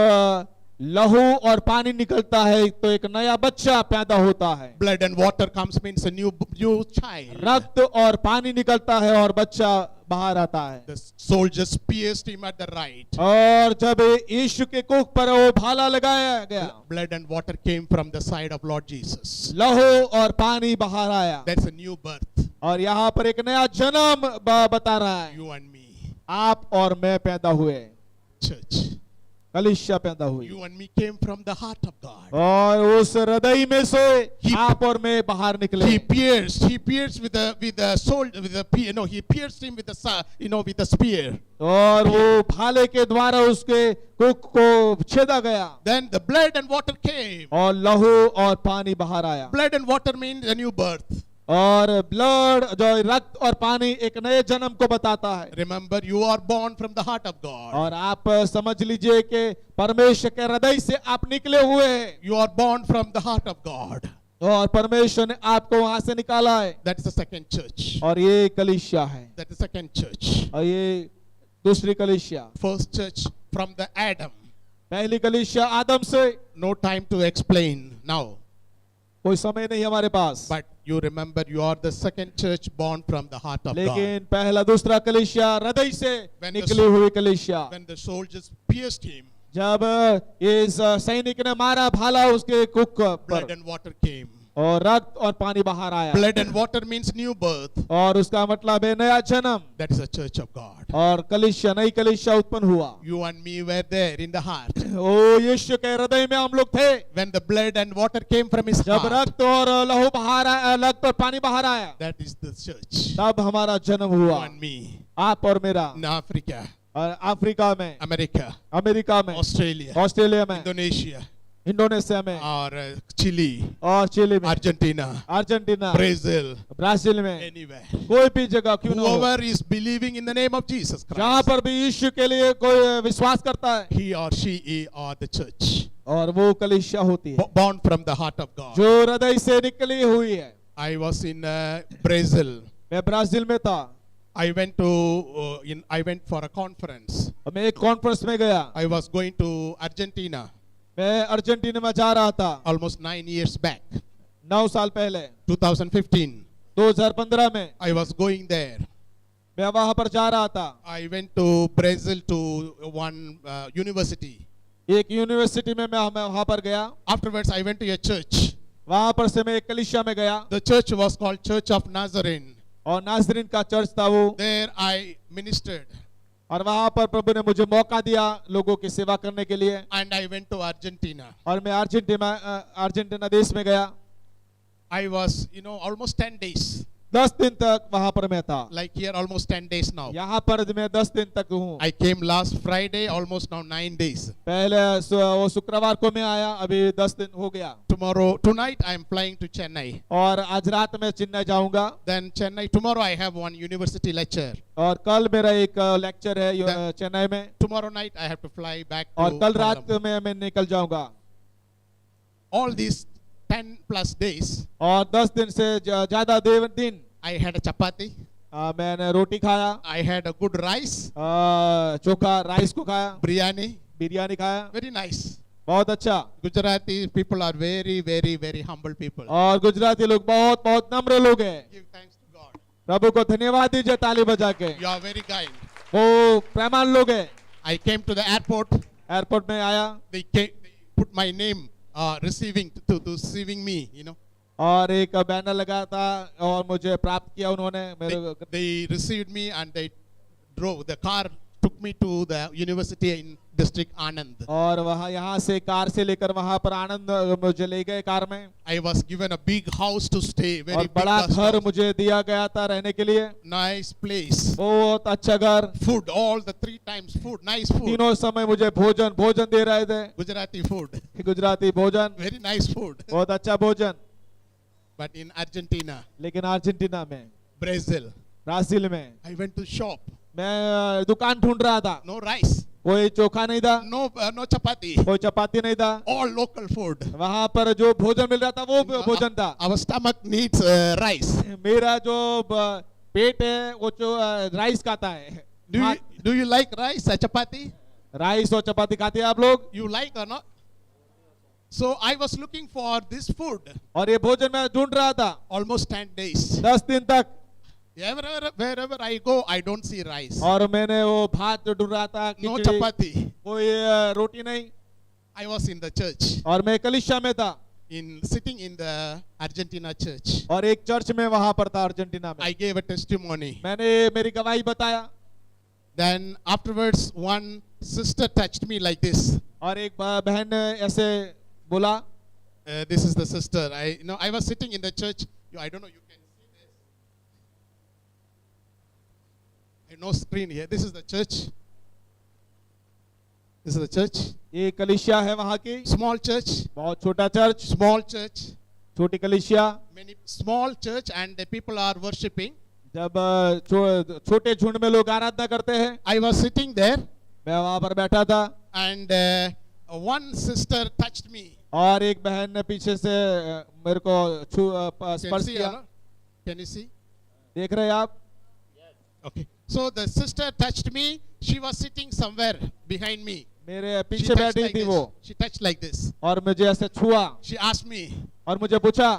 [SPEAKER 2] लहू और पानी निकलता है तो एक नया बच्चा पैदा होता है।
[SPEAKER 1] Blood and water comes means a new child.
[SPEAKER 2] रक्त और पानी निकलता है और बच्चा बाहर आता है।
[SPEAKER 1] The soldiers pierced him at the right.
[SPEAKER 2] और जब यीशु के कुख पर वो भाला लगाया गया,
[SPEAKER 1] Blood and water came from the side of Lord Jesus.
[SPEAKER 2] लहू और पानी बाहर आया,
[SPEAKER 1] That's a new birth.
[SPEAKER 2] और यहाँ पर एक नया जन्म बता रहा है।
[SPEAKER 1] You and me,
[SPEAKER 2] आप और मैं पैदा हुए,
[SPEAKER 1] church.
[SPEAKER 2] कलीसिया पैदा हुई,
[SPEAKER 1] You and me came from the heart of God.
[SPEAKER 2] और उस हृदय में से आप और मैं बाहर निकले।
[SPEAKER 1] He pierced with the sword, he pierced him with the spear.
[SPEAKER 2] और वो भाले के द्वारा उसके कुख को छेदा गया,
[SPEAKER 1] Then the blood and water came.
[SPEAKER 2] और लहू और पानी बाहर आया।
[SPEAKER 1] Blood and water means a new birth.
[SPEAKER 2] और ब्लड जो रक्त और पानी एक नए जन्म को बताता है।
[SPEAKER 1] Remember, you are born from the heart of God.
[SPEAKER 2] और आप समझ लीजिए कि परमेश्वर के हृदय से आप निकले हुए हैं,
[SPEAKER 1] You are born from the heart of God.
[SPEAKER 2] और परमेश्वर ने आपको वहां से निकाला है।
[SPEAKER 1] That is the second church.
[SPEAKER 2] और ये कलीसिया है,
[SPEAKER 1] That is the second church.
[SPEAKER 2] और ये दूसरी कलीसिया।
[SPEAKER 1] First church from the Adam.
[SPEAKER 2] पहली कलीसिया आदम से।
[SPEAKER 1] No time to explain now.
[SPEAKER 2] कोई समय नहीं हमारे पास,
[SPEAKER 1] But you remember, you are the second church born from the heart of God.
[SPEAKER 2] लेकिन पहला दूसरा कलीसिया हृदय से
[SPEAKER 1] When the
[SPEAKER 2] निकली हुई कलीसिया।
[SPEAKER 1] When the soldiers pierced him,
[SPEAKER 2] जब इस सैनिक ने मारा भाला उसके कुख
[SPEAKER 1] blood
[SPEAKER 2] पर,
[SPEAKER 1] and water came.
[SPEAKER 2] और रक्त और पानी बाहर आया,
[SPEAKER 1] Blood and water means new birth.
[SPEAKER 2] और उसका मतलब है नया जन्म।
[SPEAKER 1] That is the church of God.
[SPEAKER 2] और कलीसिया, नई कलीसिया उत्पन्न हुआ।
[SPEAKER 1] You and me were there in the heart.
[SPEAKER 2] ओ यीशु के हृदय में हम लोग थे।
[SPEAKER 1] When the blood and water came from his
[SPEAKER 2] जब
[SPEAKER 1] heart,
[SPEAKER 2] रक्त और लहू बाहर आया, रक्त और पानी बाहर आया,
[SPEAKER 1] that is the church.
[SPEAKER 2] तब हमारा जन्म
[SPEAKER 1] You
[SPEAKER 2] हुआ,
[SPEAKER 1] and me
[SPEAKER 2] आप और मेरा।
[SPEAKER 1] in Africa,
[SPEAKER 2] और अफ्रीका में,
[SPEAKER 1] America,
[SPEAKER 2] अमेरिका में,
[SPEAKER 1] Australia,
[SPEAKER 2] ऑस्ट्रेलिया में,
[SPEAKER 1] Indonesia,
[SPEAKER 2] इंडोनेशिया में,
[SPEAKER 1] or Chile,
[SPEAKER 2] और चिली में,
[SPEAKER 1] Argentina,
[SPEAKER 2] अर्जेंटीना,
[SPEAKER 1] Brazil,
[SPEAKER 2] ब्राजील में,
[SPEAKER 1] anywhere.
[SPEAKER 2] कोई भी जगह क्यों ना हो,
[SPEAKER 1] Whoever is believing in the name of Jesus
[SPEAKER 2] जहाँ
[SPEAKER 1] Christ,
[SPEAKER 2] पर भी यीशु के लिए कोई विश्वास करता है,
[SPEAKER 1] he or she are the church.
[SPEAKER 2] और वो कलीसिया होती है
[SPEAKER 1] Born from the heart of God.
[SPEAKER 2] जो हृदय से निकली हुई है।
[SPEAKER 1] I was in Brazil.
[SPEAKER 2] मैं ब्राजील में था,
[SPEAKER 1] I went for a conference.
[SPEAKER 2] और मैं एक कॉन्फ्रेंस में गया।
[SPEAKER 1] I was going to Argentina
[SPEAKER 2] मैं अर्जेंटीना में जा रहा था
[SPEAKER 1] almost 9 years back.
[SPEAKER 2] 9 साल पहले,
[SPEAKER 1] 2015.
[SPEAKER 2] 2015 में
[SPEAKER 1] I was going there.
[SPEAKER 2] मैं वहां पर जा रहा था।
[SPEAKER 1] I went to Brazil to one university.
[SPEAKER 2] एक यूनिवर्सिटी में मैं वहां पर गया।
[SPEAKER 1] Afterwards, I went to a church.
[SPEAKER 2] वहां पर से मैं एक कलीसिया में गया,
[SPEAKER 1] The church was called Church of Nazarene.
[SPEAKER 2] और नाजरीन का चर्च था वो।
[SPEAKER 1] There I ministered.
[SPEAKER 2] और वहां पर प्रभु ने मुझे मौका दिया लोगों की सेवा करने के लिए,
[SPEAKER 1] And I went to Argentina.
[SPEAKER 2] और मैं अर्जेंटीना देश में गया।
[SPEAKER 1] I was, almost 10 days.
[SPEAKER 2] 10 दिन तक वहां पर मैं था।
[SPEAKER 1] Like here, almost 10 days now.
[SPEAKER 2] यहाँ पर मैं 10 दिन तक हूँ।
[SPEAKER 1] I came last Friday, almost now 9 days.
[SPEAKER 2] पहले वो शुक्रवार को मैं आया, अभी 10 दिन हो गया।
[SPEAKER 1] Tonight, I am flying to Chennai.
[SPEAKER 2] और आज रात में चेन्नई जाऊंगा।
[SPEAKER 1] Then tomorrow I have one university lecture.
[SPEAKER 2] और कल मेरा एक लेक्चर है चेन्नई में।
[SPEAKER 1] Tomorrow night I have to fly back to
[SPEAKER 2] और कल रात
[SPEAKER 1] Kollam.
[SPEAKER 2] में मैं निकल जाऊंगा।
[SPEAKER 1] All these 10 plus days,
[SPEAKER 2] और 10 दिन से ज्यादा दिन
[SPEAKER 1] I had a chapati.
[SPEAKER 2] मैंने रोटी खाया,
[SPEAKER 1] I had a good rice,
[SPEAKER 2] chokha rice को खाया,
[SPEAKER 1] biryani.
[SPEAKER 2] बिरयानी खाया,
[SPEAKER 1] Very nice.
[SPEAKER 2] बहुत अच्छा।
[SPEAKER 1] Gujarati people are very, very, very humble people.
[SPEAKER 2] और गुजराती लोग बहुत बहुत नम्र लोग हैं।
[SPEAKER 1] Give thanks to God.
[SPEAKER 2] प्रभु को धन्यवाद दीजिए ताली बजा के।
[SPEAKER 1] You are very kind.
[SPEAKER 2] वो प्रेमान लोग हैं।
[SPEAKER 1] I came to the airport.
[SPEAKER 2] Airport में आया
[SPEAKER 1] They put my name, receiving me.
[SPEAKER 2] और एक बैनर लगा था और मुझे प्राप्त किया उन्होंने मेरे।
[SPEAKER 1] They received me and they drove. The car took me to the university in district Anand.
[SPEAKER 2] और वहाँ यहाँ से कार से लेकर वहाँ पर आनंद मुझे ले गए कार में।
[SPEAKER 1] I was given a big house to stay. Very
[SPEAKER 2] और
[SPEAKER 1] big
[SPEAKER 2] बड़ा
[SPEAKER 1] guest
[SPEAKER 2] घर
[SPEAKER 1] house.
[SPEAKER 2] मुझे दिया गया था रहने के लिए।
[SPEAKER 1] Nice place.
[SPEAKER 2] बहुत अच्छा घर।
[SPEAKER 1] Food, all the 3 times food. Nice food.
[SPEAKER 2] तीनों समय मुझे भोजन दे रहे थे।
[SPEAKER 1] Gujarati food.
[SPEAKER 2] गुजराती भोजन,
[SPEAKER 1] Very nice food.
[SPEAKER 2] बहुत अच्छा भोजन।
[SPEAKER 1] But in Argentina,
[SPEAKER 2] लेकिन अर्जेंटीना में,
[SPEAKER 1] Brazil,
[SPEAKER 2] ब्राजील में
[SPEAKER 1] I went to shop.
[SPEAKER 2] मैं दुकान ढूंढ रहा था।
[SPEAKER 1] No rice.
[SPEAKER 2] कोई चोखा नहीं था,
[SPEAKER 1] No chapati.
[SPEAKER 2] कोई चपाती नहीं था।
[SPEAKER 1] All local food.
[SPEAKER 2] वहाँ पर जो भोजन मिल रहा था वो भोजन था।
[SPEAKER 1] Our stomach needs rice.
[SPEAKER 2] मेरा जो पेट है वो जो राइस खाता है।
[SPEAKER 1] Do you like rice, chapati?
[SPEAKER 2] Rice और चपाती खाते हैं आप लोग?
[SPEAKER 1] You like or not? So I was looking for this food
[SPEAKER 2] और ये भोजन मैं ढूंढ रहा था
[SPEAKER 1] almost 10 days.
[SPEAKER 2] 10 दिन तक।
[SPEAKER 1] Wherever I go, I don't see rice.
[SPEAKER 2] और मैंने वो भात ढूंढ रहा था,
[SPEAKER 1] No
[SPEAKER 2] खिचड़ी,
[SPEAKER 1] chapati.
[SPEAKER 2] कोई रोटी नहीं।
[SPEAKER 1] I was in the church,
[SPEAKER 2] और मैं कलीसिया में था
[SPEAKER 1] sitting in the Argentina church.
[SPEAKER 2] और एक चर्च में वहां पर था अर्जेंटीना में।
[SPEAKER 1] I gave a testimony.
[SPEAKER 2] मैंने मेरी गवाही बताया।
[SPEAKER 1] Then afterwards, one sister touched me like this.
[SPEAKER 2] और एक बहन ने ऐसे बोला।
[SPEAKER 1] This is the sister. I was sitting in the church. I don't know. You can see this. I have no screen here. This is the church. This is the church.
[SPEAKER 2] ये कलीसिया है वहाँ की।
[SPEAKER 1] Small church.
[SPEAKER 2] बहुत छोटा church,
[SPEAKER 1] Small church.
[SPEAKER 2] छोटी कलीसिया।
[SPEAKER 1] Many small church, and the people are worshipping.
[SPEAKER 2] जब छोटे झुंड में लोग आराधना करते हैं।
[SPEAKER 1] I was sitting there,
[SPEAKER 2] मैं वहां पर बैठा था
[SPEAKER 1] and one sister touched me.
[SPEAKER 2] और एक बहन ने पीछे से मेरे को स्पर्श किया।
[SPEAKER 1] Can you see?
[SPEAKER 2] देख रहे हैं आप?
[SPEAKER 1] Okay. So the sister touched me. She was sitting somewhere behind me.
[SPEAKER 2] मेरे
[SPEAKER 1] She
[SPEAKER 2] पीछे
[SPEAKER 1] touched
[SPEAKER 2] बैठी
[SPEAKER 1] like
[SPEAKER 2] थी
[SPEAKER 1] this.
[SPEAKER 2] वो
[SPEAKER 1] She touched like this.
[SPEAKER 2] और मुझे ऐसे छुआ
[SPEAKER 1] She asked me,
[SPEAKER 2] और मुझे पूछा,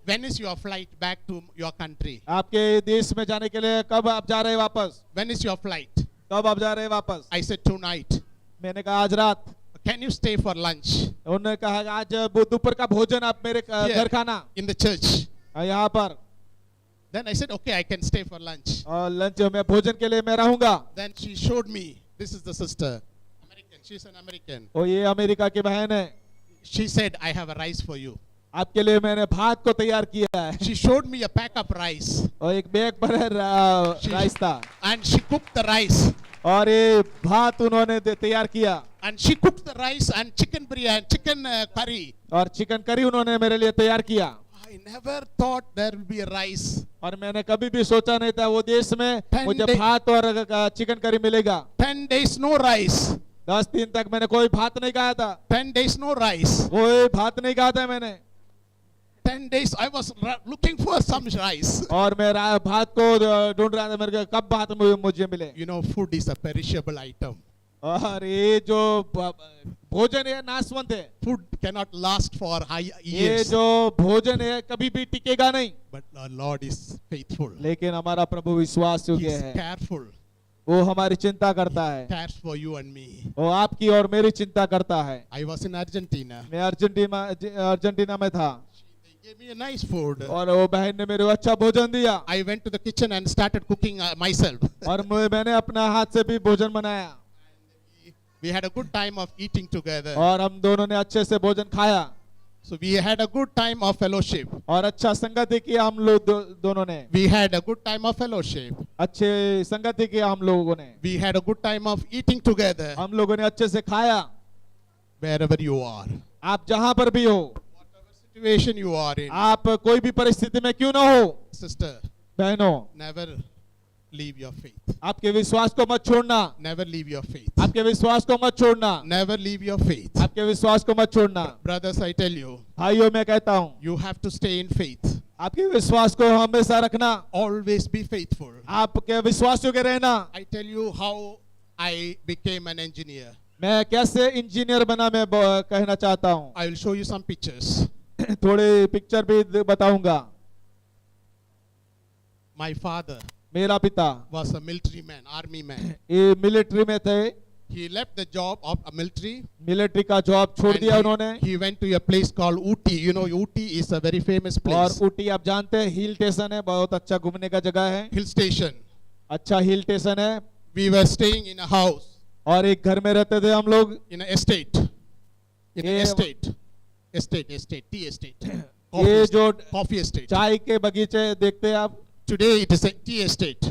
[SPEAKER 1] when is your flight back to your country?
[SPEAKER 2] आपके देश में जाने के लिए कब आप जा रहे हैं वापस?
[SPEAKER 1] When is your flight?
[SPEAKER 2] कब आप जा रहे हैं वापस?
[SPEAKER 1] I said tonight.
[SPEAKER 2] मैंने कहा आज रात।
[SPEAKER 1] Can you stay for lunch
[SPEAKER 2] उन्होंने कहा आज दोपहर का भोजन आप मेरे घर खाना
[SPEAKER 1] in the church?
[SPEAKER 2] यहाँ पर।
[SPEAKER 1] Then I said, okay, I can stay for lunch.
[SPEAKER 2] और लंच में भोजन के लिए मैं रहूंगा।
[SPEAKER 1] Then she showed me. This is the sister. American. She's an American.
[SPEAKER 2] और ये अमेरिका की बहन है।
[SPEAKER 1] She said, I have a rice for you.
[SPEAKER 2] आपके लिए मैंने भात को तैयार किया है।
[SPEAKER 1] She showed me a pack of rice.
[SPEAKER 2] और एक बैग पर राइस था
[SPEAKER 1] And she cooked the rice.
[SPEAKER 2] और ये भात उन्होंने तैयार किया।
[SPEAKER 1] And she cooked the rice and chicken biryani, chicken curry.
[SPEAKER 2] और चिकन करी उन्होंने मेरे लिए तैयार किया।
[SPEAKER 1] I never thought there will be a rice.
[SPEAKER 2] और मैंने कभी भी सोचा नहीं था वो देश में
[SPEAKER 1] 10
[SPEAKER 2] मुझे
[SPEAKER 1] day-
[SPEAKER 2] भात और चिकन करी मिलेगा।
[SPEAKER 1] 10 days no rice.
[SPEAKER 2] 10 दिन तक मैंने कोई भात नहीं खाया था।
[SPEAKER 1] 10 days no rice.
[SPEAKER 2] कोई भात नहीं खाया था मैंने।
[SPEAKER 1] 10 days I was looking for some rice.
[SPEAKER 2] और मैं भात को ढूंढ रहा था, मेरे को कब भात मुझे मिले।
[SPEAKER 1] You know, food is a perishable item.
[SPEAKER 2] और ये जो भोजन है नाशवंत है।
[SPEAKER 1] Food cannot last for high
[SPEAKER 2] ये
[SPEAKER 1] years.
[SPEAKER 2] जो भोजन है कभी भी टिकेगा नहीं।
[SPEAKER 1] But our Lord is faithful.
[SPEAKER 2] लेकिन हमारा प्रभु विश्वास
[SPEAKER 1] He
[SPEAKER 2] योग्य
[SPEAKER 1] is
[SPEAKER 2] है।
[SPEAKER 1] careful.
[SPEAKER 2] वो हमारी चिंता करता है।
[SPEAKER 1] Cares for you and me.
[SPEAKER 2] वो आपकी और मेरी चिंता करता है।
[SPEAKER 1] I was in Argentina.
[SPEAKER 2] मैं अर्जेंटीना में था
[SPEAKER 1] They gave me a nice food.
[SPEAKER 2] और वो बहन ने मेरे को अच्छा भोजन दिया।
[SPEAKER 1] I went to the kitchen and started cooking myself.
[SPEAKER 2] और मैंने अपना हाथ से भी भोजन बनाया
[SPEAKER 1] We had a good time of eating together.
[SPEAKER 2] और हम दोनों ने अच्छे से भोजन खाया।
[SPEAKER 1] So we had a good time of fellowship.
[SPEAKER 2] और अच्छा संगति किया हम लोग दोनों ने,
[SPEAKER 1] We had a good time of fellowship.
[SPEAKER 2] अच्छे संगति किया हम लोगों ने,
[SPEAKER 1] We had a good time of eating together.
[SPEAKER 2] हम लोगों ने अच्छे से खाया।
[SPEAKER 1] Wherever you are,
[SPEAKER 2] आप जहां पर भी हो,
[SPEAKER 1] whatever situation you are in,
[SPEAKER 2] आप कोई भी परिस्थिति में क्यों ना हो,
[SPEAKER 1] sister,
[SPEAKER 2] बहनों,
[SPEAKER 1] never leave your faith.
[SPEAKER 2] आपके विश्वास को मत छोड़ना,
[SPEAKER 1] Never leave your faith.
[SPEAKER 2] आपके विश्वास को मत छोड़ना,
[SPEAKER 1] Never leave your faith.
[SPEAKER 2] आपके विश्वास को मत छोड़ना।
[SPEAKER 1] Brothers, I tell you,
[SPEAKER 2] भाइयों, मैं कहता हूँ,
[SPEAKER 1] you have to stay in faith.
[SPEAKER 2] आपके विश्वास को हमेशा रखना,
[SPEAKER 1] Always be faithful.
[SPEAKER 2] आपके विश्वास योग्य रहना।
[SPEAKER 1] I tell you how I became an engineer.
[SPEAKER 2] मैं कैसे इंजीनियर बना, मैं कहना चाहता हूँ।
[SPEAKER 1] I will show you some pictures.
[SPEAKER 2] थोड़े पिक्चर भी बताऊंगा।
[SPEAKER 1] My father
[SPEAKER 2] मेरा पिता
[SPEAKER 1] was a military man, army man.
[SPEAKER 2] ये मिलिट्री में थे,
[SPEAKER 1] He left the job of a military.
[SPEAKER 2] Military का जॉब छोड़
[SPEAKER 1] and
[SPEAKER 2] दिया उन्होंने,
[SPEAKER 1] he went to a place called Ooty. You know, Ooty is a very famous
[SPEAKER 2] और
[SPEAKER 1] place.
[SPEAKER 2] Ooty आप जानते हैं हिल स्टेशन है, बहुत अच्छा घूमने का जगह है,
[SPEAKER 1] Hill station.
[SPEAKER 2] अच्छा हिल स्टेशन है।
[SPEAKER 1] We were staying in a house,
[SPEAKER 2] और एक घर में रहते थे हम लोग,
[SPEAKER 1] in an estate. In an
[SPEAKER 2] ये-
[SPEAKER 1] estate. Estate, tea estate.
[SPEAKER 2] ये जो
[SPEAKER 1] Coffee estate.
[SPEAKER 2] चाय के बगीचे देखते हैं आप,
[SPEAKER 1] Today it is a tea estate.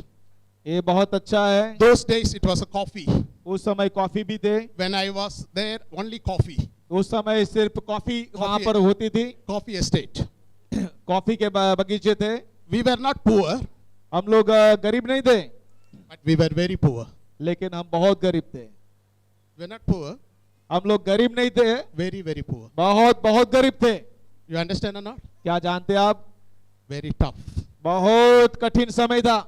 [SPEAKER 2] ये बहुत अच्छा है।
[SPEAKER 1] Those days it was a coffee.
[SPEAKER 2] उस समय कॉफी भी थे,
[SPEAKER 1] When I was there, only coffee.
[SPEAKER 2] उस समय सिर्फ कॉफी वहाँ
[SPEAKER 1] कॉफी-
[SPEAKER 2] पर होती थी,
[SPEAKER 1] Coffee estate.
[SPEAKER 2] कॉफी के बगीचे थे।
[SPEAKER 1] We were not poor,
[SPEAKER 2] हम लोग गरीब नहीं थे,
[SPEAKER 1] but we were very poor.
[SPEAKER 2] लेकिन हम बहुत गरीब थे।
[SPEAKER 1] We were not poor,
[SPEAKER 2] हम लोग गरीब नहीं थे,
[SPEAKER 1] very, very poor.
[SPEAKER 2] बहुत बहुत गरीब थे।
[SPEAKER 1] You understand or not?
[SPEAKER 2] क्या जानते हैं आप,
[SPEAKER 1] Very tough.
[SPEAKER 2] बहुत कठिन समय था।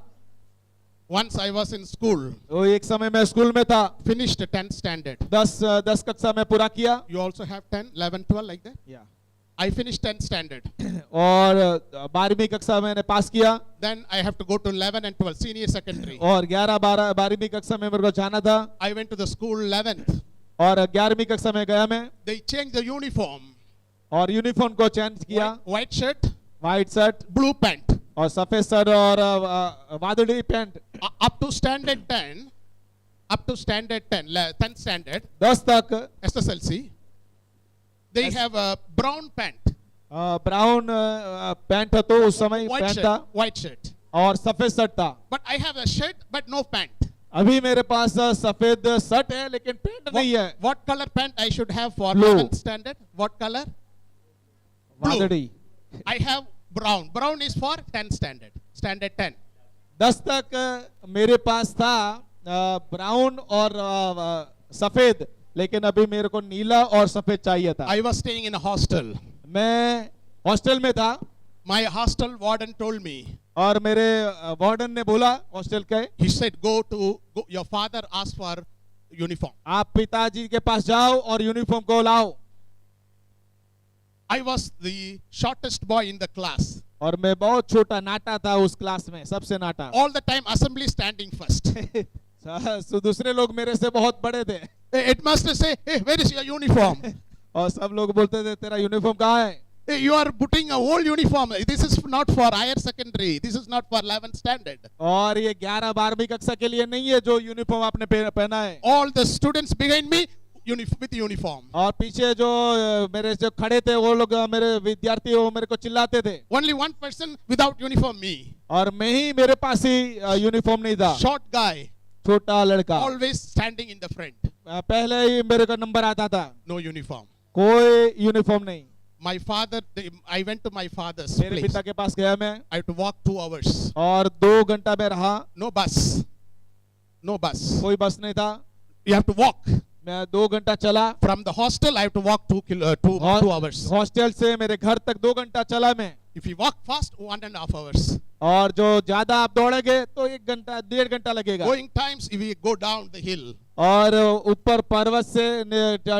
[SPEAKER 1] Once I was in school,
[SPEAKER 2] वो एक समय मैं स्कूल में था,
[SPEAKER 1] finished 10th standard.
[SPEAKER 2] 10 कक्षा में पूरा किया,
[SPEAKER 1] You also have 10, 11, 12 like that? I finished 10th standard.
[SPEAKER 2] और 12वीं कक्षा मैंने पास किया,
[SPEAKER 1] Then I have to go to 11 and 12, senior secondary.
[SPEAKER 2] और 12वीं कक्षा में मेरे को जाना था,
[SPEAKER 1] I went to the school 11th.
[SPEAKER 2] और 11वीं कक्षा में गया मैं,
[SPEAKER 1] They changed the uniform.
[SPEAKER 2] और यूनिफॉर्म को चेंज किया,
[SPEAKER 1] White shirt,
[SPEAKER 2] white shirt
[SPEAKER 1] blue pant.
[SPEAKER 2] और सफेद शर्ट और वादड़ी pant.
[SPEAKER 1] Up to standard 10, 10th standard,
[SPEAKER 2] 10 तक
[SPEAKER 1] SSLC, they have a brown pant,
[SPEAKER 2] brown pant था, तो उस समय
[SPEAKER 1] white
[SPEAKER 2] पैंट
[SPEAKER 1] shirt,
[SPEAKER 2] था
[SPEAKER 1] white shirt.
[SPEAKER 2] और सफेद शर्ट था।
[SPEAKER 1] But I have a shirt, but no pant.
[SPEAKER 2] अभी मेरे पास सफेद शर्ट है लेकिन पैंट नहीं है।
[SPEAKER 1] What color pant I should have for
[SPEAKER 2] Blue.
[SPEAKER 1] 11th standard? What color? Blue.
[SPEAKER 2] वादड़ी।
[SPEAKER 1] I have brown. Brown is for 10th standard. Standard 10.
[SPEAKER 2] 10 तक मेरे पास था ब्राउन और सफेद, लेकिन अभी मेरे को नीला और सफेद चाहिए था।
[SPEAKER 1] I was staying in a hostel.
[SPEAKER 2] मैं हॉस्टल में था,
[SPEAKER 1] My hostel warden told me,
[SPEAKER 2] और मेरे वार्डन ने बोला हॉस्टल के,
[SPEAKER 1] he said, go, your father asked for uniform.
[SPEAKER 2] आप पिताजी के पास जाओ और यूनिफॉर्म को लाओ।
[SPEAKER 1] I was the shortest boy in the class.
[SPEAKER 2] और मैं बहुत छोटा नाटा था उस क्लास में, सबसे नाटा।
[SPEAKER 1] All the time assembly standing first.
[SPEAKER 2] दूसरे लोग मेरे से बहुत बड़े थे,
[SPEAKER 1] Headmaster say, hey, where is your uniform?
[SPEAKER 2] और सब लोग बोलते थे तेरा यूनिफॉर्म कहाँ है?
[SPEAKER 1] Hey, you are putting a whole uniform. This is not for higher secondary. This is not for 11th standard.
[SPEAKER 2] और ये 11-12वीं कक्षा के लिए नहीं है जो यूनिफॉर्म आपने पहना है।
[SPEAKER 1] All the students behind me with uniform.
[SPEAKER 2] और पीछे जो मेरे जो खड़े थे वो लोग मेरे विद्यार्थी वो मेरे को चिल्लाते थे,
[SPEAKER 1] Only one person without uniform, me.
[SPEAKER 2] और मैं ही, मेरे पास ही यूनिफॉर्म नहीं था।
[SPEAKER 1] Short guy,
[SPEAKER 2] छोटा लड़का,
[SPEAKER 1] always standing in the front.
[SPEAKER 2] पहले ही मेरे को नंबर आता था,
[SPEAKER 1] No uniform.
[SPEAKER 2] कोई यूनिफॉर्म नहीं।
[SPEAKER 1] My father, I went to my father's
[SPEAKER 2] मेरे
[SPEAKER 1] place.
[SPEAKER 2] पिता के पास गया मैं,
[SPEAKER 1] I had to walk 2 hours.
[SPEAKER 2] और 2 घंटा में रहा,
[SPEAKER 1] No bus. No bus.
[SPEAKER 2] कोई बस नहीं था,
[SPEAKER 1] You have to walk.
[SPEAKER 2] मैं 2 घंटा चला।
[SPEAKER 1] From the hostel, I have to walk 2 hours.
[SPEAKER 2] Hostel से मेरे घर तक 2 घंटा चला मैं,
[SPEAKER 1] If you walk fast, 1.5 hours.
[SPEAKER 2] और जो ज्यादा आप दौड़ेंगे तो 1 घंटा 1.5 घंटा लगेगा।
[SPEAKER 1] Going times, if we go down the hill.
[SPEAKER 2] और ऊपर पर्वत से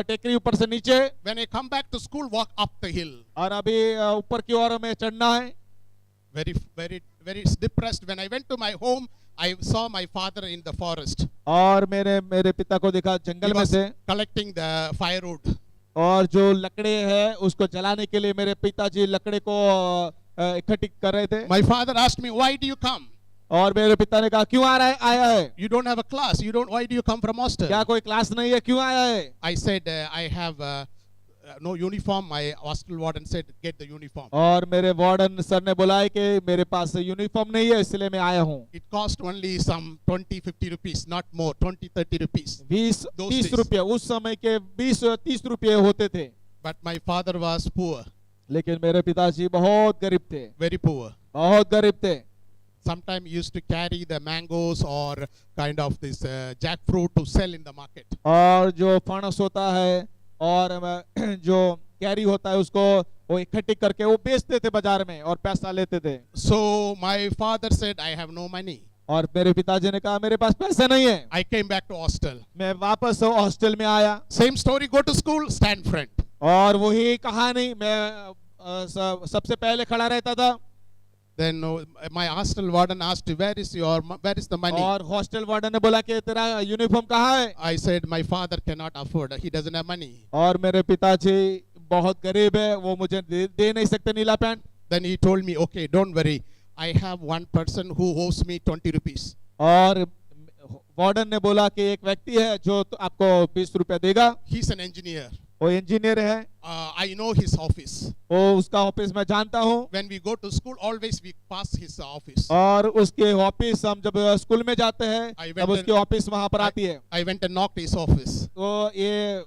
[SPEAKER 2] टेकरी ऊपर से नीचे,
[SPEAKER 1] When I come back to school, walk up the hill.
[SPEAKER 2] और अभी ऊपर की ओर में चढ़ना है।
[SPEAKER 1] Very depressed. When I went to my home, I saw my father in the forest.
[SPEAKER 2] और मेरे पिता को देखा
[SPEAKER 1] He
[SPEAKER 2] जंगल में
[SPEAKER 1] was
[SPEAKER 2] से,
[SPEAKER 1] collecting the firewood.
[SPEAKER 2] और जो लकड़े है उसको जलाने के लिए मेरे पिताजी लकड़े को इकट्ठी कर रहे थे।
[SPEAKER 1] My father asked me, why do you come?
[SPEAKER 2] और मेरे पिता ने कहा क्यों आया है?
[SPEAKER 1] You don't have a class. Why do you come from hostel?
[SPEAKER 2] क्या कोई क्लास नहीं है, क्यों आया है?
[SPEAKER 1] I said, I have no uniform. My hostel warden said, "Get the uniform."
[SPEAKER 2] और मेरे वार्डन सर ने बुलाया कि मेरे पास यूनिफॉर्म नहीं है, इसलिए मैं आया हूँ।
[SPEAKER 1] It cost only some 20-50 rupees, not more, 20-30 rupees.
[SPEAKER 2] 20-30
[SPEAKER 1] days.
[SPEAKER 2] रुपये, उस समय के 20-30 रुपये होते थे।
[SPEAKER 1] But my father was poor,
[SPEAKER 2] लेकिन मेरे पिताजी बहुत गरीब थे,
[SPEAKER 1] very poor.
[SPEAKER 2] बहुत गरीब थे।
[SPEAKER 1] Sometimes he used to carry the mangoes or kind of this jackfruit to sell in the market.
[SPEAKER 2] और जो फणस होता है और जो कैरी होता है उसको वो इकट्ठी करके वो बेचते थे बाजार में और पैसा लेते थे।
[SPEAKER 1] So my father said, "I have no money."
[SPEAKER 2] और मेरे पिताजी ने कहा मेरे पास पैसे नहीं है।
[SPEAKER 1] I came back to hostel.
[SPEAKER 2] मैं वापस हॉस्टल में आया
[SPEAKER 1] Same story, go to school, stand front.
[SPEAKER 2] और वही कहानी, मैं सबसे पहले खड़ा रहता था।
[SPEAKER 1] Then my hostel warden asked, where is the money?
[SPEAKER 2] और हॉस्टल वार्डन ने बोला कि तेरा यूनिफॉर्म कहाँ है?
[SPEAKER 1] I said, my father cannot afford, he doesn't have money.
[SPEAKER 2] और मेरे पिताजी बहुत गरीब है, वो मुझे दे नहीं सकते नीला pant.
[SPEAKER 1] Then he told me, okay, don't worry, I have one person who owes me 20 rupees.
[SPEAKER 2] और वार्डन ने बोला कि एक व्यक्ति है जो आपको 20 रुपया देगा।
[SPEAKER 1] He's an engineer.
[SPEAKER 2] वो इंजीनियर है।
[SPEAKER 1] I know his office.
[SPEAKER 2] वो उसका ऑफिस मैं जानता हूँ।
[SPEAKER 1] When we go to school, always we pass his office.
[SPEAKER 2] और उसके ऑफिस, हम जब स्कूल में जाते हैं तब उसकी ऑफिस वहाँ पर आती है।
[SPEAKER 1] I went and knocked his office.
[SPEAKER 2] तो ये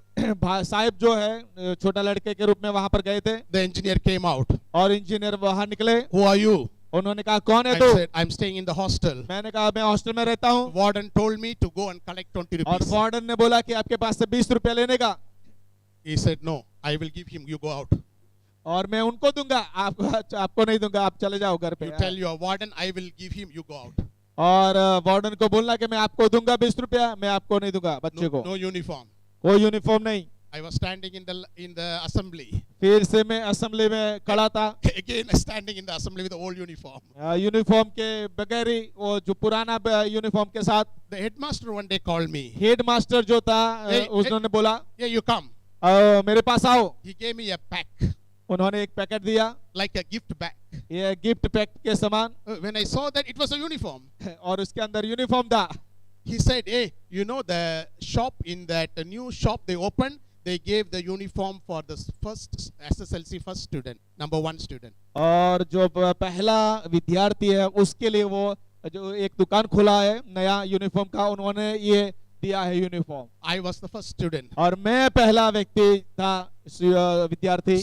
[SPEAKER 2] साहिब जो है छोटा लड़के के रूप में वहाँ पर गए थे।
[SPEAKER 1] The engineer came out.
[SPEAKER 2] और इंजीनियर बाहर निकले।
[SPEAKER 1] Who are you?
[SPEAKER 2] उन्होंने कहा कौन है
[SPEAKER 1] I
[SPEAKER 2] तू?
[SPEAKER 1] said, I'm staying in the hostel.
[SPEAKER 2] मैंने कहा मैं हॉस्टल में रहता हूँ।
[SPEAKER 1] Warden told me to go and collect 20
[SPEAKER 2] और
[SPEAKER 1] rupees.
[SPEAKER 2] वार्डन ने बोला कि आपके पास से 20 रुपया लेने का।
[SPEAKER 1] He said, no, I will give him, you go out.
[SPEAKER 2] और मैं उनको दूंगा, आपको नहीं दूंगा, आप चले जाओ घर पे।
[SPEAKER 1] You tell your warden, I will give him, you go out.
[SPEAKER 2] और वार्डन को बोलना कि मैं आपको दूंगा 20 रुपया, मैं आपको नहीं दूंगा बच्चे को।
[SPEAKER 1] No uniform.
[SPEAKER 2] कोई यूनिफॉर्म नहीं।
[SPEAKER 1] I was standing in the assembly.
[SPEAKER 2] फिर से मैं असेंबली में खड़ा था।
[SPEAKER 1] Again standing in the assembly with the old uniform.
[SPEAKER 2] Uniform के बगैर ही, वो जो पुराना यूनिफॉर्म के साथ।
[SPEAKER 1] The headmaster one day called me.
[SPEAKER 2] Head master जो था उन्होंने बोला
[SPEAKER 1] Yeah, you come.
[SPEAKER 2] मेरे पास आओ।
[SPEAKER 1] He gave me a pack,
[SPEAKER 2] उन्होंने एक पैकेट दिया,
[SPEAKER 1] like a gift bag.
[SPEAKER 2] ये गिफ्ट पैक के समान।
[SPEAKER 1] When I saw that, it was a uniform.
[SPEAKER 2] और उसके अंदर यूनिफॉर्म था।
[SPEAKER 1] He said, hey, you know the shop, in that new shop they opened, they gave the uniform for the first SSLC first student, number 1 student.
[SPEAKER 2] और जो पहला विद्यार्थी है उसके लिए वो जो एक दुकान खुला है नया यूनिफॉर्म का, उन्होंने ये दिया है uniform.
[SPEAKER 1] I was the first student.
[SPEAKER 2] और मैं पहला व्यक्ति था विद्यार्थी,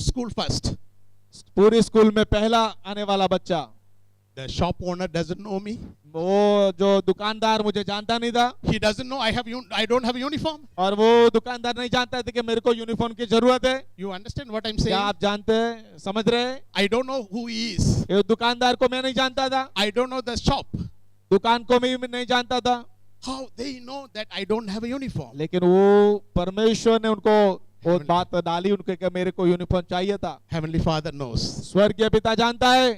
[SPEAKER 1] School first.
[SPEAKER 2] पूरी स्कूल में पहला आने वाला बच्चा।
[SPEAKER 1] The shop owner doesn't know me.
[SPEAKER 2] वो जो दुकानदार मुझे जानता नहीं था।
[SPEAKER 1] He doesn't know I don't have a uniform.
[SPEAKER 2] और वो दुकानदार नहीं जानता था कि मेरे को यूनिफॉर्म की जरूरत है।
[SPEAKER 1] You understand what I'm
[SPEAKER 2] क्या
[SPEAKER 1] saying?
[SPEAKER 2] आप जानते हैं, समझ रहे हैं?
[SPEAKER 1] I don't know who he is.
[SPEAKER 2] ये दुकानदार को मैं नहीं जानता था,
[SPEAKER 1] I don't know the shop.
[SPEAKER 2] दुकान को मैं नहीं जानता था।
[SPEAKER 1] How they know that I don't have a uniform?
[SPEAKER 2] लेकिन वो परमेश्वर ने उनको वो
[SPEAKER 1] Heavenly-
[SPEAKER 2] बात डाली उनके कि मेरे को यूनिफॉर्म चाहिए था।
[SPEAKER 1] Heavenly Father knows.
[SPEAKER 2] स्वर्गीय पिता जानता है।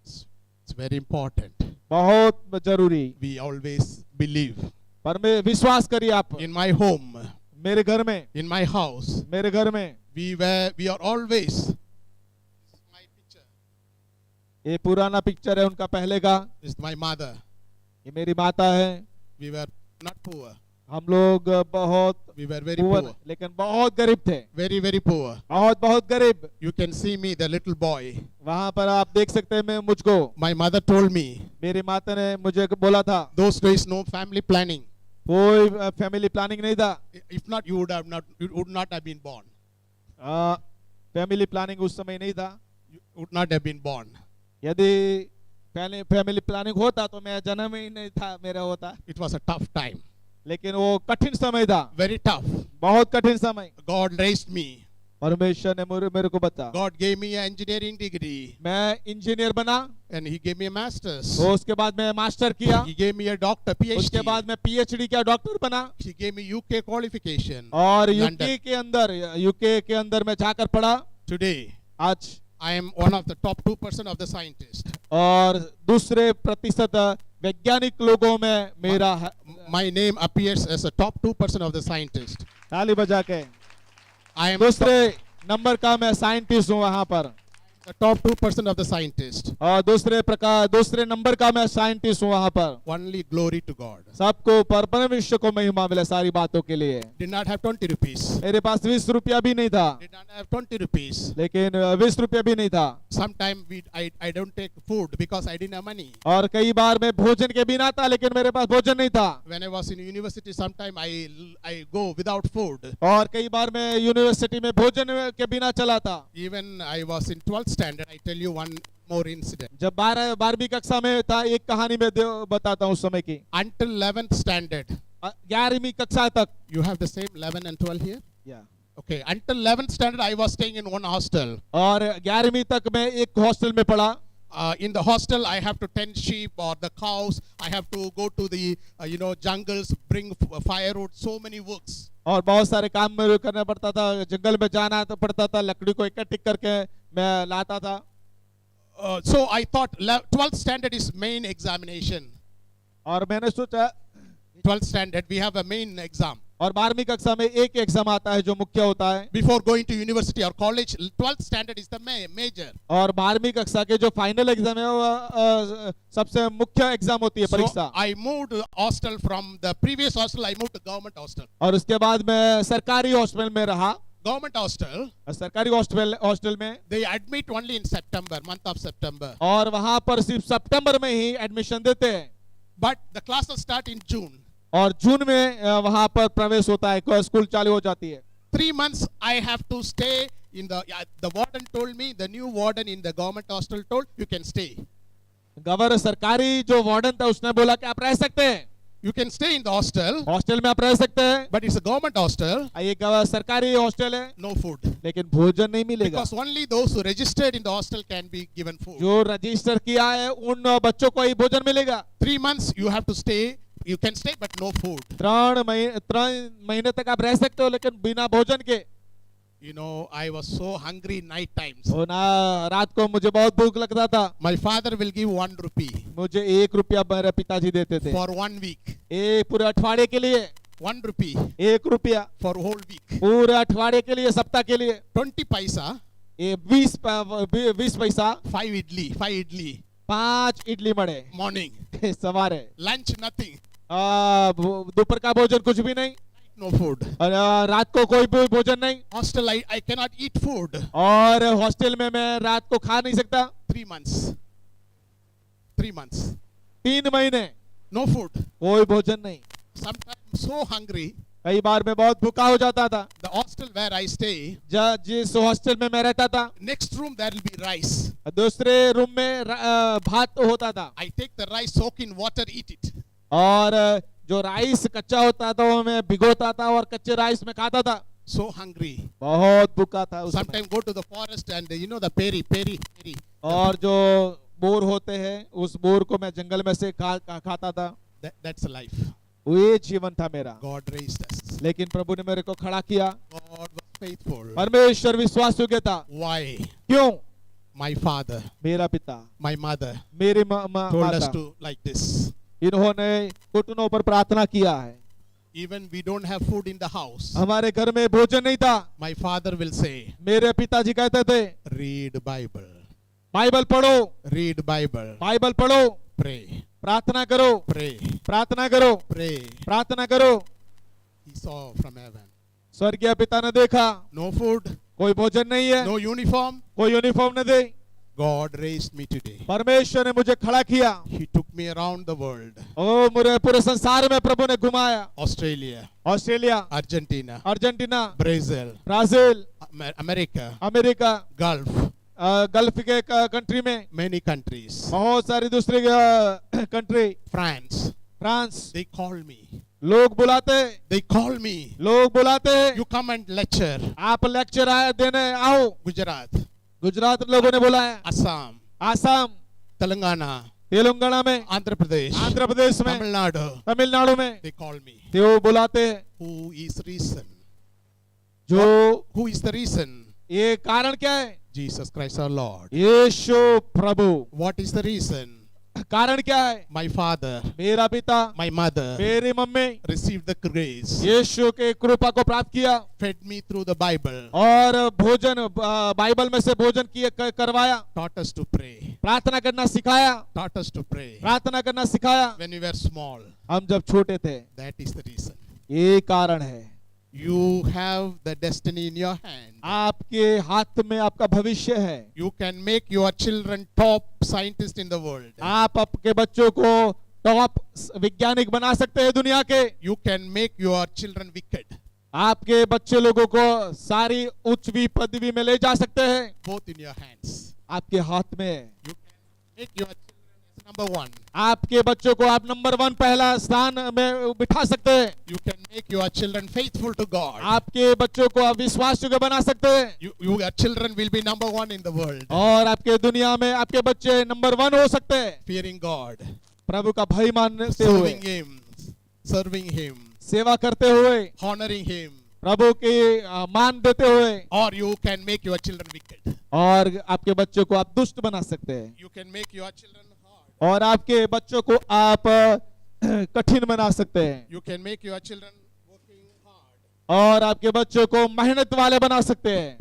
[SPEAKER 1] It's very important.
[SPEAKER 2] बहुत जरूरी।
[SPEAKER 1] We always believe.
[SPEAKER 2] पर मैं विश्वास करिए आप,
[SPEAKER 1] In my home,
[SPEAKER 2] मेरे घर में,
[SPEAKER 1] in my house,
[SPEAKER 2] मेरे घर में
[SPEAKER 1] we are always. This is my picture.
[SPEAKER 2] ये पुराना पिक्चर है उनका पहले का।
[SPEAKER 1] This is my mother.
[SPEAKER 2] ये मेरी माता है।
[SPEAKER 1] We were not poor.
[SPEAKER 2] हम लोग बहुत
[SPEAKER 1] We were very
[SPEAKER 2] poor,
[SPEAKER 1] poor.
[SPEAKER 2] लेकिन बहुत गरीब थे,
[SPEAKER 1] Very, very poor.
[SPEAKER 2] बहुत गरीब।
[SPEAKER 1] You can see me, the little boy.
[SPEAKER 2] वहां पर आप देख सकते हैं मैं मुझको।
[SPEAKER 1] My mother told me,
[SPEAKER 2] मेरी माता ने मुझे बोला था,
[SPEAKER 1] those days no family planning.
[SPEAKER 2] कोई फैमिली प्लानिंग नहीं था।
[SPEAKER 1] If not, you would not have been born.
[SPEAKER 2] Family planning उस समय नहीं था।
[SPEAKER 1] You would not have been born.
[SPEAKER 2] यदि फैमिली प्लानिंग होता तो मैं जन्म ही नहीं था मेरा होता।
[SPEAKER 1] It was a tough time.
[SPEAKER 2] लेकिन वो कठिन समय था,
[SPEAKER 1] Very tough.
[SPEAKER 2] बहुत कठिन समय।
[SPEAKER 1] God raised me.
[SPEAKER 2] परमेश्वर ने मेरे को बचा।
[SPEAKER 1] God gave me an engineering degree.
[SPEAKER 2] मैं इंजीनियर बना,
[SPEAKER 1] And he gave me a master's.
[SPEAKER 2] तो उसके बाद मैं मास्टर किया,
[SPEAKER 1] He gave me a doctor,
[SPEAKER 2] उसके
[SPEAKER 1] PhD.
[SPEAKER 2] बाद मैं पीएचडी किया, डॉक्टर बना।
[SPEAKER 1] He gave me UK qualification.
[SPEAKER 2] और
[SPEAKER 1] London.
[SPEAKER 2] यूके के अंदर मैं जाकर पढ़ा।
[SPEAKER 1] Today,
[SPEAKER 2] आज
[SPEAKER 1] I am one of the top 2% of the scientists.
[SPEAKER 2] और दूसरे प्रतिशत वैज्ञानिक लोगों में मेरा
[SPEAKER 1] My name appears as a top 2% of the scientists.
[SPEAKER 2] ताली बजा के
[SPEAKER 1] I am
[SPEAKER 2] दूसरे नंबर का मैं साइंटिस्ट हूँ वहां पर।
[SPEAKER 1] the top 2% of the scientists.
[SPEAKER 2] और दूसरे नंबर का मैं साइंटिस्ट हूँ वहां पर।
[SPEAKER 1] Only glory to God.
[SPEAKER 2] सबको परमेश्वर को महिमा मिले सारी बातों के लिए।
[SPEAKER 1] Did not have 20 rupees.
[SPEAKER 2] मेरे पास 20 रुपया भी नहीं था,
[SPEAKER 1] Did not have 20 rupees.
[SPEAKER 2] लेकिन 20 रुपया भी नहीं था।
[SPEAKER 1] Sometimes I don't take food because I didn't have money.
[SPEAKER 2] और कई बार मैं भोजन के बिना था, लेकिन मेरे पास भोजन नहीं था।
[SPEAKER 1] When I was in university, sometime I go without food.
[SPEAKER 2] और कई बार मैं यूनिवर्सिटी में भोजन के बिना चला था।
[SPEAKER 1] Even I was in 12th standard. I tell you one more incident.
[SPEAKER 2] जब 12वीं कक्षा में था, एक कहानी में बताता हूँ उस समय की।
[SPEAKER 1] Until 11th standard,
[SPEAKER 2] 11वीं कक्षा तक।
[SPEAKER 1] you have the same 11 and 12 here? Okay. Until 11th standard, I was staying in one hostel.
[SPEAKER 2] और 11वीं तक मैं एक हॉस्टल में पढ़ा।
[SPEAKER 1] In the hostel, I have to tend sheep or the cows. I have to go to the jungles, bring firewood, so many works.
[SPEAKER 2] और बहुत सारे काम मेरे करना पड़ता था, जंगल में जाना पड़ता था, लकड़ी को इकट्ठी करके मैं लाता था।
[SPEAKER 1] So I thought 12th standard is main examination.
[SPEAKER 2] और मैंने सोचा
[SPEAKER 1] 12th standard, we have a main exam.
[SPEAKER 2] और 12वीं कक्षा में एक एग्जाम आता है जो मुख्य होता है।
[SPEAKER 1] Before going to university or college, 12th standard is the major.
[SPEAKER 2] और 12वीं कक्षा के जो फाइनल एग्जाम है वो सबसे मुख्य एग्जाम होती है, परीक्षा।
[SPEAKER 1] So I moved hostel from the previous hostel. I moved to government hostel.
[SPEAKER 2] और उसके बाद मैं सरकारी हॉस्टल में रहा।
[SPEAKER 1] Government hostel.
[SPEAKER 2] सरकारी हॉस्टल में
[SPEAKER 1] They admit only in September, month of September.
[SPEAKER 2] और वहां पर सिर्फ सितंबर में ही एडमिशन देते हैं।
[SPEAKER 1] But the classes start in June.
[SPEAKER 2] और जून में वहां पर प्रवेश होता है, स्कूल चालू हो जाती है।
[SPEAKER 1] 3 months I have to stay in the warden told me, the new warden in the government hostel told you can stay.
[SPEAKER 2] Governor सरकारी जो वार्डन था उसने बोला कि आप रह सकते हैं।
[SPEAKER 1] You can stay in the hostel,
[SPEAKER 2] hostel में आप रह सकते हैं,
[SPEAKER 1] but it's a government hostel.
[SPEAKER 2] ये सरकारी हॉस्टल है,
[SPEAKER 1] No food.
[SPEAKER 2] लेकिन भोजन नहीं मिलेगा।
[SPEAKER 1] Because only those who registered in the hostel can be given food.
[SPEAKER 2] जो रजिस्टर किया है उन बच्चों को ही भोजन मिलेगा।
[SPEAKER 1] 3 months you have to stay. You can stay but no food.
[SPEAKER 2] 3 महीने तक आप रह सकते हो, लेकिन बिना भोजन के।
[SPEAKER 1] I was so hungry night times.
[SPEAKER 2] और ना रात को मुझे बहुत भूख लगता था।
[SPEAKER 1] My father will give 1 rupee
[SPEAKER 2] मुझे 1 रुपया मेरे पिताजी देते थे
[SPEAKER 1] for 1 week.
[SPEAKER 2] एक पूरे अठवाडिये के लिए।
[SPEAKER 1] 1 rupee
[SPEAKER 2] 1 रुपया
[SPEAKER 1] for whole week.
[SPEAKER 2] पूरे अठवाडिये के लिए, सप्ताह के लिए।
[SPEAKER 1] 20 paisa.
[SPEAKER 2] 20 पैसा।
[SPEAKER 1] 5 idli.
[SPEAKER 2] 5 इडली मड़े
[SPEAKER 1] Morning.
[SPEAKER 2] सवारे।
[SPEAKER 1] Lunch nothing.
[SPEAKER 2] दोपहर का भोजन कुछ भी नहीं।
[SPEAKER 1] No food.
[SPEAKER 2] और रात को कोई भी भोजन नहीं।
[SPEAKER 1] Hostel I cannot eat food.
[SPEAKER 2] और हॉस्टल में मैं रात को खा नहीं सकता।
[SPEAKER 1] 3 months. 3 months.
[SPEAKER 2] 3 महीने
[SPEAKER 1] No food.
[SPEAKER 2] कोई भोजन नहीं।
[SPEAKER 1] Sometimes so hungry.
[SPEAKER 2] कई बार मैं बहुत भूखा हो जाता था।
[SPEAKER 1] The hostel where I stay,
[SPEAKER 2] जिस हॉस्टल में मैं रहता था,
[SPEAKER 1] next room there will be rice.
[SPEAKER 2] दूसरे रूम में भात होता था।
[SPEAKER 1] I take the rice, soak in water, eat it.
[SPEAKER 2] और जो राइस कच्चा होता था वो मैं भिगोता था और कच्चे राइस में खाता था।
[SPEAKER 1] So hungry.
[SPEAKER 2] बहुत भूखा था उस समय।
[SPEAKER 1] Sometimes go to the forest and the peri.
[SPEAKER 2] और जो बोर होते हैं उस बोर को मैं जंगल में से खाता था।
[SPEAKER 1] That's life.
[SPEAKER 2] ये जीवन था मेरा।
[SPEAKER 1] God raised us.
[SPEAKER 2] लेकिन प्रभु ने मेरे को खड़ा किया।
[SPEAKER 1] God was faithful.
[SPEAKER 2] परमेश्वर विश्वास योग्य था।
[SPEAKER 1] Why?
[SPEAKER 2] क्यों?
[SPEAKER 1] My father,
[SPEAKER 2] मेरा पिता,
[SPEAKER 1] my mother
[SPEAKER 2] मेरी
[SPEAKER 1] told us
[SPEAKER 2] माता,
[SPEAKER 1] to like this.
[SPEAKER 2] इन्होंने घुटनों पर प्रार्थना किया है।
[SPEAKER 1] Even we don't have food in the house.
[SPEAKER 2] हमारे घर में भोजन नहीं था।
[SPEAKER 1] My father will say,
[SPEAKER 2] मेरे पिताजी कहते थे,
[SPEAKER 1] read Bible.
[SPEAKER 2] बाइबल पढ़ो,
[SPEAKER 1] Read Bible.
[SPEAKER 2] बाइबल पढ़ो,
[SPEAKER 1] Pray.
[SPEAKER 2] प्रार्थना करो,
[SPEAKER 1] Pray.
[SPEAKER 2] प्रार्थना करो,
[SPEAKER 1] Pray.
[SPEAKER 2] प्रार्थना करो।
[SPEAKER 1] He saw from heaven.
[SPEAKER 2] स्वर्गीय पिता ने देखा,
[SPEAKER 1] No food,
[SPEAKER 2] कोई भोजन नहीं है,
[SPEAKER 1] no uniform.
[SPEAKER 2] कोई यूनिफॉर्म न दे।
[SPEAKER 1] God raised me today.
[SPEAKER 2] परमेश्वर ने मुझे खड़ा किया।
[SPEAKER 1] He took me around the world.
[SPEAKER 2] ओ मुझे पूरे संसार में प्रभु ने घुमाया।
[SPEAKER 1] Australia,
[SPEAKER 2] Australia,
[SPEAKER 1] Argentina,
[SPEAKER 2] Argentina,
[SPEAKER 1] Brazil,
[SPEAKER 2] Brazil,
[SPEAKER 1] America,
[SPEAKER 2] America,
[SPEAKER 1] Gulf,
[SPEAKER 2] gulf के कंट्री में,
[SPEAKER 1] many countries.
[SPEAKER 2] बहुत सारी दूसरी country,
[SPEAKER 1] France.
[SPEAKER 2] France.
[SPEAKER 1] They call me.
[SPEAKER 2] लोग बुलाते,
[SPEAKER 1] They call me.
[SPEAKER 2] लोग बुलाते,
[SPEAKER 1] You come and lecture.
[SPEAKER 2] आप लेक्चर देने आओ।
[SPEAKER 1] Gujarat,
[SPEAKER 2] गुजरात लोगों ने बुलाया,
[SPEAKER 1] Assam,
[SPEAKER 2] आसाम,
[SPEAKER 1] Telangana,
[SPEAKER 2] तेलंगाना में,
[SPEAKER 1] Andhra Pradesh,
[SPEAKER 2] आंध्र प्रदेश में,
[SPEAKER 1] Tamil Nadu.
[SPEAKER 2] तमिलनाडु में।
[SPEAKER 1] They call me.
[SPEAKER 2] वो बुलाते,
[SPEAKER 1] Who is reason?
[SPEAKER 2] जो
[SPEAKER 1] Who is the reason?
[SPEAKER 2] ये कारण क्या है?
[SPEAKER 1] Jesus Christ our Lord.
[SPEAKER 2] Yeshu Prabhu.
[SPEAKER 1] What is the reason?
[SPEAKER 2] कारण क्या है?
[SPEAKER 1] My father,
[SPEAKER 2] मेरा पिता,
[SPEAKER 1] my mother
[SPEAKER 2] मेरी मम्मी
[SPEAKER 1] received the grace,
[SPEAKER 2] यीशु के कृपा को प्राप्त किया
[SPEAKER 1] fed me through the Bible,
[SPEAKER 2] और भोजन बाइबल में से भोजन करवाया,
[SPEAKER 1] taught us to pray,
[SPEAKER 2] प्रार्थना करना सिखाया,
[SPEAKER 1] taught us to pray
[SPEAKER 2] प्रार्थना करना सिखाया
[SPEAKER 1] when we were small.
[SPEAKER 2] हम जब छोटे थे।
[SPEAKER 1] That is the reason.
[SPEAKER 2] ये कारण है।
[SPEAKER 1] You have the destiny in your hand.
[SPEAKER 2] आपके हाथ में आपका भविष्य है।
[SPEAKER 1] You can make your children top scientists in the world.
[SPEAKER 2] आप आपके बच्चों को टॉप वैज्ञानिक बना सकते हैं दुनिया के।
[SPEAKER 1] You can make your children wicked.
[SPEAKER 2] आपके बच्चे लोगों को सारी उच्च पदवी में ले जा सकते हैं।
[SPEAKER 1] Both in your hands.
[SPEAKER 2] आपके हाथ में है।
[SPEAKER 1] You can make your children as number one.
[SPEAKER 2] आपके बच्चों को आप नंबर 1 पहला स्थान में बिठा सकते हैं।
[SPEAKER 1] You can make your children faithful to God.
[SPEAKER 2] आपके बच्चों को आप विश्वास योग्य बना सकते हैं।
[SPEAKER 1] Your children will be number one in the world.
[SPEAKER 2] और आपके दुनिया में आपके बच्चे नंबर 1 हो सकते हैं।
[SPEAKER 1] Fearing God.
[SPEAKER 2] प्रभु का भय मानते हुए,
[SPEAKER 1] serving Him,
[SPEAKER 2] सेवा करते हुए,
[SPEAKER 1] honoring Him.
[SPEAKER 2] प्रभु के मान देते हुए।
[SPEAKER 1] Or you can make your children wicked.
[SPEAKER 2] और आपके बच्चों को आप दुष्ट बना सकते हैं।
[SPEAKER 1] You can make your children hard.
[SPEAKER 2] और आपके बच्चों को आप कठिन बना सकते हैं।
[SPEAKER 1] You can make your children working hard.
[SPEAKER 2] और आपके बच्चों को मेहनत वाले बना सकते हैं।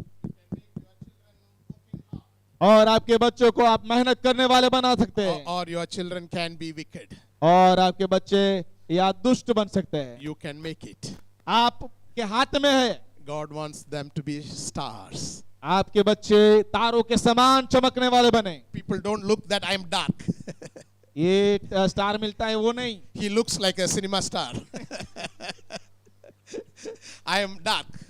[SPEAKER 2] और आपके बच्चों को आप मेहनत करने वाले बना सकते हैं।
[SPEAKER 1] Or your children can be wicked.
[SPEAKER 2] और आपके बच्चे या दुष्ट बन सकते हैं।
[SPEAKER 1] You can make it.
[SPEAKER 2] आपके हाथ में है।
[SPEAKER 1] God wants them to be stars.
[SPEAKER 2] आपके बच्चे तारों के समान चमकने वाले बने।
[SPEAKER 1] People don't look that I am dark.
[SPEAKER 2] ये स्टार मिलता है वो नहीं।
[SPEAKER 1] He looks like a cinema star. I am dark.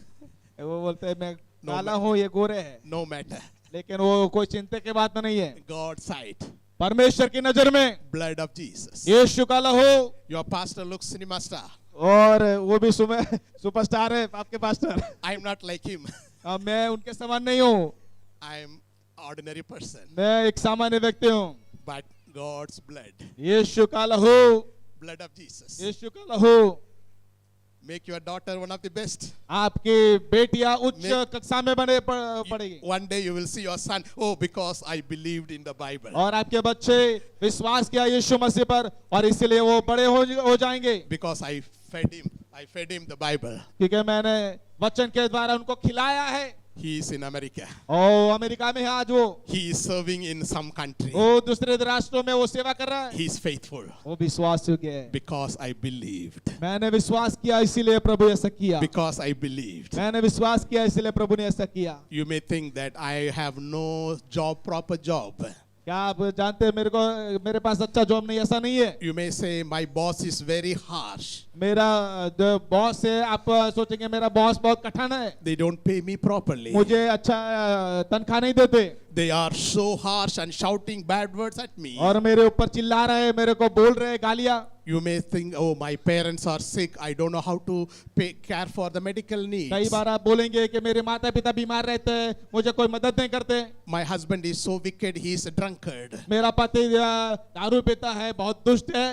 [SPEAKER 2] वो बोलते हैं मैं काला हूँ, ये गोरे है।
[SPEAKER 1] No matter.
[SPEAKER 2] लेकिन वो कोई चिंता की बात नहीं है।
[SPEAKER 1] God's sight.
[SPEAKER 2] परमेश्वर की नजर में
[SPEAKER 1] Blood of Jesus.
[SPEAKER 2] यीशु का लहू।
[SPEAKER 1] Your pastor looks cinema star.
[SPEAKER 2] और वो भी सुपरस्टार है आपके pastor.
[SPEAKER 1] I am not like him.
[SPEAKER 2] मैं उनके समान नहीं हूँ।
[SPEAKER 1] I am ordinary person.
[SPEAKER 2] मैं एक सामान्य व्यक्ति हूँ।
[SPEAKER 1] But God's blood.
[SPEAKER 2] यीशु का लहू,
[SPEAKER 1] Blood of Jesus.
[SPEAKER 2] यीशु का लहू।
[SPEAKER 1] Make your daughter one of the best.
[SPEAKER 2] आपकी बेटियां उच्च कक्षा में बने पड़ेगी।
[SPEAKER 1] One day you will see your son. Oh, because I believed in the Bible.
[SPEAKER 2] और आपके बच्चे विश्वास किया यीशु मसीह पर और इसलिए वो बड़े हो जाएंगे।
[SPEAKER 1] Because I fed him the Bible.
[SPEAKER 2] क्योंकि मैंने वचन के द्वारा उनको खिलाया है।
[SPEAKER 1] He is in America.
[SPEAKER 2] ओ अमेरिका में है आज वो।
[SPEAKER 1] He is serving in some country.
[SPEAKER 2] वो दूसरे राष्ट्रों में वो सेवा कर रहा है।
[SPEAKER 1] He is faithful.
[SPEAKER 2] वो विश्वास योग्य है।
[SPEAKER 1] Because I believed.
[SPEAKER 2] मैंने विश्वास किया इसीलिए प्रभु ऐसा किया।
[SPEAKER 1] Because I believed.
[SPEAKER 2] मैंने विश्वास किया इसलिए प्रभु ने ऐसा किया।
[SPEAKER 1] You may think that I have no proper job.
[SPEAKER 2] क्या आप जानते हैं मेरे पास अच्छा जॉब नहीं, ऐसा नहीं है।
[SPEAKER 1] You may say my boss is very harsh.
[SPEAKER 2] मेरा जो बॉस है, आप सोचेंगे मेरा बॉस बहुत कठिन है।
[SPEAKER 1] They don't pay me properly.
[SPEAKER 2] मुझे अच्छा तनख्वाह नहीं देते।
[SPEAKER 1] They are so harsh and shouting bad words at me.
[SPEAKER 2] और मेरे ऊपर चिल्ला रहे, मेरे को बोल रहे गालियां।
[SPEAKER 1] You may think, oh, my parents are sick. I don't know how to care for the medical needs.
[SPEAKER 2] कई बार आप बोलेंगे कि मेरे माता पिता बीमार रहते हैं, मुझे कोई मदद नहीं करते।
[SPEAKER 1] My husband is so wicked. He is a drunkard.
[SPEAKER 2] मेरा पति दारू पीता है, बहुत दुष्ट है।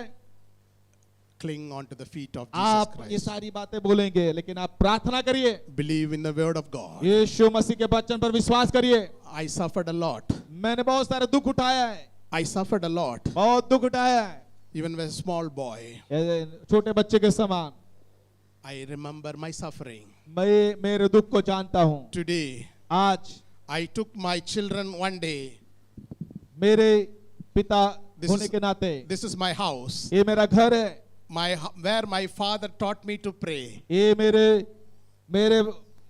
[SPEAKER 1] Cling on to the feet of Jesus
[SPEAKER 2] आप ये
[SPEAKER 1] Christ.
[SPEAKER 2] सारी बातें बोलेंगे, लेकिन आप प्रार्थना करिए।
[SPEAKER 1] Believe in the word of God.
[SPEAKER 2] यीशु मसीह के वचन पर विश्वास करिए।
[SPEAKER 1] I suffered a lot.
[SPEAKER 2] मैंने बहुत सारे दुख उठाया है।
[SPEAKER 1] I suffered a lot.
[SPEAKER 2] बहुत दुख उठाया है।
[SPEAKER 1] Even when a small boy.
[SPEAKER 2] छोटे बच्चे के समान।
[SPEAKER 1] I remember my suffering.
[SPEAKER 2] मैं मेरे दुख को जानता हूँ।
[SPEAKER 1] Today,
[SPEAKER 2] आज
[SPEAKER 1] I took my children one day.
[SPEAKER 2] मेरे पिता
[SPEAKER 1] This
[SPEAKER 2] होने
[SPEAKER 1] is-
[SPEAKER 2] के नाते
[SPEAKER 1] This is my house.
[SPEAKER 2] ये मेरा घर है।
[SPEAKER 1] Where my father taught me to pray.
[SPEAKER 2] ये मेरे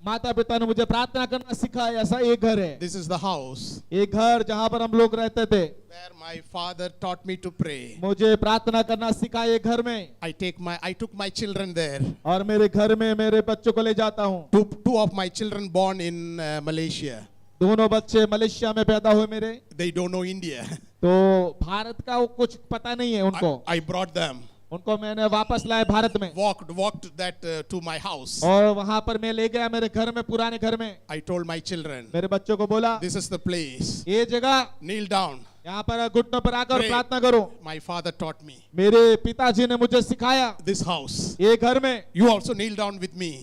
[SPEAKER 2] माता पिता ने मुझे प्रार्थना करना सिखाया, ऐसा एक घर है।
[SPEAKER 1] This is the house
[SPEAKER 2] एक घर जहाँ पर हम लोग रहते थे।
[SPEAKER 1] where my father taught me to pray.
[SPEAKER 2] मुझे प्रार्थना करना सिखाया एक घर में।
[SPEAKER 1] I took my children there.
[SPEAKER 2] और मेरे घर में मेरे बच्चों को ले जाता हूँ।
[SPEAKER 1] Two of my children born in Malaysia.
[SPEAKER 2] दोनों बच्चे मलेशिया में पैदा हुए मेरे।
[SPEAKER 1] They don't know India.
[SPEAKER 2] तो भारत का वो कुछ पता नहीं है उनको।
[SPEAKER 1] I brought them.
[SPEAKER 2] उनको मैंने वापस लाया भारत में।
[SPEAKER 1] Walked that to my house.
[SPEAKER 2] और वहां पर मैं ले गया मेरे घर में, पुराने घर में।
[SPEAKER 1] I told my children,
[SPEAKER 2] मेरे बच्चों को बोला,
[SPEAKER 1] this is the place.
[SPEAKER 2] ये जगह
[SPEAKER 1] Kneel down.
[SPEAKER 2] यहाँ पर घुटनों पर आकर
[SPEAKER 1] Pray.
[SPEAKER 2] प्रार्थना करो।
[SPEAKER 1] My father taught me.
[SPEAKER 2] मेरे पिताजी ने मुझे सिखाया।
[SPEAKER 1] This house.
[SPEAKER 2] ये घर में
[SPEAKER 1] You also kneel down with me.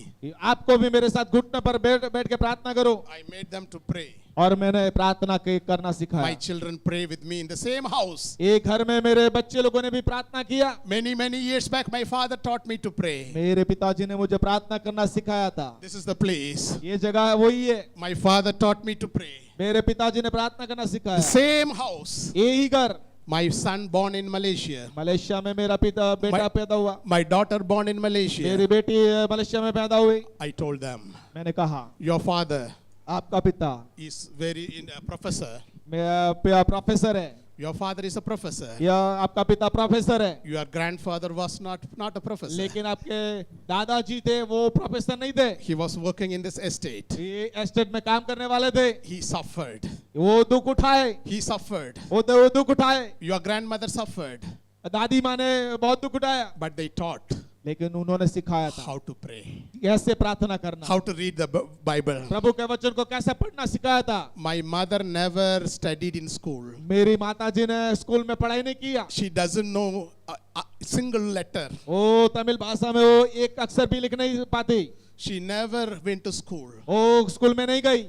[SPEAKER 2] आपको भी मेरे साथ घुटनों पर बैठ के प्रार्थना करो।
[SPEAKER 1] I made them to pray.
[SPEAKER 2] और मैंने प्रार्थना करना
[SPEAKER 1] My
[SPEAKER 2] सिखाया।
[SPEAKER 1] children pray with me in the same house.
[SPEAKER 2] एक घर में मेरे बच्चे लोगों ने भी प्रार्थना किया।
[SPEAKER 1] Many years back, my father taught me to pray.
[SPEAKER 2] मेरे पिताजी ने मुझे प्रार्थना करना सिखाया था।
[SPEAKER 1] This is the place.
[SPEAKER 2] ये जगह वही है।
[SPEAKER 1] My father taught me to pray.
[SPEAKER 2] मेरे पिताजी ने प्रार्थना करना
[SPEAKER 1] The
[SPEAKER 2] सिखाया।
[SPEAKER 1] same house.
[SPEAKER 2] यही घर।
[SPEAKER 1] My son born in Malaysia.
[SPEAKER 2] Malaysia में मेरा बेटा पैदा हुआ।
[SPEAKER 1] My daughter born in Malaysia.
[SPEAKER 2] मेरी बेटी मलेशिया में पैदा हुई।
[SPEAKER 1] I told them,
[SPEAKER 2] मैंने कहा
[SPEAKER 1] your father
[SPEAKER 2] आपका पिता
[SPEAKER 1] is a professor.
[SPEAKER 2] प्रोफेसर है।
[SPEAKER 1] Your father is a professor.
[SPEAKER 2] या आपका पिता प्रोफेसर है।
[SPEAKER 1] Your grandfather was not a professor.
[SPEAKER 2] लेकिन आपके दादाजी थे वो प्रोफेसर नहीं थे।
[SPEAKER 1] He was working in this estate.
[SPEAKER 2] ये एस्टेट में काम करने वाले थे।
[SPEAKER 1] He suffered.
[SPEAKER 2] वो दुख उठाए।
[SPEAKER 1] He suffered.
[SPEAKER 2] वो दुख उठाए।
[SPEAKER 1] Your grandmother suffered.
[SPEAKER 2] दादी माँ ने बहुत दुख उठाया।
[SPEAKER 1] But they taught
[SPEAKER 2] लेकिन उन्होंने सिखाया था
[SPEAKER 1] how to pray,
[SPEAKER 2] कैसे प्रार्थना करना,
[SPEAKER 1] how to read the Bible.
[SPEAKER 2] प्रभु के वचन को कैसे पढ़ना सिखाया था।
[SPEAKER 1] My mother never studied in school.
[SPEAKER 2] मेरी माताजी ने स्कूल में पढ़ाई नहीं किया।
[SPEAKER 1] She doesn't know a single letter.
[SPEAKER 2] वो तमिल भाषा में वो एक अक्षर भी लिख नहीं पाती।
[SPEAKER 1] She never went to school.
[SPEAKER 2] वो स्कूल में नहीं गई।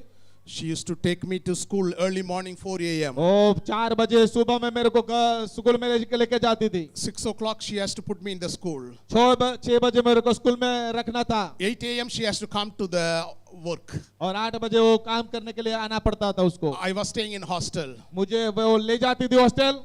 [SPEAKER 1] She used to take me to school early morning 4 a.m.
[SPEAKER 2] वो 4 बजे सुबह में मेरे को स्कूल में लेके जाती थी।
[SPEAKER 1] 6 o'clock she has to put me in the school.
[SPEAKER 2] 6 बजे मेरे को स्कूल में रखना था।
[SPEAKER 1] 8 a.m. she has to come to the work.
[SPEAKER 2] और 8 बजे वो काम करने के लिए आना पड़ता था उसको।
[SPEAKER 1] I was staying in hostel.
[SPEAKER 2] मुझे वो ले जाती थी hostel.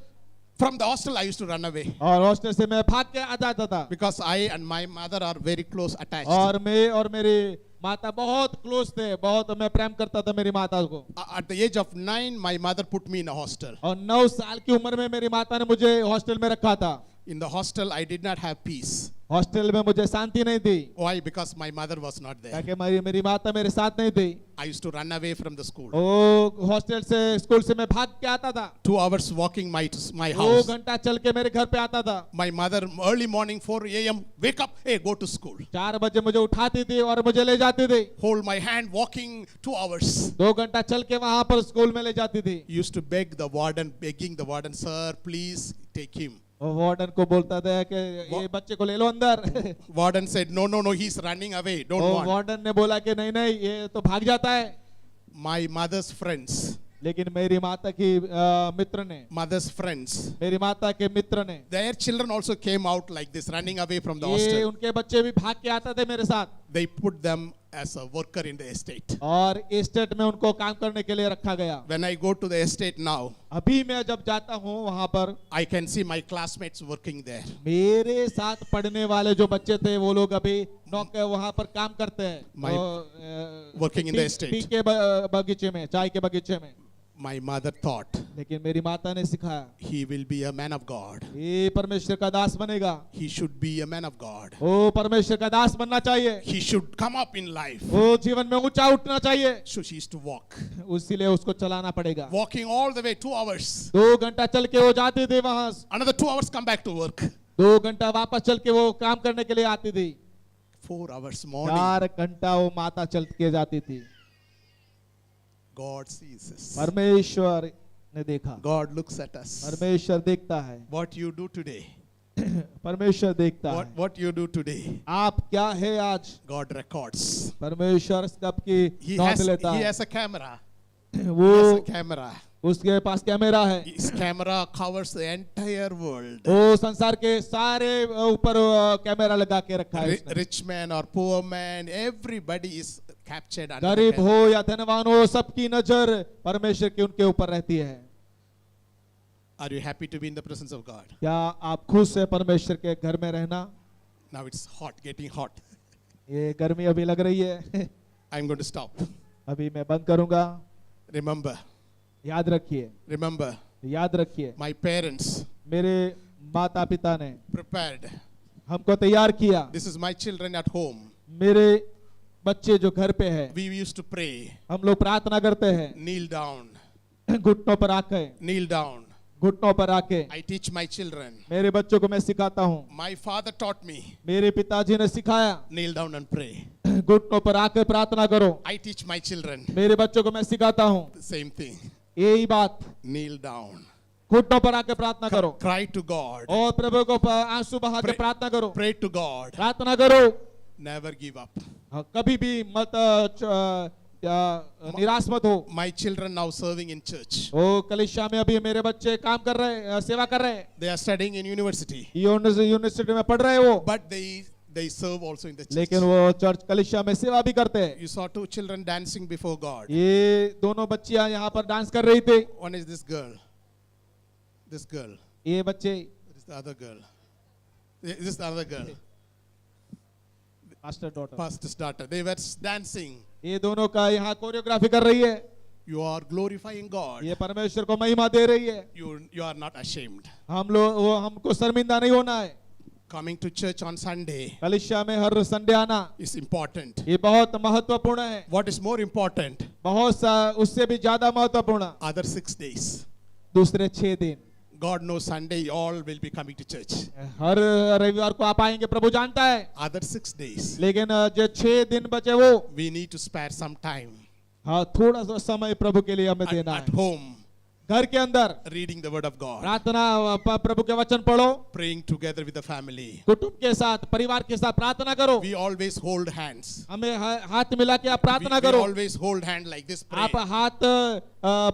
[SPEAKER 1] From the hostel I used to run away
[SPEAKER 2] और हॉस्टल से मैं भाग के आ जाता था।
[SPEAKER 1] because I and my mother are very close attached.
[SPEAKER 2] और मैं और मेरी माता बहुत क्लोज थे। बहुत मैं प्रेम करता था मेरी माता को।
[SPEAKER 1] At the age of 9, my mother put me in a hostel.
[SPEAKER 2] और 9 साल की उम्र में मेरी माता ने मुझे हॉस्टल में रखा था।
[SPEAKER 1] In the hostel, I did not have peace.
[SPEAKER 2] Hostel में मुझे शांति नहीं थी।
[SPEAKER 1] Why? Because my mother was not there.
[SPEAKER 2] ताकि मेरी माता मेरे साथ नहीं थी।
[SPEAKER 1] I used to run away from the school.
[SPEAKER 2] वो हॉस्टल से स्कूल से मैं भाग के आता था।
[SPEAKER 1] 2 hours walking my
[SPEAKER 2] 2
[SPEAKER 1] house.
[SPEAKER 2] घंटा चल के मेरे घर पे आता था।
[SPEAKER 1] My mother early morning 4 a.m. wake up, hey, go to school.
[SPEAKER 2] 4 बजे मुझे उठाती थी और मुझे ले जाती थी।
[SPEAKER 1] Hold my hand, walking 2 hours.
[SPEAKER 2] 2 घंटा चल के वहां पर स्कूल में ले जाती थी।
[SPEAKER 1] Used to begging the warden, sir, please take him.
[SPEAKER 2] वो वार्डन को बोलता था कि ये बच्चे को ले लो अंदर।
[SPEAKER 1] Warden said, no, he's running away. Don't
[SPEAKER 2] वो
[SPEAKER 1] want.
[SPEAKER 2] वार्डन ने बोला कि नहीं ये तो भाग जाता है।
[SPEAKER 1] My mother's friends,
[SPEAKER 2] लेकिन मेरी माता की मित्र ने,
[SPEAKER 1] mother's friends,
[SPEAKER 2] मेरी माता के मित्र ने,
[SPEAKER 1] their children also came out like this, running away from the
[SPEAKER 2] ये
[SPEAKER 1] hostel.
[SPEAKER 2] उनके बच्चे भी भाग के आते थे मेरे साथ।
[SPEAKER 1] They put them as a worker in the estate.
[SPEAKER 2] और एस्टेट में उनको काम करने के लिए रखा गया।
[SPEAKER 1] When I go to the estate now,
[SPEAKER 2] अभी मैं जब जाता हूँ वहां पर
[SPEAKER 1] I can see my classmates working there.
[SPEAKER 2] मेरे साथ पढ़ने वाले जो बच्चे थे वो लोग अभी वहां पर काम करते हैं।
[SPEAKER 1] Working in the estate.
[SPEAKER 2] T के बगीचे में, चाय के बगीचे में।
[SPEAKER 1] My mother thought
[SPEAKER 2] लेकिन मेरी माता ने सिखाया
[SPEAKER 1] he will be a man of God.
[SPEAKER 2] ये परमेश्वर का दास बनेगा।
[SPEAKER 1] He should be a man of God.
[SPEAKER 2] वो परमेश्वर का दास बनना चाहिए।
[SPEAKER 1] He should come up in life.
[SPEAKER 2] वो जीवन में ऊंचा उठना चाहिए।
[SPEAKER 1] So she used to walk.
[SPEAKER 2] इसीलिए उसको चलाना पड़ेगा।
[SPEAKER 1] Walking all the way 2 hours.
[SPEAKER 2] 2 घंटा चल के वो जाती थी वहां।
[SPEAKER 1] Another 2 hours come back to work.
[SPEAKER 2] 2 घंटा वापस चल के वो काम करने के लिए आती थी।
[SPEAKER 1] 4 hours morning.
[SPEAKER 2] 4 घंटा वो माता चल के जाती थी।
[SPEAKER 1] God sees us.
[SPEAKER 2] परमेश्वर ने देखा।
[SPEAKER 1] God looks at us.
[SPEAKER 2] परमेश्वर देखता है।
[SPEAKER 1] What you do today.
[SPEAKER 2] परमेश्वर देखता है।
[SPEAKER 1] What you do today.
[SPEAKER 2] आप क्या है आज?
[SPEAKER 1] God records.
[SPEAKER 2] परमेश्वर सबकी
[SPEAKER 1] He
[SPEAKER 2] नोट लेता है।
[SPEAKER 1] has a camera.
[SPEAKER 2] वो
[SPEAKER 1] He has a camera.
[SPEAKER 2] उसके पास कैमरा है।
[SPEAKER 1] His camera covers the entire world.
[SPEAKER 2] वो संसार के सारे ऊपर कैमरा लगा के रखा है उसने।
[SPEAKER 1] Rich man or poor man, everybody is captured under the
[SPEAKER 2] गरीब
[SPEAKER 1] camera.
[SPEAKER 2] हो या धनवान हो सबकी नजर परमेश्वर की उनके ऊपर रहती है।
[SPEAKER 1] Are you happy to be in the presence of God?
[SPEAKER 2] क्या आप खुश है परमेश्वर के घर में रहना?
[SPEAKER 1] Now it's hot, getting hot.
[SPEAKER 2] ये गर्मी अभी लग रही है।
[SPEAKER 1] I'm going to stop.
[SPEAKER 2] अभी मैं बंद करूंगा।
[SPEAKER 1] Remember,
[SPEAKER 2] याद रखिए, याद रखिए,
[SPEAKER 1] my parents
[SPEAKER 2] मेरे माता पिता ने
[SPEAKER 1] prepared.
[SPEAKER 2] हमको तैयार किया।
[SPEAKER 1] This is my children at home.
[SPEAKER 2] मेरे बच्चे जो घर पे है,
[SPEAKER 1] We used to pray.
[SPEAKER 2] हम लोग प्रार्थना करते हैं।
[SPEAKER 1] Kneel down.
[SPEAKER 2] घुटनों पर आके,
[SPEAKER 1] Kneel down.
[SPEAKER 2] घुटनों पर आके
[SPEAKER 1] I teach my children.
[SPEAKER 2] मेरे बच्चों को मैं सिखाता हूँ।
[SPEAKER 1] My father taught me.
[SPEAKER 2] मेरे पिताजी ने सिखाया
[SPEAKER 1] Kneel down and pray.
[SPEAKER 2] घुटनों पर आके प्रार्थना करो।
[SPEAKER 1] I teach my children.
[SPEAKER 2] मेरे बच्चों को मैं सिखाता हूँ
[SPEAKER 1] The same thing.
[SPEAKER 2] यही बात।
[SPEAKER 1] Kneel down.
[SPEAKER 2] घुटनों पर आके प्रार्थना करो
[SPEAKER 1] Cry to God.
[SPEAKER 2] और प्रभु को आंसू बहा के
[SPEAKER 1] Pray-
[SPEAKER 2] प्रार्थना करो।
[SPEAKER 1] Pray to God.
[SPEAKER 2] प्रार्थना करो,
[SPEAKER 1] Never give up.
[SPEAKER 2] कभी भी मत क्या निराश मत हो।
[SPEAKER 1] My children now serving in church.
[SPEAKER 2] ओ कलीसिया में अभी मेरे बच्चे काम कर रहे हैं, सेवा कर रहे हैं,
[SPEAKER 1] They are studying in university.
[SPEAKER 2] University में पढ़ रहे हैं वो,
[SPEAKER 1] But they serve also in the church.
[SPEAKER 2] लेकिन वो चर्च कलीसिया में सेवा भी करते हैं।
[SPEAKER 1] You saw two children dancing before God.
[SPEAKER 2] ये दोनों बच्चियां यहाँ पर डांस कर रही थी।
[SPEAKER 1] One is this girl. This girl.
[SPEAKER 2] ये बच्चे
[SPEAKER 1] This is the other girl. This is the other girl.
[SPEAKER 2] Master daughter,
[SPEAKER 1] Pastor's daughter. They were dancing.
[SPEAKER 2] ये दोनों का यहाँ कोरियोग्राफी कर रही है।
[SPEAKER 1] You are glorifying God.
[SPEAKER 2] ये परमेश्वर को महिमा दे रही है।
[SPEAKER 1] You are not ashamed.
[SPEAKER 2] हमको शर्मिंदा नहीं होना है।
[SPEAKER 1] Coming to church on Sunday
[SPEAKER 2] कलीसिया में हर संडे आना
[SPEAKER 1] is important.
[SPEAKER 2] ये बहुत महत्वपूर्ण है।
[SPEAKER 1] What is more important?
[SPEAKER 2] उससे भी ज्यादा महत्वपूर्ण
[SPEAKER 1] Other 6 days.
[SPEAKER 2] दूसरे 6 दिन।
[SPEAKER 1] God knows Sunday all will be coming to church.
[SPEAKER 2] हर रविवार को आप आएंगे, प्रभु जानता है।
[SPEAKER 1] Other 6 days.
[SPEAKER 2] लेकिन जो 6 दिन बचे वो
[SPEAKER 1] We need to spare some time.
[SPEAKER 2] हाँ, थोड़ा सा समय प्रभु के लिए हमें देना
[SPEAKER 1] At
[SPEAKER 2] है।
[SPEAKER 1] home,
[SPEAKER 2] घर के अंदर
[SPEAKER 1] reading the word of God.
[SPEAKER 2] प्रार्थना, प्रभु के वचन पढ़ो,
[SPEAKER 1] Praying together with the family.
[SPEAKER 2] कुटुंब के साथ, परिवार के साथ प्रार्थना करो।
[SPEAKER 1] We always hold hands.
[SPEAKER 2] हमें हाथ मिला के आप प्रार्थना
[SPEAKER 1] We
[SPEAKER 2] करो।
[SPEAKER 1] always hold hand like this. Pray.
[SPEAKER 2] आप हाथ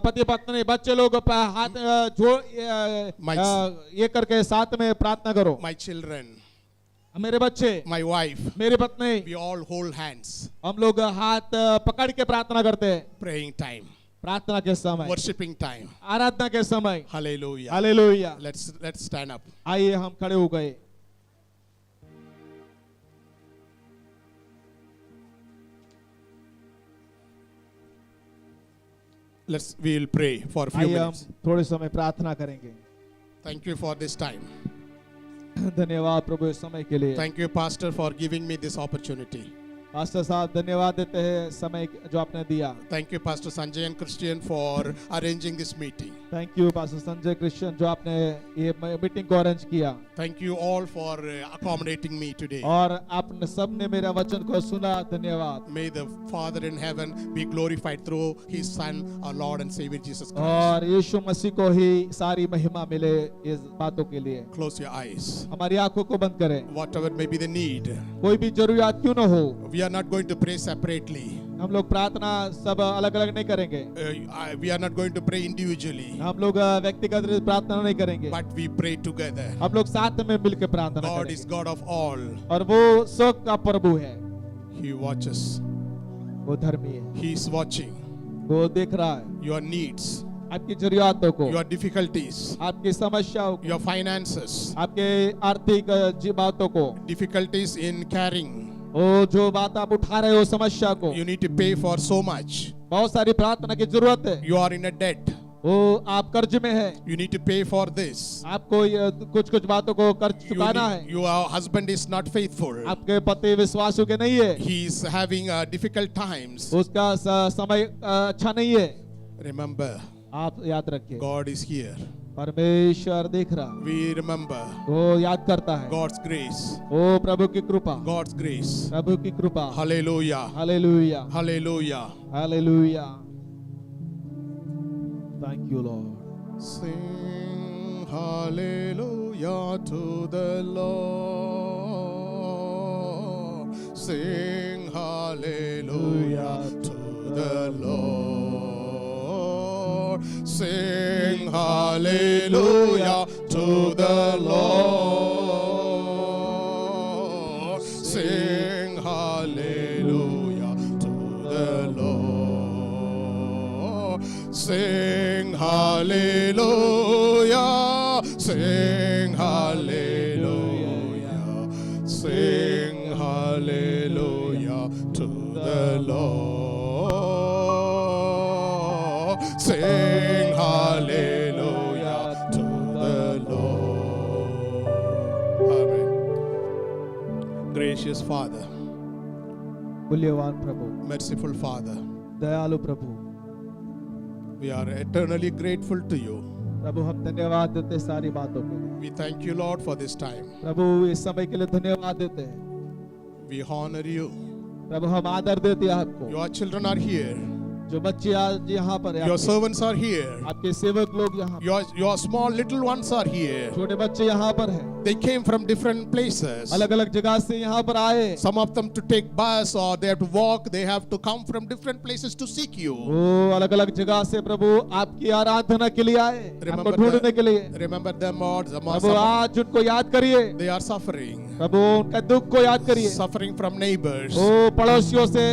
[SPEAKER 2] पति पत्नी बच्चे लोग हाथ ये करके साथ में प्रार्थना करो।
[SPEAKER 1] My children,
[SPEAKER 2] मेरे बच्चे,
[SPEAKER 1] my wife,
[SPEAKER 2] मेरी पत्नी,
[SPEAKER 1] we all hold hands.
[SPEAKER 2] हम लोग हाथ पकड़ के प्रार्थना करते हैं।
[SPEAKER 1] Praying time.
[SPEAKER 2] प्रार्थना के समय,
[SPEAKER 1] Worshipping time.
[SPEAKER 2] आराधना के समय।
[SPEAKER 1] Hallelujah.
[SPEAKER 2] Hallelujah.
[SPEAKER 1] Let's stand up.
[SPEAKER 2] आइए हम खड़े हो गए।
[SPEAKER 1] We will pray for a few
[SPEAKER 2] आइए हम
[SPEAKER 1] minutes.
[SPEAKER 2] थोड़े समय प्रार्थना करेंगे।
[SPEAKER 1] Thank you for this time.
[SPEAKER 2] धन्यवाद प्रभु इस समय के लिए।
[SPEAKER 1] Thank you, Pastor, for giving me this opportunity.
[SPEAKER 2] Pastor साहब धन्यवाद देते हैं समय जो आपने दिया।
[SPEAKER 1] Thank you, Pastor Sanjay and Christian, for arranging this meeting.
[SPEAKER 2] Thank you pastor Sanjay Christian जो आपने ये मीटिंग को अरेंज किया,
[SPEAKER 1] Thank you all for accommodating me today.
[SPEAKER 2] और आपने सबने मेरा वचन को सुना। धन्यवाद।
[SPEAKER 1] May the Father in heaven be glorified through His Son, our Lord and Savior Jesus Christ.
[SPEAKER 2] और यीशु मसीह को ही सारी महिमा मिले इस बातों के लिए।
[SPEAKER 1] Close your eyes.
[SPEAKER 2] हमारी आंखों को बंद करें।
[SPEAKER 1] Whatever may be the need,
[SPEAKER 2] कोई भी जरूरियात क्यों न हो,
[SPEAKER 1] we are not going to pray separately.
[SPEAKER 2] हम लोग प्रार्थना सब अलग अलग नहीं करेंगे।
[SPEAKER 1] We are not going to pray individually,
[SPEAKER 2] हम लोग व्यक्तिगत प्रार्थना नहीं करेंगे,
[SPEAKER 1] but we pray together.
[SPEAKER 2] हम लोग साथ में मिलकर प्रार्थना
[SPEAKER 1] God is
[SPEAKER 2] करेंगे।
[SPEAKER 1] God of all.
[SPEAKER 2] और वो सब का प्रभु है,
[SPEAKER 1] He watches.
[SPEAKER 2] वो धर्मी है,
[SPEAKER 1] He is watching
[SPEAKER 2] वो देख रहा है
[SPEAKER 1] your needs,
[SPEAKER 2] आपकी जरूरियातों को,
[SPEAKER 1] your difficulties,
[SPEAKER 2] आपकी समस्याओं को,
[SPEAKER 1] your finances,
[SPEAKER 2] आपके आर्थिक बातों को,
[SPEAKER 1] difficulties in carrying.
[SPEAKER 2] वो जो बात आप उठा रहे हो समस्या को,
[SPEAKER 1] You need to pay for so much.
[SPEAKER 2] बहुत सारी प्रार्थना की जरूरत है।
[SPEAKER 1] You are in a debt.
[SPEAKER 2] वो आप कर्ज में है,
[SPEAKER 1] You need to pay for this.
[SPEAKER 2] आपको कुछ कुछ बातों को कर्ज चुकाना है।
[SPEAKER 1] Your husband is not faithful.
[SPEAKER 2] आपके पति विश्वासु के नहीं है,
[SPEAKER 1] He is having difficult times.
[SPEAKER 2] उसका समय अच्छा नहीं है।
[SPEAKER 1] Remember,
[SPEAKER 2] आप याद रखिए,
[SPEAKER 1] God is here.
[SPEAKER 2] परमेश्वर देख रहा,
[SPEAKER 1] We remember
[SPEAKER 2] वो याद करता है।
[SPEAKER 1] God's grace.
[SPEAKER 2] ओ प्रभु की कृपा,
[SPEAKER 1] God's grace.
[SPEAKER 2] प्रभु की कृपा।
[SPEAKER 1] Hallelujah.
[SPEAKER 2] Hallelujah,
[SPEAKER 1] Hallelujah.
[SPEAKER 2] Hallelujah. Thank you, Lord.
[SPEAKER 1] Sing hallelujah to the Lord. Sing hallelujah to the Lord. Sing hallelujah to the Lord. Sing hallelujah to the Lord. Sing hallelujah. Sing hallelujah. Sing hallelujah to the Lord. Sing hallelujah to the Lord. Amen. Gracious Father,
[SPEAKER 2] मूल्यवान प्रभु,
[SPEAKER 1] merciful Father,
[SPEAKER 2] दयालु प्रभु,
[SPEAKER 1] we are eternally grateful to you.
[SPEAKER 2] प्रभु हम धन्यवाद देते सारी बातों के लिए।
[SPEAKER 1] We thank you, Lord, for this time.
[SPEAKER 2] प्रभु इस समय के लिए धन्यवाद देते हैं।
[SPEAKER 1] We honor you.
[SPEAKER 2] प्रभु हम आदर देते हैं आपको।
[SPEAKER 1] Your children are here.
[SPEAKER 2] जो बच्चे आज यहाँ पर हैं,
[SPEAKER 1] Your
[SPEAKER 2] आपके
[SPEAKER 1] servants are here.
[SPEAKER 2] आपके सेवक लोग यहाँ,
[SPEAKER 1] Your small little ones are here.
[SPEAKER 2] छोटे बच्चे यहाँ पर हैं,
[SPEAKER 1] They came from different places.
[SPEAKER 2] अलग अलग जगह से यहाँ पर आए।
[SPEAKER 1] Some of them to take bus or they have to walk. They have to come from different places to seek you.
[SPEAKER 2] वो अलग अलग जगह से प्रभु आपकी आराधना के लिए आए, आपको
[SPEAKER 1] Remember
[SPEAKER 2] ढूंढने के लिए।
[SPEAKER 1] Remember them, Lord.
[SPEAKER 2] प्रभु आज उनको याद करिए,
[SPEAKER 1] They are suffering.
[SPEAKER 2] प्रभु उनका दुख को याद करिए।
[SPEAKER 1] Suffering from neighbors.
[SPEAKER 2] वो पड़ोसियों से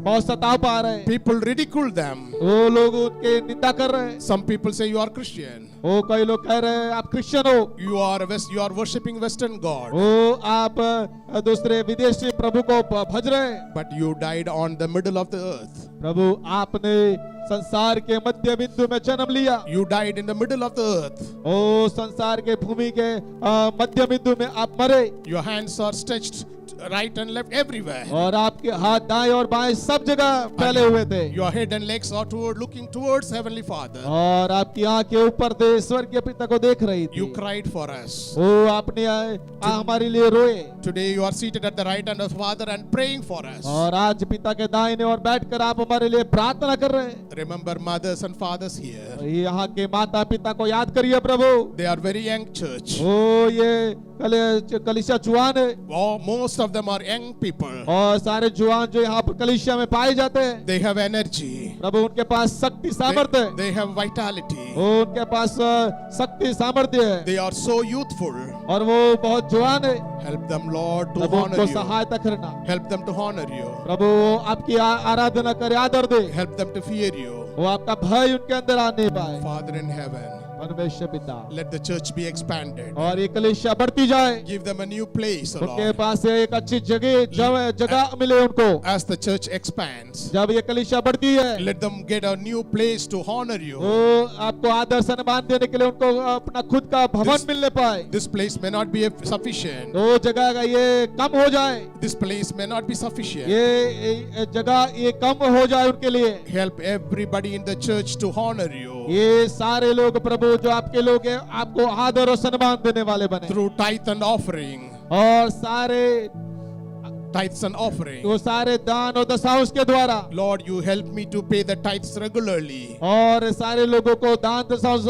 [SPEAKER 2] बहुत सताव पा रहे हैं,
[SPEAKER 1] People ridicule them.
[SPEAKER 2] वो लोग उनके निंदा कर रहे हैं।
[SPEAKER 1] Some people say you are Christian.
[SPEAKER 2] वो कई लोग कह रहे हैं आप क्रिश्चियन हो,
[SPEAKER 1] You are worshipping Western God.
[SPEAKER 2] वो आप दूसरे विदेशी प्रभु को भज रहे हैं।
[SPEAKER 1] But you died on the middle of the earth.
[SPEAKER 2] प्रभु आपने संसार के मध्य बिंदु में जन्म लिया,
[SPEAKER 1] You died in the middle of the earth.
[SPEAKER 2] ओ संसार के भूमि के मध्य बिंदु में आप मरे,
[SPEAKER 1] Your hands are stretched right and left everywhere.
[SPEAKER 2] और आपके हाथ दाएं और बाएं सब जगह फैले हुए थे,
[SPEAKER 1] Your head and legs are looking towards Heavenly Father.
[SPEAKER 2] और आपकी आंखें ऊपर थे, स्वर्गीय पिता को देख रही थी।
[SPEAKER 1] You cried for us.
[SPEAKER 2] ओ आपने हमारे लिए रोए,
[SPEAKER 1] Today you are seated at the right hand of the Father and praying for us.
[SPEAKER 2] और आज पिता के दाहिने और बैठकर आप हमारे लिए प्रार्थना कर रहे हैं।
[SPEAKER 1] Remember mothers and fathers here.
[SPEAKER 2] यहाँ के माता पिता को याद करिए प्रभु,
[SPEAKER 1] They are very young church.
[SPEAKER 2] ओ ये कलीसिया जुआन है,
[SPEAKER 1] Most of them are young people.
[SPEAKER 2] और सारे जुआन जो यहाँ पर कलीसिया में पाए जाते हैं,
[SPEAKER 1] They have energy.
[SPEAKER 2] प्रभु उनके पास शक्ति सामर्थ्य है,
[SPEAKER 1] They have vitality.
[SPEAKER 2] उनके पास शक्ति सामर्थ्य है,
[SPEAKER 1] They are so youthful.
[SPEAKER 2] और वो बहुत जुआन है।
[SPEAKER 1] Help them, Lord, to
[SPEAKER 2] Prabhu
[SPEAKER 1] honor
[SPEAKER 2] उनको
[SPEAKER 1] you.
[SPEAKER 2] सहायता करना,
[SPEAKER 1] Help them to honor you.
[SPEAKER 2] प्रभु आपकी आराधना करे, आदर दे,
[SPEAKER 1] Help them to fear you.
[SPEAKER 2] वो आपका भय उनके अंदर आने पाए।
[SPEAKER 1] Father in heaven,
[SPEAKER 2] परमेश्वर पिता,
[SPEAKER 1] let the church be expanded.
[SPEAKER 2] और ये कलीसिया बढ़ती जाए,
[SPEAKER 1] Give them a new place, O
[SPEAKER 2] उनके
[SPEAKER 1] Lord.
[SPEAKER 2] पास एक अच्छी जगह मिले उनको।
[SPEAKER 1] As the church expands,
[SPEAKER 2] जब ये कलीसिया बढ़ती है,
[SPEAKER 1] let them get a new place to honor you.
[SPEAKER 2] वो आपको आदर सम्मान देने के लिए उनको अपना खुद का भवन मिलने पाए।
[SPEAKER 1] This place may not be sufficient.
[SPEAKER 2] वो जगह का ये कम हो जाए,
[SPEAKER 1] This place may not be sufficient.
[SPEAKER 2] ये जगह ये कम हो जाए उनके लिए।
[SPEAKER 1] Help everybody in the church to honor you
[SPEAKER 2] ये सारे लोग प्रभु जो आपके लोग हैं, आपको आदर और सम्मान देने वाले बने,
[SPEAKER 1] through tithe and offering.
[SPEAKER 2] और सारे
[SPEAKER 1] Tithes and offering.
[SPEAKER 2] वो सारे दान और दशांश के द्वारा,
[SPEAKER 1] Lord, you help me to pay the tithes regularly.
[SPEAKER 2] और सारे लोगों को दान दशांश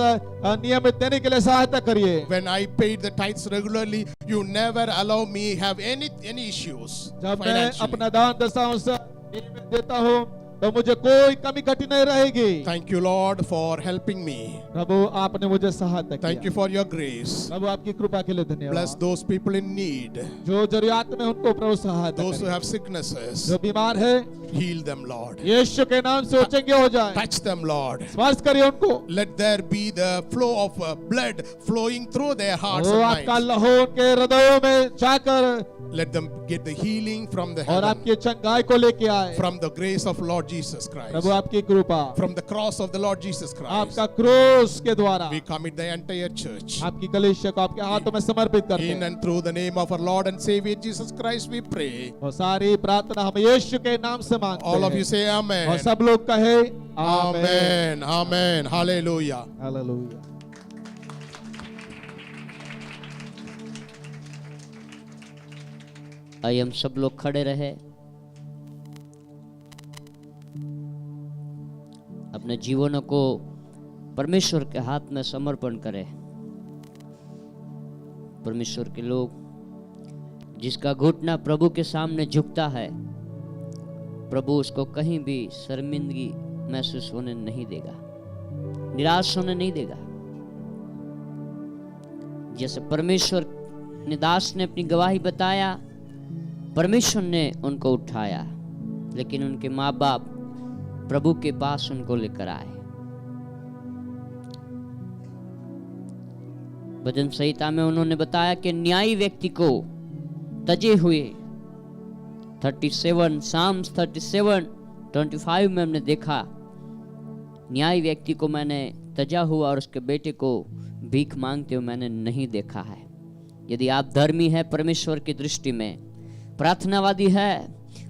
[SPEAKER 2] नियमित देने के लिए सहायता करिए।
[SPEAKER 1] When I paid the tithes regularly, you never allow me have any issues
[SPEAKER 2] जब मैं
[SPEAKER 1] financially.
[SPEAKER 2] अपना दान दशांश नियमित देता हूँ तो मुझे कोई कमी घटी नहीं रहेगी।
[SPEAKER 1] Thank you, Lord, for helping me.
[SPEAKER 2] प्रभु आपने मुझे सहायता
[SPEAKER 1] Thank you
[SPEAKER 2] किया।
[SPEAKER 1] for your grace.
[SPEAKER 2] प्रभु आपकी कृपा के लिए
[SPEAKER 1] Bless
[SPEAKER 2] धन्यवाद।
[SPEAKER 1] those people in need,
[SPEAKER 2] जो जरूरत में उनको प्रभु सहायता
[SPEAKER 1] those who
[SPEAKER 2] करें।
[SPEAKER 1] have sicknesses.
[SPEAKER 2] जो बीमार है,
[SPEAKER 1] Heal them, Lord.
[SPEAKER 2] यीशु के नाम से चंगे हो जाए।
[SPEAKER 1] Touch them, Lord.
[SPEAKER 2] स्पर्श करिए उनको।
[SPEAKER 1] Let there be the flow of blood flowing through their hearts
[SPEAKER 2] वो
[SPEAKER 1] and
[SPEAKER 2] आपका
[SPEAKER 1] minds.
[SPEAKER 2] लहू उनके हृदयों में जाकर
[SPEAKER 1] Let them get the healing from the
[SPEAKER 2] और
[SPEAKER 1] heaven,
[SPEAKER 2] आपकी चंगाई को लेके आए।
[SPEAKER 1] from the grace of Lord Jesus Christ,
[SPEAKER 2] प्रभु आपकी कृपा,
[SPEAKER 1] from the cross of the Lord Jesus Christ.
[SPEAKER 2] आपका क्रूस के द्वारा
[SPEAKER 1] We commit the entire church.
[SPEAKER 2] आपकी कलीसिया को आपके हाथों में समर्पित करते
[SPEAKER 1] In
[SPEAKER 2] हैं।
[SPEAKER 1] and through the name of our Lord and Savior Jesus Christ, we pray.
[SPEAKER 2] और सारी प्रार्थना हम यीशु के नाम से मांगते
[SPEAKER 1] All of
[SPEAKER 2] हैं।
[SPEAKER 1] you say
[SPEAKER 2] और
[SPEAKER 1] Amen.
[SPEAKER 2] सब लोग कहे आमीन।
[SPEAKER 1] Amen. Amen. Hallelujah.
[SPEAKER 2] हालेलुया।
[SPEAKER 4] आइए हम सब लोग खड़े रहे, अपने जीवनों को परमेश्वर के हाथ में समर्पण करें। परमेश्वर के लोग, जिसका घुटना प्रभु के सामने झुकता है, प्रभु उसको कहीं भी शर्मिंदगी महसूस होने नहीं देगा, निराश होने नहीं देगा। जैसे परमेश्वर ने दास ने अपनी गवाही बताया, परमेश्वर ने उनको उठाया, लेकिन उनके माँ बाप प्रभु के पास उनको लेकर आए। भजन संहिता में उन्होंने बताया कि न्यायी व्यक्ति को तजे हुए 37 साम्स 37:25 में हमने देखा, न्यायी व्यक्ति को मैंने तजा हुआ और उसके बेटे को भीख मांगते हुए मैंने नहीं देखा है। यदि आप धर्मी है परमेश्वर की दृष्टि में, प्रार्थनावादी है,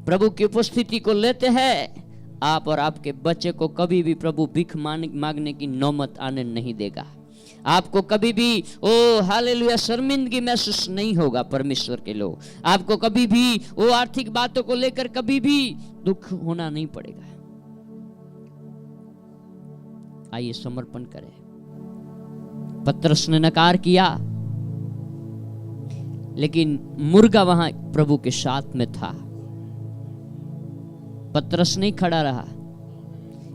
[SPEAKER 4] प्रभु की उपस्थिति को लेते हैं, आप और आपके बच्चे को कभी भी प्रभु भीख मांगने की नौबत आने नहीं देगा। आपको कभी भी ओ हालेलुया शर्मिंदगी महसूस नहीं होगा। परमेश्वर के लोग, आपको कभी भी वो आर्थिक बातों को लेकर कभी भी दुख होना नहीं पड़ेगा। आइए समर्पण करें। पतरस ने नकार किया, लेकिन मुर्गा वहां प्रभु के साथ में था। पतरस नहीं खड़ा रहा।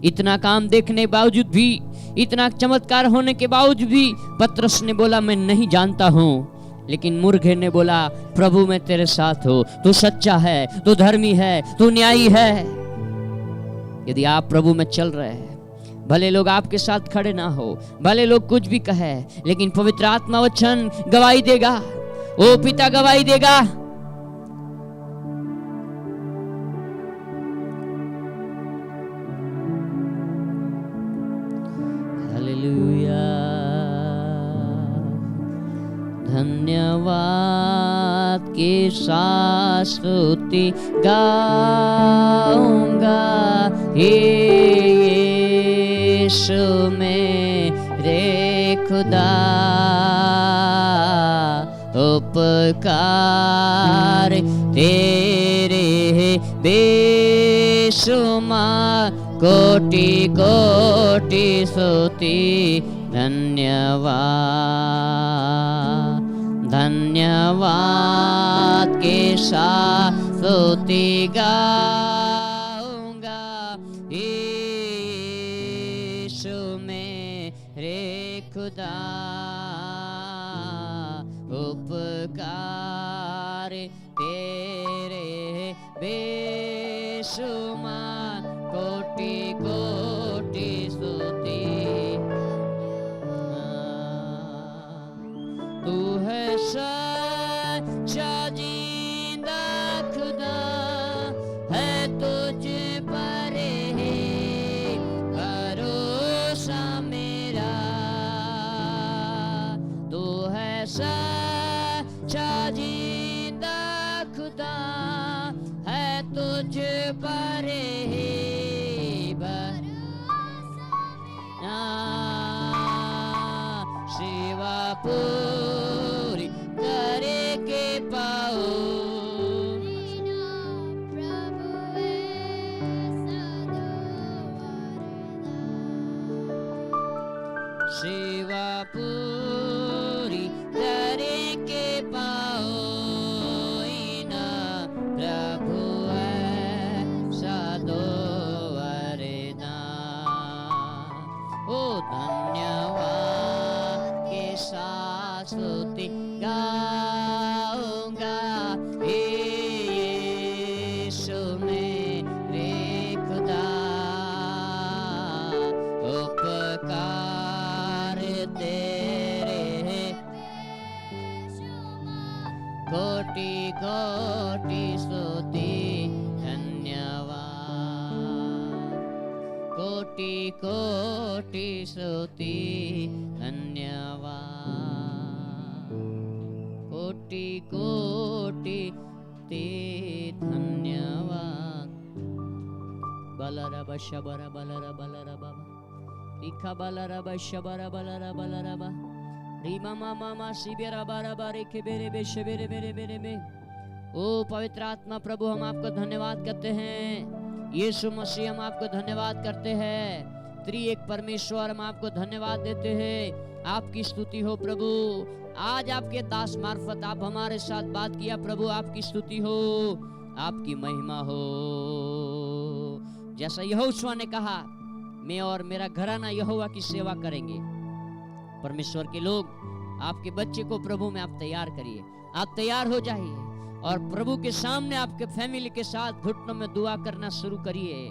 [SPEAKER 4] इतना काम देखने के बावजूद भी, इतना चमत्कार होने के बावजूद भी पतरस ने बोला मैं नहीं जानता हूं। लेकिन मुर्गे ने बोला प्रभु मैं तेरे साथ हूं, तू सच्चा है, तू धर्मी है, तू न्यायी है। यदि आप प्रभु में चल रहे हैं, भले लोग आपके साथ खड़े ना हो, भले लोग कुछ भी कहे, लेकिन पवित्र आत्मा वचन गवाही देगा, ओ पिता गवाही देगा। हालेलुया। धन्यवाद के साथ स्तुति गाऊंगा, हे यीशु मेरे खुदा, उपकार तेरे बेशुमार, कोटि कोटि स्तुति धन्यवाद। धन्यवाद के साथ स्तुति गाऊंगा, यीशु मेरे खुदा, उपकार तेरे बेशुमार, कोटि कोटि स्तुति। तू है सच्चा जिंदा खुदा, है तुझ पर है भरोसा मेरा। तू है सच्चा जिंदा खुदा, है तुझ पर है भरोसा। सेवा पूरी करे के पाओ, सेवा पूरी करे के पाओ, इना प्रभु ऐसा दो वरदान। ओ धन्यवाद के साथ स्तुति गाऊंगा, हे यीशु मेरे खुदा, उपकार तेरे कोटि कोटि स्तुति धन्यवाद। कोटि कोटि स्तुति धन्यवाद। कोटि कोटि ते धन्यवाद। बलरब शबर बलर बलर बाबा, लिखा बलरब शबर बलर बलर बा, रीमा मामा मा शिबेरा बारा बारे के बेरे बे शबेरे बेरे बेरे में। ओ पवित्र आत्मा प्रभु हम आपको धन्यवाद करते हैं। यीशु मसीह हम आपको धन्यवाद करते हैं। त्रिएक परमेश्वर हम आपको धन्यवाद देते हैं। आपकी स्तुति हो प्रभु। आज आपके दास मार्फत आप हमारे साथ बात किया प्रभु, आपकी स्तुति हो, आपकी महिमा हो। जैसा यहोशुआ ने कहा, मैं और मेरा घराना यहोवा की सेवा करेंगे। परमेश्वर के लोग, आपके बच्चे को प्रभु में आप तैयार करिए। आप तैयार हो जाइए और प्रभु के सामने आपके फैमिली के साथ घुटनों में दुआ करना शुरू करिए।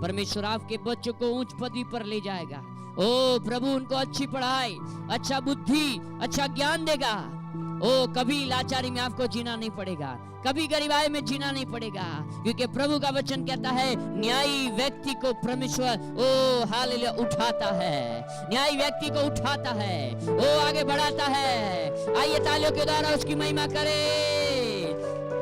[SPEAKER 4] परमेश्वर आपके बच्चों को ऊंच पदवी पर ले जाएगा। ओ प्रभु उनको अच्छी पढ़ाई, अच्छा बुद्धि, अच्छा ज्ञान देगा। ओ कभी लाचारी में आपको जीना नहीं पड़ेगा, कभी गरीबाई में जीना नहीं पड़ेगा, क्योंकि प्रभु का वचन कहता है न्यायी व्यक्ति को परमेश्वर ओ हालेलुया उठाता है, न्यायी व्यक्ति को उठाता है, ओ आगे बढ़ाता है। आइए तालियों के द्वारा उसकी महिमा करें।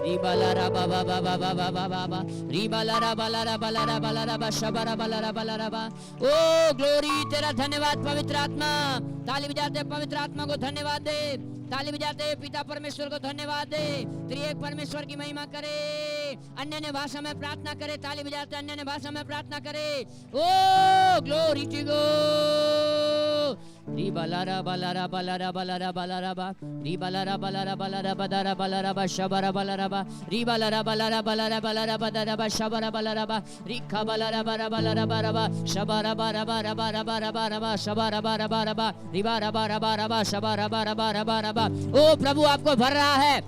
[SPEAKER 4] रिबाला रा बा बा बा बा बा बा बा बा बा, रिबाला रा बाला रा बाला रा बाला रा बा शबरा बाला रा बाला रा बा। ओ ग्लोरी, तेरा धन्यवाद पवित्र आत्मा। ताली बजाते पवित्र आत्मा को धन्यवाद दे, ताली बजाते पिता परमेश्वर को धन्यवाद दे। त्रिएक परमेश्वर की महिमा करे। अन्य भाषा में प्रार्थना करे, ताली बजाते अन्य भाषा में प्रार्थना करे। ओ ग्लोरी टू गॉड। री बालारा बालारा बालारा बालारा बालारा बा री बालारा बालारा बालारा बदारा बालारा बा शबारा बालारा बा री बालारा बालारा बालारा बालारा बदारा बा शबारा बालारा बा री खा बालारा बारा बालारा बारा बा शबारा बारा बारा बारा बारा बारा बा शबारा बारा बारा बा री बारा बारा बारा बा शबारा बारा बारा बारा बा। ओ प्रभु आपको भर रहा है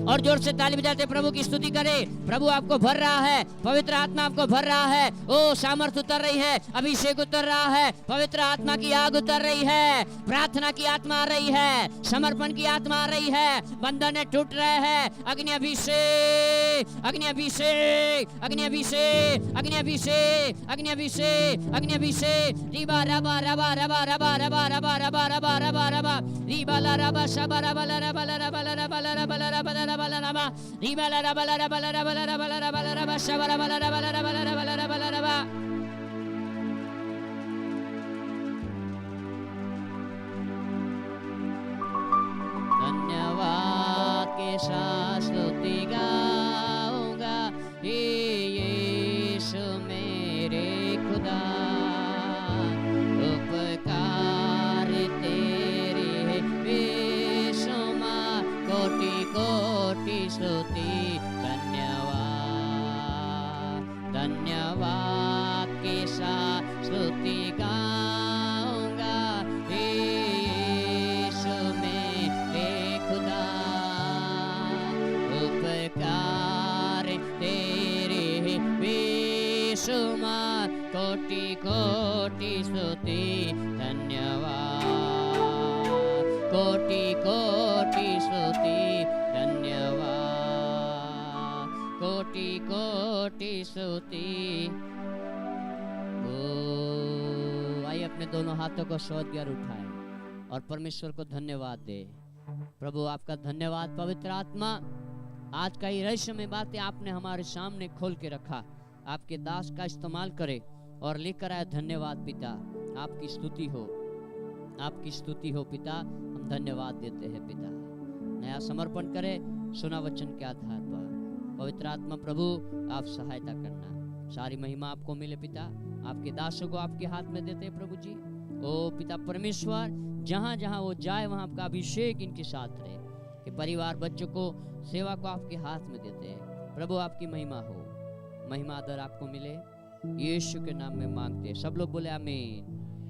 [SPEAKER 4] और जोर से ताली बजाते प्रभु की स्तुति करें। प्रभु आपको भर रहा है, पवित्र आत्मा आपको भर रहा है। ओ सामर्थ उतर रही है, अभिषेक उतर रहा है, पवित्र आत्मा की आग उतर रही है, प्रार्थना की आत्मा आ रही है, समर्पण की आत्मा आ रही है, बंधन टूट रहे हैं। अग्नि अभिषेक, अग्नि अभिषेक, अग्नि अभिषेक, अग्नि अभिषेक, अग्नि अभिषेक, अग्नि अभिषेक। रिबा रबा रबा रबा रबा रबा रबा रबा रबा रबा रबा रिबा ला रबा शबा रबा ला रबा ला रबा ला रबा ला रबा ला रबा ला balaraba ribalara balara balara balara balara balara shabara balara balara balara balara balara धन्यवाद के साथ स्तुति गाऊंगा हे यीशु मेरे खुदा उपकार तेरे बेशुमार कोटि कोटि स्तुति धन्यवाद धन्यवाद के साथ स्तुति गाऊंगा हे यीशु मेरे खुदा उपकार तेरे बेशुमार कोटि कोटि स्तुति धन्यवाद कोटि कोटि स्तुति धन्यवाद कोटि कोटि स्तुति। आइए अपने दोनों हाथों को स्वर्ग की ओर उठाएं और परमेश्वर को धन्यवाद दे। प्रभु आपका धन्यवाद पवित्र आत्मा, आज का ये रहस्यमय बातें आपने हमारे सामने खोल के रखा, आपके दास का इस्तेमाल करे और लेकर आए। धन्यवाद पिता, आपकी स्तुति हो, आपकी स्तुति हो पिता। हम धन्यवाद देते हैं पिता। नया समर्पण करें सुना वचन के आधार पर। पवित्र आत्मा प्रभु आप सहायता करना, सारी महिमा आपको मिले पिता। आपके दासों को आपके हाथ में देते हैं प्रभु जी। ओ पिता परमेश्वर, जहाँ जहाँ वो जाए वहाँ आपका अभिषेक इनके साथ रहे, कि परिवार बच्चों को सेवा को आपके हाथ में देते हैं प्रभु। आपकी महिमा हो, महिमा आदर आपको मिले, यीशु के नाम में मांगते हैं। सब लोग बोले आमीन।